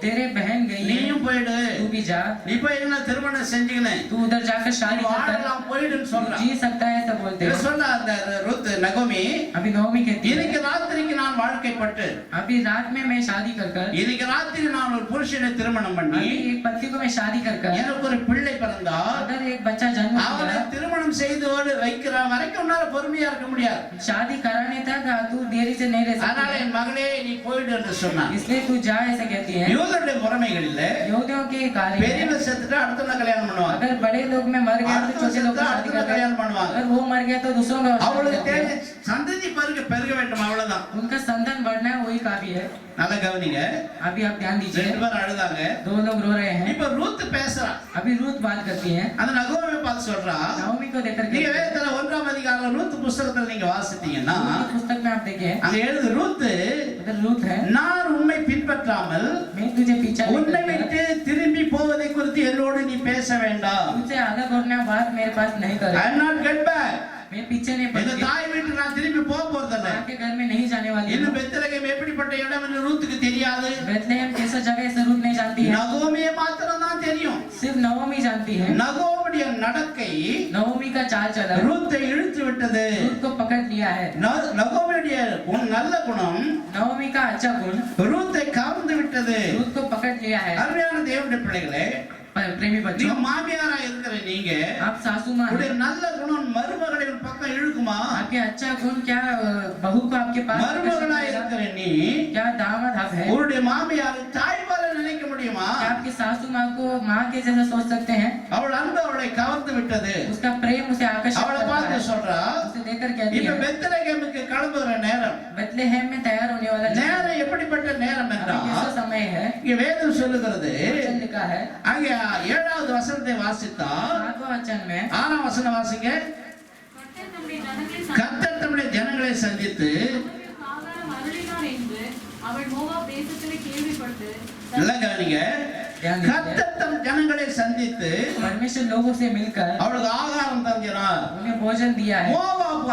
तेरे बहन गई है, நீயும் போயிடு. तू भी जा, நீ போய் என்ன திருமணம் செஞ்சுக்கினேன், तू उधर जाकर शादी कर, வாழலாம் போயிடுன்னு तू சொல்றா. जी सकता है ऐसा बोलते இவ हैं। சொன்னா அந்த ரூத் நகோமி, अभी नवमी कहती है, இன்னைக்கு ராத்திரிக்கு நான் வாழ்க்கைப்பட்டு, अभी रात में मैं शादी कर இன்னைக்கு ராத்திரி நான் ஒரு புருஷனை திருமணம் பண்ணி, अभी एक पति को मैं शादी कर எனக்கு ஒரு பிள்ளை பிறந்தால், अगर एक बच्चा जन्म அவனை लिया, திருமணம் செய்தோடு வைக்கிற வரைக்கும் உன்னால பொறுமையா இருக்க முடியாது. शादी कराने तक तू देरी से नहीं रह அதனால सकती, என் மகளே நீ போயிடு என்று சொன்னான். इसलिए तू जा ऐसा कहती है। யூதருடைய முறைமைகளில் यहूदियों के कार्य में பெரியவர் செத்துட்டு அடுத்த கல்யாணம் பண்ணுவாங்க. अगर बड़े लोग में मर गया तो छोटे लोग को शादी அடுத்த करते हैं, கல்யாணம் பண்ணுவாங்க. अगर वो मर गया तो दूसरों का शादी அவளுக்கு करते हैं। தேவை சந்ததி பெருக வேண்டும், அவ்வளவுதான். उनका संतान बढ़ना है वही काफी है। நல்லா கவனிங்க. अभी आप ध्यान दीजिए, 2 பேர் அழுதாங்க. 2 लोग रो रहे हैं। இப்ப ரூத் பேசுறா. अभी रूथ बात करती है, அந்த நகோமியை பார்த்து சொல்றா, नवमी को देखकर நீங்க कहती है, வேதத்துல 1ஆம் அதிகாரம் ரூத் புத்தகத்துல நீங்க வாசித்தீங்கன்னா, रूथ की पुस्तक में आप देखें, அங்க எழுது ரூத், अगर रूथ है, நான் உண்மை பின்பற்றாமல் मैं तुझे पीछा नहीं உன்னை करता, விட்டு திரும்பி போவதை குறித்து என்னோடு நீ பேச வேண்டாம். तुझसे अलग होने की बात मेरे पास नहीं I करे, am not get back. मैं पीछे नहीं எங்க पड़ती, தாய் வீட்டுக்கு நான் திரும்பி போக போறதில்ல. माँ के घर में नहीं जाने वाली இன்னும் हूँ। பெத்லகேம் எப்படிப்பட்ட இடம் என்று ரூத்துக்கு தெரியாது. बेथलेहम कैसा जगह ऐसा रूथ नहीं जानती है, நகோமியை மாத்திரம் தான் தெரியும். सिर्फ नवमी जानती है। நகோமியுடைய நடக்கை नवमी का चाल चलन ரூத்தை இழுத்து விட்டது. रूथ को पकड़ लिया है। நகோமியுடைய நல்ல குணம் नवमी का अच्छा गुण ரூத்தை கவர்ந்து விட்டது. रूथ को पकड़ लिया है। அருமையான தேவனுடைய பிள்ளைகளே, प्रेमी बच्चों, நீங்க மாமியாரா இருக்கிற நீங்க, आप सासू माँ உடைய हैं, நல்ல குணம் மருமகளை உன் பக்கம் இழுக்குமா? आपके अच्छा गुण क्या बहू को आपके पास மருமகளா आकर्षित करेगा? இருக்கிற நீ क्या दामाद आप है, உன்னுடைய மாமியாரை தாய் போல நினைக்க முடியுமா? क्या आपकी सासू माँ को माँ के जैसा सोच सकते हैं? அவள் அன்பு அவளை கவர்ந்து விட்டது. उसका प्रेम उसे आकर्षित அவளை करता பார்த்து है। சொல்றா, उसे देखकर कहती இப்ப है, பெத்லகேமுக்கு கிளம்புகிற நேரம். बेथलेहम में तैयार होने वाला நேரம் எப்படிப்பட்ட நேரம் अभी என்றால் कैसा समय है? இங்க வேதம் சொல்லுகிறது. वचन लिखा है அங்க 7வது வசனத்தை வாசித்தால் 7वां वचन में 6ஆம் வசனம் வாசிங்க. கர்த்தர் தம்முடைய ஜனங்களை கர்த்தர் தம்முடைய ஜனங்களை சந்தித்து சந்தித்து ஆகாரம் அருளினார் என்று அவள் மோவாப் தேசத்திலே கேள்விப்பட்டு நல்லா கவனிங்க. கர்த்தர் தம் ஜனங்களை சந்தித்து परमेश्वर लोगों से मिलकर அவளுக்கு ஆகாரம் தந்தினார். उन्हें भोजन दिया है। மோவாப்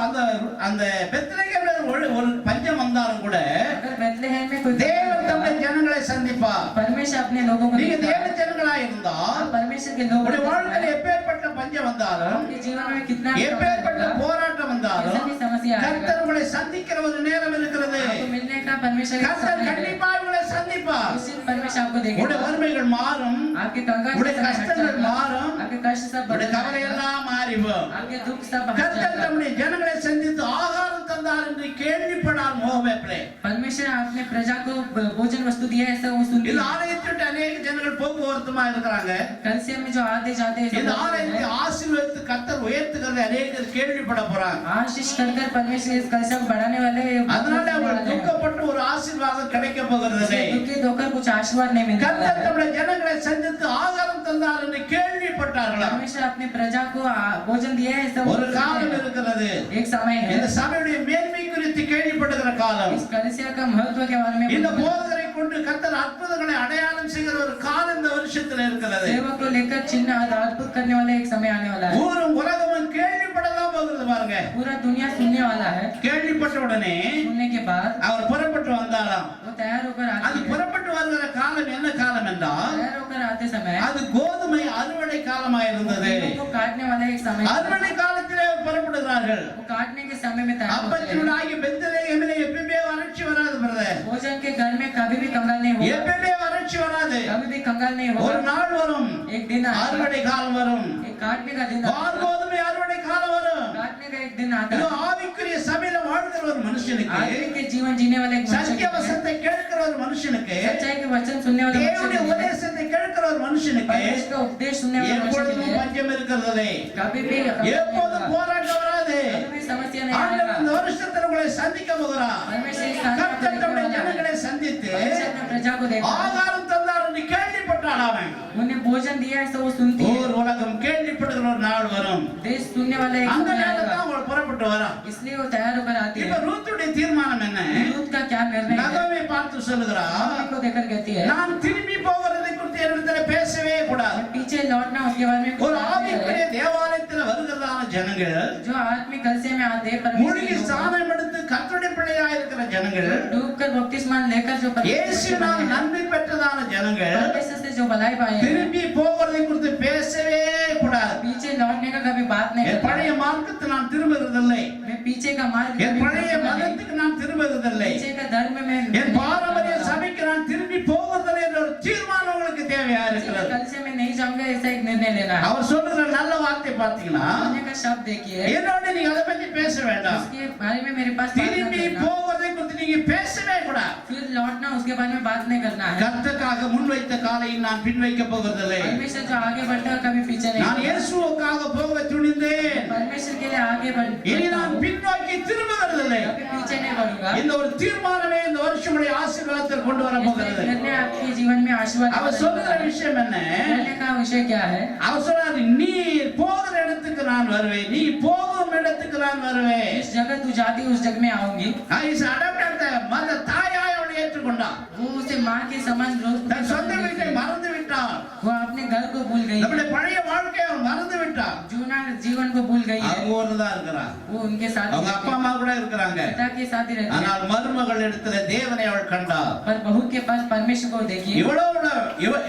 அந்த பெத்லகேம்ல ஒரு பஞ்சம் வந்தாலும் கூட अगर बेथलेहम में कोई தேவன் தம்முடைய ஜனங்களை சந்திப்பார். परमेश्वर अपने लोगों को நீங்க मिलता தேவ है। ஜனங்களா இருந்தால் परमेश्वर के लोग உங்களுடைய வாழ்க்கையில எப்பேற்பட்ட பஞ்சம் வந்தாலும் आपके जीवन में कितना எப்பேற்பட்ட போராட்டம் வந்தாலும் कैसा भी समस्या आएगा, கர்த்தர் உங்களை சந்திக்கிற ஒரு நேரம் இருக்கிறது. आपको मिलने का परमेश्वर का கர்த்தர் समय है। கண்டிப்பா உங்களை சந்திப்பார். उस दिन परमेश्वर आपको உங்களுடைய देखेगा। வறுமைகள் மாறும், आपके कंगाल உங்களுடைய सब हट கஷ்டங்கள் जाएगा। மாறும், आपके कष्ट सब உங்களுடைய बढ़ கவலை जाएगा। எல்லாம் மாறிடும். आपके दुख सब हट கர்த்தர் जाएगा। தம்முடைய ஜனங்களை சந்தித்து ஆகாரம் தந்தார் என்று கேள்விப்படார் மோவாபிலே. परमेश्वर आपने प्रजा को भोजन वस्तु दिया है, ऐसा वो सुन இந்த ஆலயத்தை விட்டு अनेक ஜனங்கள் போக்குவரத்துமா இருக்கிறாங்க. कलसिया में जो आते जाते हैं இந்த सब ஆலயத்தை ஆசீர்வதித்து கர்த்தர் உயர்த்துகிறதை அநேகர் கேள்விப்பட போறாங்க. आशीष कर परमेश्वर इस कलसिया को बढ़ाने वाले அதனால அவங்க துக்கப்பட்டு ஒரு ஆசீர்வாதம் கிடைக்க போகிறது. दुखित होकर कुछ आशीर्वाद नहीं मिलता கர்த்தர் है। தம்முடைய ஜனங்களை சந்தித்து ஆகாரம் தந்தார் என்று கேள்விப்பட்டார்களா? परमेश्वर अपने प्रजा को भोजन दिया है, सब ஒரு காலம் இருக்கிறது. एक समय है। இந்த சபையுடைய மேன்மை குறித்து கேள்விப்படுகிற காலம். इस कलसिया का महत्व के बारे में இந்த போதகரை கொண்டு கர்த்தர் அற்புதங்களை அடையாளம் செய்கிற ஒரு காலம் இந்த வருஷத்துல இருக்கிறது. सेवक को लेकर चिन्ह अद्भुत करने वाला एक समय आने वाला है। ஊரும் உலகமும் கேள்விப்படலாம் போகிறது பாருங்க. पूरा दुनिया सुनने वाला है। கேள்விப்பட்ட உடனே सुनने के बाद அவர் புறப்பட்டு வந்தாராம். वो तैयार होकर அது आते हैं। புறப்பட்டு வருகிற காலம் என்ன காலம் என்றால் तैयार होकर आते समय அது கோதுமை அறுவடை காலமா இருந்தது. गेहूं को काटने वाला एक समय था। அறுவடை காலத்திலே புறப்படுகிறார்கள். वो काटने के समय में तैयार होते हैं। அப்பத்தினுடைய பெத்லகேமிலே எப்பவுமே வறட்சி வராது பிரதர். भोजन के घर में कभी भी कंगाल नहीं होगा, எப்பவுமே வறட்சி வராது. कभी भी कंगाल नहीं ஒரு होगा। நாள் வரும், एक दिन आएगा, அறுவடை காலம் வரும், एक काटने का दिन आता है। கோதுமை அறுவடை காலம் வரும். काटने का एक दिन आता இது है। ஆவிக்குரிய சபையில வாழ்கிற ஒரு மனுஷனுக்கு, आदमी के जीवन जीने वाले एक मनुष्य சத்திய के लिए, வசனத்தை கேட்கிற ஒரு மனுஷனுக்கு, सच्चाई के वचन सुनने वाले मनुष्य தேவனுடைய के लिए, உபதேசத்தை கேட்கிற ஒரு மனுஷனுக்கு परमेश्वर का उपदेश सुनने वाले मनुष्य के எப்பொழுதும் लिए பஞ்சம் இருக்கிறது. कभी भी எப்போதும் போராட்டம் வராது. कभी भी समस्या नहीं ஆண்டவர் இந்த आएगा। வருஷத்துல உங்களை சந்திக்க போகிறார். परमेश्वर इस स्थान पर கர்த்தர் देखने தம்முடைய वाला है। ஜனங்களை சந்தித்து परमेश्वर अपने प्रजा को देखा, ஆகாரம் தந்தார் என்று கேள்விப்பட்டான் அவன். उन्हें भोजन दिया है, तो वो सुनती है। ஊர் உலகம் கேள்விப்படுகிற ஒரு நாள் வரும். देश सुनने वाला एक அந்த समय நேரம் आएगा, தான் அவள் புறப்பட்டு வரான். इसलिए वो तैयार होकर आती இப்ப है। ரூத்துடைய தீர்மானம் என்ன? दूत का क्या निर्णय है? நகோமி பார்த்து சொல்லுகிறா, नगोमी को देखकर कहती है, நான் திரும்பி போகிறதை குறித்து என்னிடத்துல பேசவே கூடாது. पीछे लौटना उसके बारे में कुछ ஒரு बात नहीं ஆவிக்குரிய है। தேவாலயத்துல வருகிறதான ஜனங்கள், जो आत्मिक कलसे में आते हैं, மூழ்கி परमेश्वर ஸ்நானம் எடுத்து கர்த்தருடைய பிள்ளையா இருக்கிற ஜனங்கள், डूब कर बपतिस्मा लेकर जो இயேசுவினால் நன்மை பெற்றதான ஜனங்கள் परमेश्वर से जो भलाई पाए हैं, திரும்பி போகிறதை குறித்து பேசவே கூடாது. पीछे लौटने का कभी बात नहीं என் करता। பழைய மார்க்கத்தை நான் திரும்புகிறதில்லை. मैं पीछे का मार्ग என் कभी பழைய नहीं करता। மதத்துக்கு நான் திரும்புகிறதில்லை. पीछे का धर्म में என் பாரம்பரிய சபைக்கு நான் திரும்பி போவதில்லை என்ற ஒரு தீர்மானம் உங்களுக்கு தேவையா இருக்கிறது. कलसे में नहीं जाऊंगा, ऐसा एक निर्णय लेना है। அவர் சொல்லுகிற நல்ல வார்த்தை பார்த்தீங்கன்னா, कहने का शब्द देखिए, என்னோட நீங்க அதை பத்தி பேச வேண்டாம். उसके बारे में मेरे पास बात नहीं திரும்பி करना। போவதை குறித்து நீங்க பேசவே கூடாது. फिर लौटना उसके बारे में बात नहीं करना है। கர்த்தருக்காக முன்வைத்த காலை நான் பின் வைக்க போவதில்லை. परमेश्वर जो आगे बढ़ता है कभी पीछे नहीं நான் बढ़ता। இயேசுவுக்காக போக துணிந்தேன். परमेश्वर के लिए आगे இனி बढ़ता நான் हूँ, பின்னோக்கி திரும்புகிறதில்லை. कभी पीछे नहीं बढ़ूंगा। இந்த ஒரு தீர்மானமே இந்த வருஷமுடைய ஆசீர்வாதத்தை கொண்டு வர इसलिए போகிறது. निर्णय आपके जीवन में आशीर्वाद அவர் लाने சொல்லுகிற वाला है। விஷயம் என்ன? कहने का विषय क्या है? அவர் சொல்றாரு, நீ போகிற இடத்துக்கு நான் வருவேன், நீ போகும் இடத்துக்கு நான் வருவேன். जिस जगह तू जाती उस जगह में आऊंगी। இஸ் அடாப்டட் மத தாயாய் அவனை ஏற்றுக்கொண்டான். वो उसे माँ के समान रोज தன் சொந்த வீட்டை மறந்து விட்டான். वो अपने घर को भूल गई, நம்முடைய பழைய வாழ்க்கையை அவன் மறந்து விட்டான். जूना जीवन को भूल गई है। அவங்க ஊர்லதான் இருக்கிறான். वो उनके साथ அவங்க அப்பா அம்மா கூட இருக்கிறாங்க. पिता के साथ ही रहती है। ஆனால் மருமகள் இடத்துல தேவனை அவள் கண்டாள். पर बहू के पास परमेश्वर को देखिए,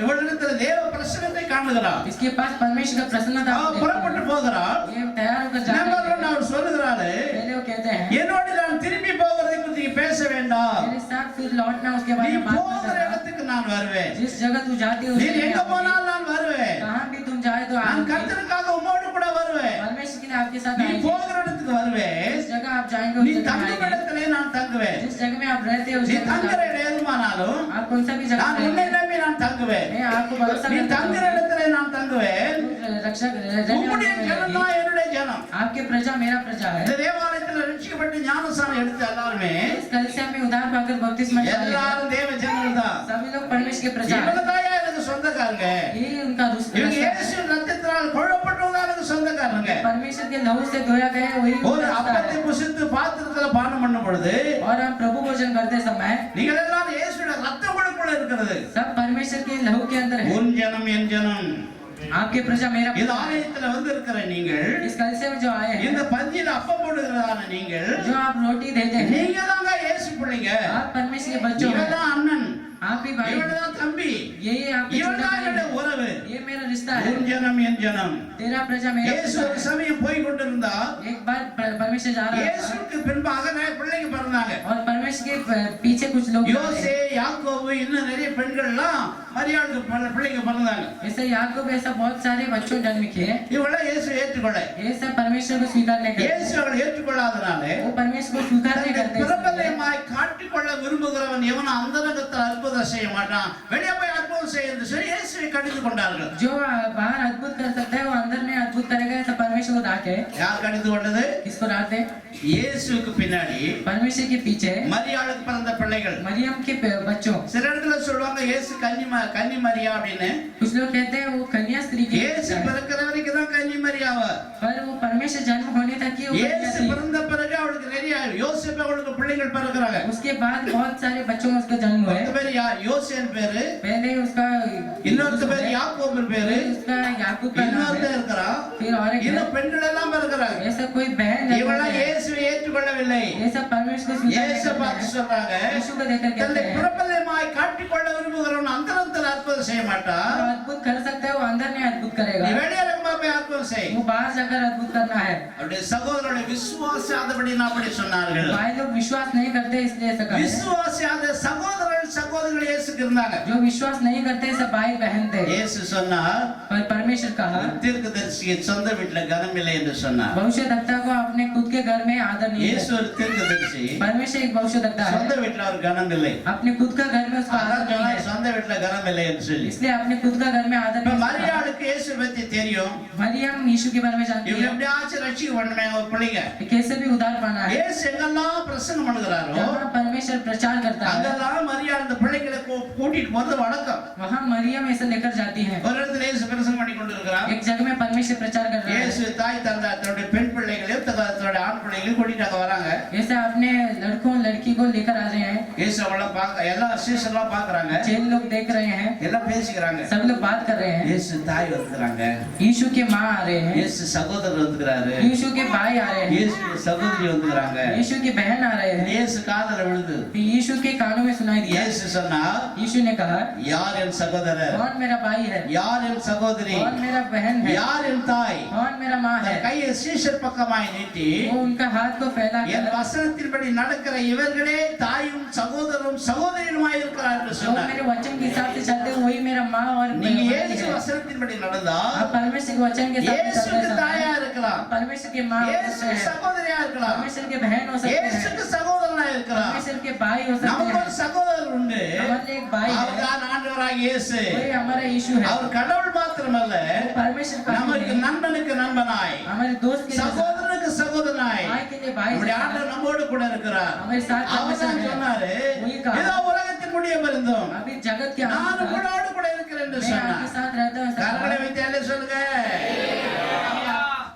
இவளிடத்துல தேவ பிரசன்னத்தை காணுகிறாள். इसके पास परमेश्वर का प्रसन्नता அவள் को புறப்பட்டு देखिए। போகிறாள். ये तैयार होकर जा நம்பர் रही 1 அவள் சொல்லுகிறாள், है। पहले वो कहते हैं, என்னோடு நான் திரும்பி போகிறதை குறித்து நீ பேச வேண்டாம். मेरे साथ फिर लौटना उसके நீ बारे में बात मत போகிற करना। இடத்துக்கு நான் வருவேன். जिस जगह तू जाती है उस நீ जगह எங்க में आऊंगी। போனாலும் நான் வருவேன். कहाँ भी तुम जाए तो நான் आऊंगी। கர்த்தருக்காக உம்மோடு கூட வருவேன். परमेश्वर के लिए आपके साथ நீ आएंगे। போகிற இடத்துக்கு வருவேன். जिस जगह आप आप जाएंगे उस நீ जगह में தங்கும் आएंगे। இடத்திலே நான் தங்குவேன். जिस जगह में आप रहते हो उस நீ जगह में தங்குற இடம் எதுமானாலும் आप कौन सा भी जगह நான் உன்னை रहेंगे, நம்பி நான் தங்குவேன். मैं आपको भरोसा நீ करता தங்குற हूँ। இடத்திலே நான் தங்குவேன். रक्षा रहने உம்முடைய वाले ஜனம் रहेगी। தான் என்னுடைய ஜனம். आपके प्रजा मेरा प्रजा है। இந்த தேவாலயத்தில் ரட்சிக்கப்பட்டு ஞானஸ்நானம் எடுத்த எல்லாருமே इस कलीसिया में उद्धार पाकर बपतिस्मा लिया है। எல்லாரும் தேவ ஜனங்கள் தான். सभी लोग परमेश्वर के प्रजा இவங்க हैं। தான் எனக்கு சொந்தக்காரங்க. ये उनका இவங்க रिश्ता है। இயேசு ரத்தத்தினால் கொல்லப்பட்டவங்க எனக்கு சொந்தக்காரங்க. परमेश्वर के लहू से धोया गया है, वही ஒரு उनका அப்பத்தை रिश्ता है। புசித்து பாத்திரத்துல பானம் பண்ணும் பொழுது और हम प्रभु भोजन करते समय நீங்கள் எல்லாரும் இயேசுவின் ரத்தம் உங்களுக்குள்ள இருக்கிறது. सब परमेश्वर के लहू के अंदर है। உன் ஜனம் என் ஜனம். आपके प्रजा मेरा இந்த प्रजा है। ஆலயத்துல வந்து இருக்கிற நீங்கள், इस कलीसिया में जो आए हैं, இந்த பந்தியில அப்பம் போடுகிறதான நீங்கள், जो आप रोटी देते हैं, நீங்க தாங்க இயேசு பிள்ளைங்க. आप परमेश्वर के बच्चों இவன் हैं। தான் அண்ணன், आप ही भाई, இவன் தான் தம்பி, यही आपके இவன் छोटे தான் भाई என்னுடைய हैं। உறவு. ये मेरा रिश्ता है। உன் ஜனம் என் ஜனம். तेरा प्रजा मेरा இயேசு प्रजा ஒரு है। சமயம் போய் கொண்டிருந்தா एक बार परमेश्वर जा रहा था இயேசுக்கு பின்பாக நிறைய பிள்ளைங்க பிறந்தாங்க. और परमेश्वर के पीछे कुछ लोग யோசே, யாக்கோபு, இன்னும் நிறைய பெண்கள்லாம் மரியாளுக்கு பிள்ளைங்க பிறந்தாங்க. ऐसे याकूब ऐसा बहुत सारे बच्चों जन्म किए। இவளை இயேசு ஏற்றுக்கொள்ள, ये सब परमेश्वर को स्वीकार नहीं करते। இயேசு அவளை ஏற்றுக்கொள்ளாதனால वो परमेश्वर को स्वीकार नहीं करते इसलिए பிரபலமாய் காட்டிக்கொள்ள விரும்புகிறவன் எவனும் அந்தரங்கத்தில் அற்புதம் செய்ய மாட்டான், வெளியே போய் அற்புதம் செய்ய என்று சொல்லி இயேசுவை கடிந்து கொண்டார்கள். जो बाहर अद्भुत कर सकता है वो अंदर में अद्भुत करेगा, ऐसा परमेश्वर को डांटे। யார் கடிந்து கொண்டது? किसको डांटे? இயேசுவுக்கு பின்னாடி परमेश्वर के पीछे மரியாளுக்கு பிறந்த பிள்ளைகள். मरियम के बच्चों। சில இடத்துல சொல்லுவாங்க இயேசு கன்னி மரியா அப்படின்னு. कुछ लोग कहते हैं वो कन्या स्त्री की இயேசு பிறக்கிற வரைக்கும் தான் கன்னி மரியாவ. पर वो परमेश्वर जन्म होने तक ही वो कन्या இயேசு थी। பிறந்த பிறகு அவளுக்கு நிறைய யோசேப்பு அவளுக்கு பிள்ளைகள் பிறக்கிறாங்க. उसके बाद बहुत सारे बच्चों में उसका जन्म हुआ है। ஒரு பேர் யோசேன் பேரு, पहले उसका இன்னொரு பேர் யாக்கோபு பேரு, फिर उसका याकूब का नाम இன்னொருத்தர் है, இருக்கிறான். फिर और एक है। இன்னும் பெண்கள் எல்லாம் பிறக்கிறாங்க. ऐसा कोई बहन இவளெல்லாம் है, இயேசுவை ஏற்றுக்கொள்ளவில்லை. ऐसा परमेश्वर को स्वीकार नहीं இயேசு பார்த்து करते हैं। சொல்றாங்க, यीशु को देखकर कहते தன்னை हैं பிரபலமாய் காட்டிக்கொள்ள விரும்புகிறவன் அந்தரத்தில் அற்புதம் செய்ய மாட்டான். जो अद्भुत कर सकता है वो अंदर में अद्भुत करेगा, நீ வெளியரங்கமா போய் அற்புதம் செய். वो बाहर जाकर अद्भुत करना है। அவருடைய சகோதரனுடைய விசுவாசாதபடி அப்படி சொன்னார்கள். भाई लोग विश्वास नहीं करते इसलिए ऐसा करते हैं। விசுவாசாத சகோதரர்கள் இயேசுக்கு இருந்தாங்க. जो विश्वास नहीं करते सब भाई बहन थे। இயேசு சொன்னார், पर परमेश्वर कहा தீர்க்கதரிசிக்கு சொந்த வீட்டுல கனம் இல்லை என்று சொன்னார். भविष्यद्वक्ता को अपने खुद के घर में आदर नहीं இயேசு है। ஒரு தீர்க்கதரிசி, परमेश्वर एक भविष्यद्वक्ता சொந்த है, வீட்டுல ஒரு கனம் இல்லை. अपने खुद का घर में उसका அதான் आदर नहीं சொன்னார், है, சொந்த வீட்டுல கனம் இல்லை என்று சொல்லி. इसलिए अपने खुद का घर में आदर இப்ப नहीं है। மரியாளுக்கு இயேசு பத்தி தெரியும். मरियम यीशु के बारे में जानती இவங்க है எப்படியாச்சும் ரட்சிக்க பண்ணுமே ஒரு பிள்ளைங்க. कि कैसे भी उद्धार पाना है। இயேசு எங்கெல்லாம் பிரசங்கம் பண்ணுகிறாரோ जहाँ परमेश्वर प्रचार करता है அங்கெல்லாம் மரியாள் இந்த பிள்ளைகளை கூட்டிட்டு போறது வழக்கம். वहाँ मरियम ऐसे लेकर जाती है। ஒரு இடத்துல இயேசு பிரசங்கம் பண்ணி கொண்டிருக்கிறார். एक जगह में परमेश्वर प्रचार कर रहा है। இயேசு தாய் தந்தை தன்னுடைய பெண் பிள்ளைகளையும் தன்னுடைய ஆண் பிள்ளைகளையும் கூட்டிட்டு அங்க வராங்க. ऐसे अपने लड़कों लड़की को लेकर आ रहे हैं। இயேசு அவளெல்லாம் பார்க்க எல்லா சீசன்லாம் பார்க்கறாங்க. चेल लोग देख रहे हैं, எல்லாம் பேசிக்கிறாங்க. सब लोग बात कर रहे हैं। இயேசு தாய் வந்துறாங்க. यीशु के माँ आ रहे हैं, இயேசு சகோதரர் வந்துறாரு. यीशु के भाई आ रहे हैं, இயேசு சகோதரி வந்துறாங்க. यीशु की बहन आ रहे हैं। இயேசு காதுல விழுது. फिर यीशु के कानों में सुनाई दिया। இயேசு சொன்னா, यीशु ने कहा யார் என் சகோதரர், कौन मेरा भाई है, யார் என் சகோதரி, कौन मेरा बहन है, யார் என் தாய். कौन मेरा माँ है। தன் கையை சீஷர் பக்கமாய் நீட்டி, वो उनका हाथ को फैला என் कर வசனத்தின்படி நடக்கிற இவர்களே தாயும் சகோதரரும் சகோதரியுமாய் இருக்கிறார் என்று जो சொன்னார். मेरे वचन के हिसाब से चलते हैं, वही मेरा माँ और நீங்க भाई இயேசு है। வசனத்தின்படி நடந்தா आप परमेश्वर के वचन के हिसाब से चलते இயேசுக்கு हैं, தாயா இருக்கலாம், परमेश्वर के माँ हो सकते இயேசுக்கு हैं, சகோதரியா இருக்கலாம், परमेश्वर के बहन हो सकते हैं, இயேசுக்கு சகோதரனா இருக்கலாம். परमेश्वर के भाई हो सकते நமக்கு हैं। ஒரு சகோதரர் உண்டு. हमारे एक भाई है, அவர்தான் ஆண்டவராகிய இயேசு. वही हमारा यीशु है। அவர் கடவுள் மாத்திரமல்ல, वो परमेश्वर का நமக்கு है, நண்பனுக்கு நண்பனாய், हमारे दोस्त के लिए, சகோதரனுக்கு சகோதரனாய் भाई के लिए भाई நம்முடைய जैसा, ஆண்டவர் நம்மோடு கூட இருக்கிறார். हमारे साथ அவர்தான் परमेश्वर है। சொன்னாரு, वही कहा, இதோ உலகத்தின் முடியும் இருந்தோம் अभी जगत के अंत நான் तक உங்களோடு கூட இருக்கிறேன் என்று मैं आपके சொன்னார். साथ रहता हूँ ऐसा கரங்களை कहा। வைத்து அல்ல சொல்லுங்க.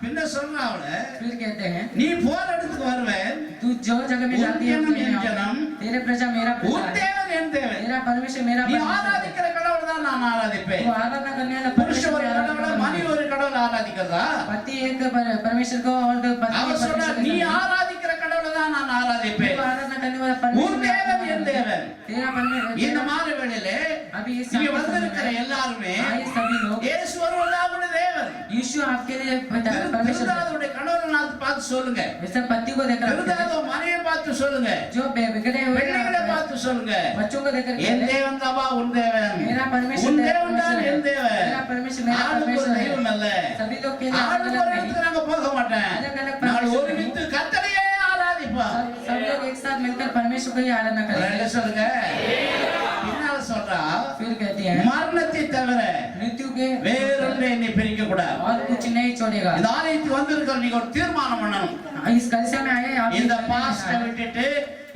பின்ன சொன்னா அவள, फिर कहते हैं நீ போற இடத்துக்கு வருவேன், तू जो जगह में जाती है उन उसमें जन्म, मैं आऊंगा। तेरे प्रजा मेरा உன் प्रजा है, தேவன் என் தேவன். मेरा परमेश्वर मेरा நீ परमेश्वर है। ஆராதிக்கிற கடவுள் தான் நான் ஆராதிப்பேன். वो आराधना करने वाला புருஷ परमेश्वर ஒரு में आराधना கடவுளை, மனைவி करूंगा। ஒரு கடவுளை ஆராதிக்கிறதா? पति एक परमेश्वर को और पत्नी அவர் சொன்னார், परमेश्वर நீ को। ஆராதிக்கிற கடவுளை தான் நான் वो ஆராதிப்பேன். आराधना करने वाला உன் परमेश्वर में தேவன் आराधना என் करूंगा। தேவன். तेरा परमेश्वर இந்த மாறு வேளையிலே अभी इस இங்க समय வந்திருக்கிற எல்லாருமே आए सभी लोग இயேசு ஒருவர்தான் தேவன். यीशु आपके लिए परमेश्वर है। திருந்தாதவருடைய கணவரை பார்த்து சொல்லுங்க, वैसे पति को देखकर திருந்தாத மனைவியை பார்த்து சொல்லுங்க, जो बिगड़े हुए பெண்களை பார்த்து சொல்லுங்க, बच्चों को देखकर என் தேவன் தாவா உன் தேவன், मेरा परमेश्वर உன் तेरा தேவன் தான் परमेश्वर என் है, தேவன். मेरा परमेश्वर मेरा ஆளுக்கு ஒரு परमेश्वर தெய்வம் है। அல்ல. सभी लोग के लिए ஆளுக்கு अलग ஒரு अलग இடத்துக்கு நாங்க போக மாட்டேன். अलग अलग நாங்கள் परमेश्वर ஒருமித்து கர்த்தரையே ஆராதிப்போம். साथ मिलकर परमेश्वर को ही आराधना करेंगे। ரெண்டு சொல்லுங்க. பின்னால சொல்றா, फिर कहती है மரணத்தை தவிர मृत्यु के வேறொன்றை என்னை பிரிக்க கூடாது. और कुछ नहीं छोड़ेगा। இந்த ஆலயத்துக்கு வந்திருக்கிற நீங்க ஒரு தீர்மானம் பண்ணணும். इस कलिसिया में आए आप இந்த பாஸ்டரை விட்டுட்டு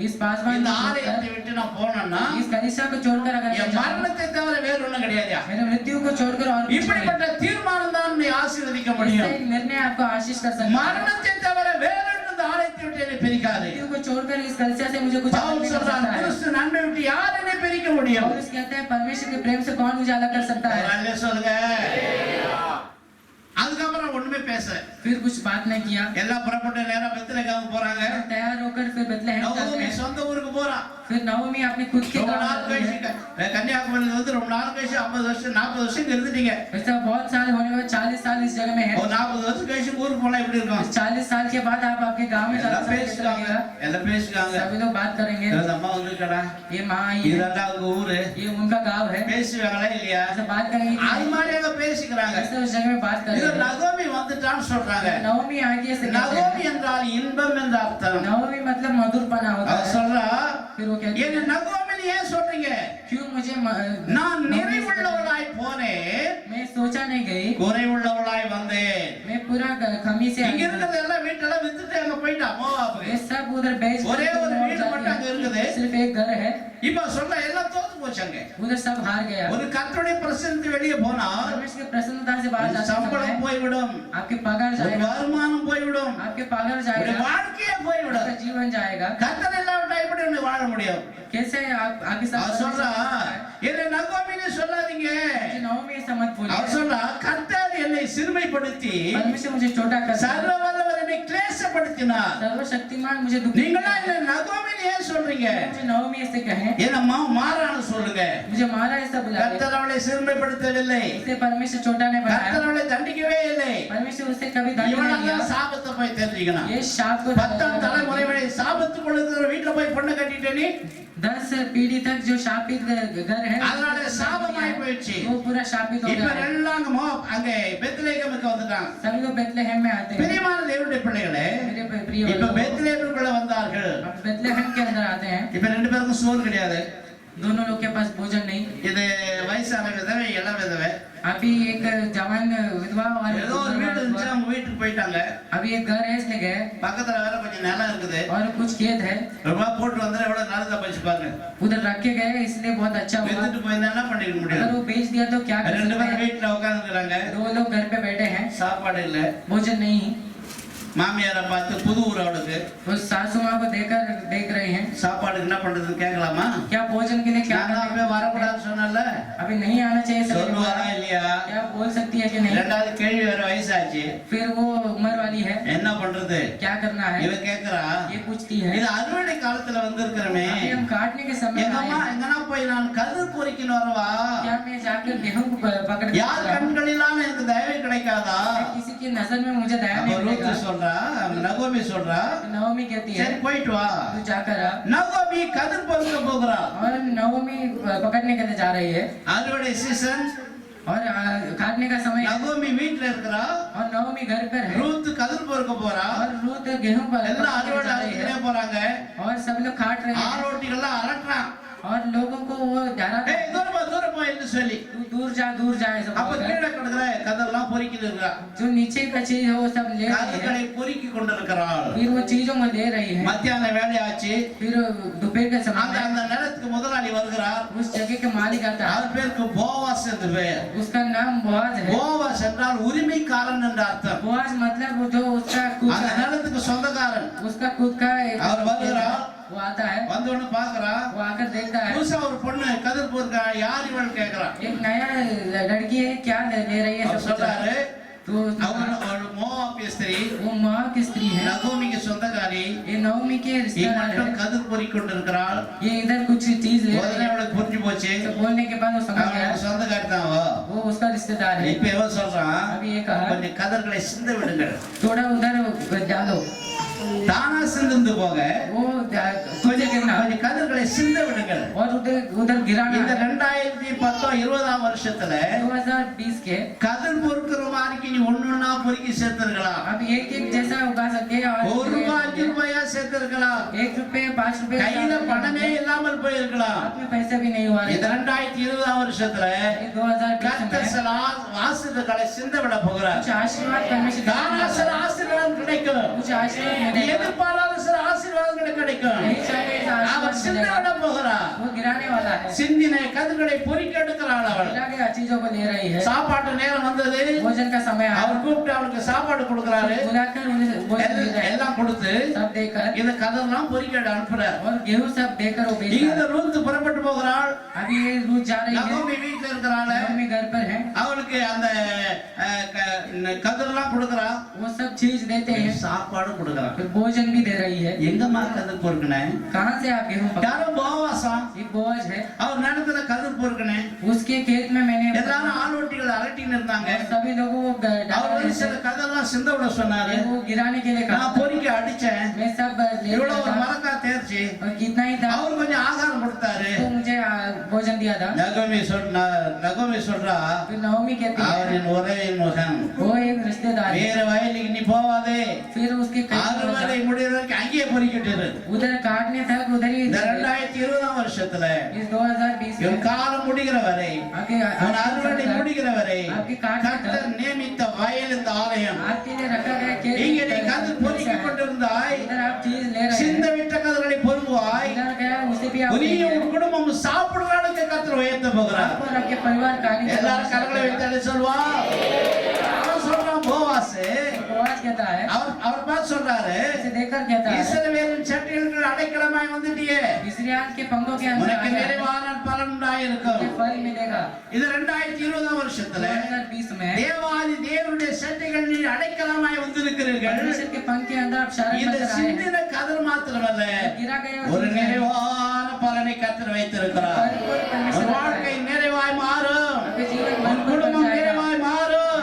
इस पासवान இந்த ஆலயத்தை விட்டு நான் போனேன்னா इस कलिसिया को छोड़कर अगर என் மரணத்தை தவிர வேற ஒண்ணும் கிடையாதுயா. मेरे मृत्यु को छोड़कर और कुछ नहीं। இப்படிப்பட்ட தீர்மானம் தான் உன்னை ஆசீர்வதிக்க முடியும். इससे एक निर्णय आपको आशीष कर सकता है। மரணத்தை தவிர வேற ஒன்று இந்த ஆலயத்தை விட்டு என்னை பிரிக்காது. मृत्यु को छोड़कर इस कलिसिया से मुझे कुछ अलग பவுல் नहीं कर சொல்றான், सकता है। கிறிஸ்து நன்மை விட்டு யார் என்னை பிரிக்க முடியும்? पौलुस कहते हैं परमेश्वर के प्रेम से कौन मुझे अलग कर सकता है। அல்லேலூயா சொல்லுங்க. அதுக்கப்புறம் ஒண்ணுமே பேசல. फिर कुछ बात नहीं किया। எல்லாம் புறப்பட்டு நேரா பெத்லகேமுக்கு போறாங்க. तैयार होकर फिर बेथलेहम जाते நவோமி हैं। சொந்த ஊருக்கு போறா. फिर नवमी अपने खुद के ரொம்ப गांव நாள் जाती கழிச்சு है। கன்னியாகுமரியில வந்து ரொம்ப நாள் கழிச்சு 50 வருஷம் 40 வருஷம் இங்க இருந்துட்டீங்க. वैसे बहुत साल होने में 40 साल इस जगह में है। ஒரு 40 வருஷம் கழிச்சு ஊருக்கு போனா எப்படி இருக்கும்? 40 साल के बाद आप आपके गांव में எல்லாம் 40 साल कैसे பேசுறாங்க. लगेगा? எல்லாம் பேசுறாங்க. सभी लोग बात करेंगे। இந்த அம்மா வந்துட்டடா. ये माँ आई है, இதெல்லாம் அவங்க ஊரு. ये उनका गांव है। பேசுவாங்களா இல்லையா? ऐसे बात करेंगे कि அது மாதிரி அங்க பேசிக்கிறாங்க. ऐसे उस जगह में बात இது करेंगे। நகோமி வந்துட்டான்னு சொல்றாங்க. नवमी आगे से कहते நகோமி हैं। என்றால் இன்பம் என்ற அர்த்தம். नवमी मतलब मधुरपना होता அவ है। சொல்றா, फिर वो कहते என்ன हैं நகோமின்னு ஏன் சொல்றீங்க? क्यों मुझे நான் நிறைவுள்ளவளாய் போனேன், मैं सोचा नहीं गई, குறைவுள்ளவளாய் வந்தேன். मैं पूरा खमी से இங்க आई। இருக்கிறது எல்லாம் வீட்டெல்லாம் வித்துட்டு அங்க போயிட்டா மோவாபுக்கு. ये सब उधर बेच ஒரே कर ஒரு उधर வீடு जाती மட்டும் அங்க है। இருக்குது. सिर्फ एक घर है, இப்ப சொல்ற எல்லாம் தோத்து போச்சாங்க. उधर सब हार गया। ஒரு கர்த்தருடைய பிரசன்னத்து வெளியே போனா परमेश्वर की प्रसन्नता से बाहर जाते சம்பளம் समय போய்விடும், आपके पगार ஒரு जाएगा, வருமானம் போய்விடும், आपके पगार ஒரு जाएगा, வாழ்க்கையே போய்விடும். आपका जीवन जाएगा। கர்த்தர் இல்லாவிட்டா எப்படி ஒண்ணு வாழ முடியும்? कैसे आप आपके அவ साथ சொல்றா, என்ன நகோமின்னு சொல்லாதீங்க. नवमी ऐसा मत அவ बोलिए। சொல்றா, கர்த்தர் என்னை சிறுமைப்படுத்தி परमेश्वर मुझे छोटा कर சர்வ வல்லவர் என்னை கிளேசப்படுத்தினார். सर्वशक्तिमान मुझे दुख நீங்களா என்ன நகோமின்னு ஏன் சொல்றீங்க? मुझे नवमी ऐसे कहें, என்னம்மா மாறான்னு சொல்லுங்க. मुझे मारा ऐसा बुलाए। கர்த்தர் அவளை சிறுமைப்படுத்தவில்லை, इसे परमेश्वर छोटा ने बनाया, கர்த்தர் அவளை தண்டிக்கவே இல்லை. परमेश्वर उसे कभी दंड नहीं இவனால दिया। சாபத்தை போய் தெரிஞ்சுக்கணும். ये शाप को 10ஆம் தலைமுறை வரை சாபத்து கொடுக்கிற வீட்டுல போய் பொண்ணு கட்டிட்ட நீ, 10 पीढ़ी तक जो शापित घर है அதனால சாபமாய் போயிடுச்சு. वो पूरा शापित हो இப்ப गया है। எல்லாம் அங்க பெத்லகேமுக்கு வந்துட்டாங்க. सभी लोग बेथलेहम में आते हैं। பிரியமான தேவனுடைய பிள்ளைகளே, मेरे प्रिय இப்ப लोग, பெத்லகேமுக்குள்ள வந்தார்கள். अब बेथलेहम के अंदर आते हैं। இப்ப ரெண்டு பேருக்கும் சோறு கிடையாது. दोनों लोग के पास भोजन नहीं। இது வயசான விதவை இளம் விதவை. अभी एक जवान विधवा और ஏதோ ஒரு வீடு இருந்துச்சு, அவங்க வீட்டுக்கு போயிட்டாங்க. अभी एक घर है इसलिए गए பக்கத்துல வேற கொஞ்சம் நிலம் இருக்குது. और कुछ खेत है ரொம்ப போட்டு வந்தா எவ்வளவு நல்லதா போச்சு பாருங்க. उधर रख के गए, इसलिए बहुत अच्छा हुआ। வித்துட்டு போயிருந்தா என்ன பண்ணிக்க अगर முடியும்? वो बेच दिया तो क्या कर ரெண்டு सकते பேரும் हैं। வீட்டுல உட்கார்ந்துக்கிறாங்க. 2 लोग घर पे बैठे हैं, சாப்பாடு இல்ல. भोजन नहीं। மாமியாரை பார்த்து புது ஊர் அவளுக்கு वो सासू माँ को देख रहे हैं, சாப்பாடுக்கு என்ன பண்றதுன்னு கேட்கலாமா? क्या भोजन के लिए क्या நான் தான் करना அப்பவே வரக்கூடாதுன்னு சொன்னேன்ல, है? अभी नहीं आना चाहिए सभी சொல்லுவாரா को। இல்லையா? क्या बोल सकती है कि नहीं? ரெண்டாவது கேள்வி வேற வயசாச்சு, फिर वो उम्र वाली है, என்ன பண்றது? क्या करना है? இவ கேக்குறா, ये पूछती है। இது அறுவடை காலத்துல வந்திருக்கிறமே, अभी हम काटने के समय எங்க में அம்மா आए हैं। எங்கன்னா போய் நான் கதிர் பொறுக்கின்னு வரவா? क्या मैं जाकर गेहूं को पकड़ के யார் लाऊं? கண்களிலாம் எனக்கு தயவு கிடைக்காதா? किसी की नजर में मुझे दया அப்ப नहीं ரூத் मिलेगा। சொல்றா, நகோமி சொல்றா, नवमी कहती है சரி போயிட்டு வா. तू जाकर आ। நகோமி கதிர் பொறுக்க போகிறா. और नवमी पकड़ने के लिए जा रही है அறுவடை சீசன். और काटने का समय है। நகோமி வீட்டுல இருக்கிறா, और नवमी घर पर है ரூத் கதிர் பொறுக்க போறா. और रूत गेहूं पर எல்லாம் पकड़ने அறுவடை जा रही அறுத்துட்டே है போறாங்க. और सभी लोग काट रहे हैं ஆரோட்டிகள்லாம் அலட்டுறான். और लोगों को वो डरा ஏய் தூரம் போ என்று சொல்லி. तू दूर जा ऐसा அப்ப बोल रहा है। கீழே கிடக்குற கதெல்லாம் பொறுக்கிட்டு இருக்கா. जो नीचे का चीज है वो सब ले रही है, கதர்களை பொறுக்கி கொண்டிருக்கிறாள். फिर वो चीजों में ले रही है। மத்தியான வேலையாச்சு. फिर दोपहर के समय அந்த में அந்த நிலத்துக்கு முதலாளி வருகிறார். उस जगह के मालिक आता है, அவர் பேருக்கு போவாஸ் என்று பெயர். उसका नाम बोआज है। போவாஸ் என்றால் உரிமைக்காரன் என்ற அர்த்தம். बोआज मतलब वो जो उसका खुद அந்த का நிலத்துக்கு சொந்தக்காரன். उसका खुद का एक அவர் வருகிறார். वो आता है, வந்தோன்னு பாக்குறா, वो आकर देखता है புதுசா ஒரு பொண்ணு கதிர் பொறுக்கா, யார் இவன் கேக்குறான். एक नया लड़की है, क्या ले रही है அவர் सब कुछ। சொல்றாரு, तो அவர் மோவாபிய ஸ்திரீ, वो माँ की स्त्री है, நகோமிக்கு சொந்தக்காரி. ये नवमी के रिश्तेदार மட்டும் है। கதிர் பொறுக்கி கொண்டிருக்கிறாள். ये इधर कुछ चीज ले முதல்ல रही है, அவளுக்கு புரிஞ்சு போச்சு, तो बोलने के बाद वो समझ गया அவனுக்கு சொந்தக்காரி தான் அவ. वो उसका रिश्तेदार है। இப்ப எவன் சொல்றான், अभी ये कहा கொஞ்சம் கதர்களை சிந்த விடுங்கள். थोड़ा उधर डालो, தானா சிந்து போக वो कुछ गिरना கொஞ்சம் கதிர்களை சிந்த விடுங்கள். और उधर उधर गिराना இந்த है। 2010-20 வருஷத்துல 2020 के கதிர் பொறுக்கிற மாதிரி நீ ஒண்ணா பொறுக்கி சேர்த்திருக்கலாம். अब एक एक जैसा उगा सकते हैं और 1 ரூபாய் 5 ரூபாயா சேர்த்திருக்கலாம். 1 रुपए 5 रुपए கையில பணமே இல்லாமல் போயிருக்கலாம். हाथ में पैसा भी नहीं हुआ இந்த 2020 வருஷத்துல 2020 கர்த்தர் में சில ஆசீர்வாதங்களை சிந்த விட போகிறார். कुछ आशीर्वाद परमेश्वर தானா சில ஆசீர்வாதம் கிடைக்கும். कुछ आशीर्वाद நீ मिलेगा எதிர்பாராத சில ஆசீர்வாதங்கள் கிடைக்கும். नहीं चाहे ऐसा அவர் आशीर्वाद சிந்த मिलेगा விட போகிறார். वो गिराने वाला है சிந்தின கதிர்களை பொறுக்கி எடுக்கிறாள் அவள். गिरा के चीजों को ले रही है சாப்பாட்டு நேரம் வந்தது. भोजन का समय आया அவர் கூப்பிட்டு அவளுக்கு சாப்பாடு கொடுக்கறாரு. बुलाकर उन्हें भोजन दे रहे हैं எல்லாம் கொடுத்து सब देकर இந்த கதிரெல்லாம் பொறுக்கி அனுப்புறார். और गेहूं सब देकर वो भेज இந்த ரூத் புறப்பட்டு போகிறாள். अभी ये रूट जा रही है நகோமி வீட்ல இருக்கறாள. नगोमी घर पर है அவளுக்கு அந்த கதிரெல்லாம் கொடுக்கறா. वो सब चीज देते हैं சாப்பாடு கொடுக்கறா. फिर भोजन भी दे रही है எங்கம்மா கதிர் பொறுக்கனே? कहां से आप गेहूं पका யாரோ போவாசா. ये बोझ है அவர் நிலத்துல கதிர் பொறுக்கனே. उसके खेत में मैंने எல்லாரும் ஆளோட்டிகள் அரட்டின்னு இருந்தாங்க. और सभी लोगों को डाला அவர் வந்து சில கதெல்லாம் சிந்த விட சொன்னாரு. वो गिराने के लिए कहा நான் பொறுக்கி அடிச்சேன். मैं सब ले இவ்வளவு लिया ஒரு था மரக்கா தேர்ச்சி. और कितना ही था அவர் கொஞ்சம் ஆகாரம் கொடுத்தாரு. तो मुझे भोजन दिया था நகோமி சொல்றா फिर नवमी कहती है அவரின் ஒரே மகன் वो एक रिश्तेदार है வேற வயலுக்கு நீ போவாதே. फिर उसके அறுவடை முடிகிற வரைக்கும் அங்கேயே பொறுக்கிட்டு இரு. उधर काटने तक उधर ही இந்த 2020 வருஷத்துல इस 2020 இவன் में காலம் முடிகிற வரை आगे அவன் அறுவடை முடிகிற வரை आपके काटने கர்த்தர் तक நியமித்த வயல் இந்த ஆலயம். आपके लिए रखा गया खेत இங்கே நீ கதிர் பொறுக்கி கொண்டிருந்தாய். इधर आप चीज ले रहे சிந்த हैं விட்ட கதிர்களை பொறுங்குவாய். इधर गया उसे भी आप நீ देंगे। உன் குடும்பம் சாப்பிடுற அளவுக்கு கர்த்தர் உயர்த்த போகிறார். आपको और आपके परिवार का எல்லாரும் கரங்களை வைத்தாலே சொல்வா. அவன் சொல்றான் போவாசு. आवाज कहता है அவர் பார்த்து சொல்றாரு इसे देखकर कहता है இஸ்ரவேலின் சட்டிகளுக்கு அடைக்கலமாய் வந்துட்டியே. इस्राएल के पंखों के अंदर உனக்கு आया நிறைவான பலன் உண்டாயிருக்கும். ये फल मिलेगा இது 2020 வருஷத்துல 2020 में தேவாதி தேவனுடைய சட்டைகள் நீ அடைக்கலமாய் வந்திருக்கிறீர்கள். परमेश्वर के पंख के अंदर आप शरण இந்த बनकर आए हैं சிந்தின கதிர் மாத்திரமல்ல गिरा गया ஒரு நிறைவான பலனை கர்த்தர் வைத்திருக்கிறார். परिपूर्ण உன் परमेश्वर வாழ்க்கை நிறைவாய் மாறும். आपके जीवन உன் भरपूर बन குடும்பம் जाएगा நிறைவாய் மாறும்.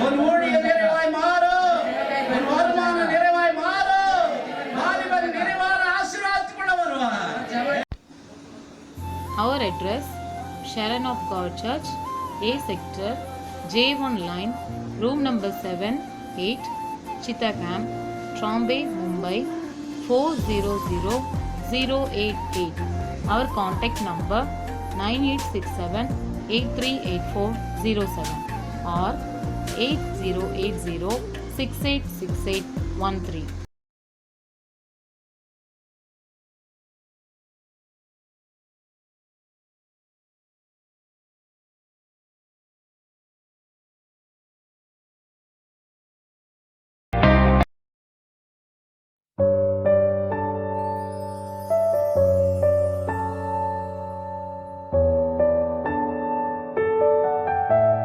உன் ஊழியம் நிறைவாய் மாறும். உன் வருமானம் நிறைவாய் மாறும். வாலிபர் நிறைவான ஆசீர்வாதத்துக்குள்ள வருவார். Our address, Sharon of God Church, A Sector, J1 Line, room number 7, 8, Chittagam, Trombay, Mumbai, 400088. Our contact number 9867-838407 or 8080-686813.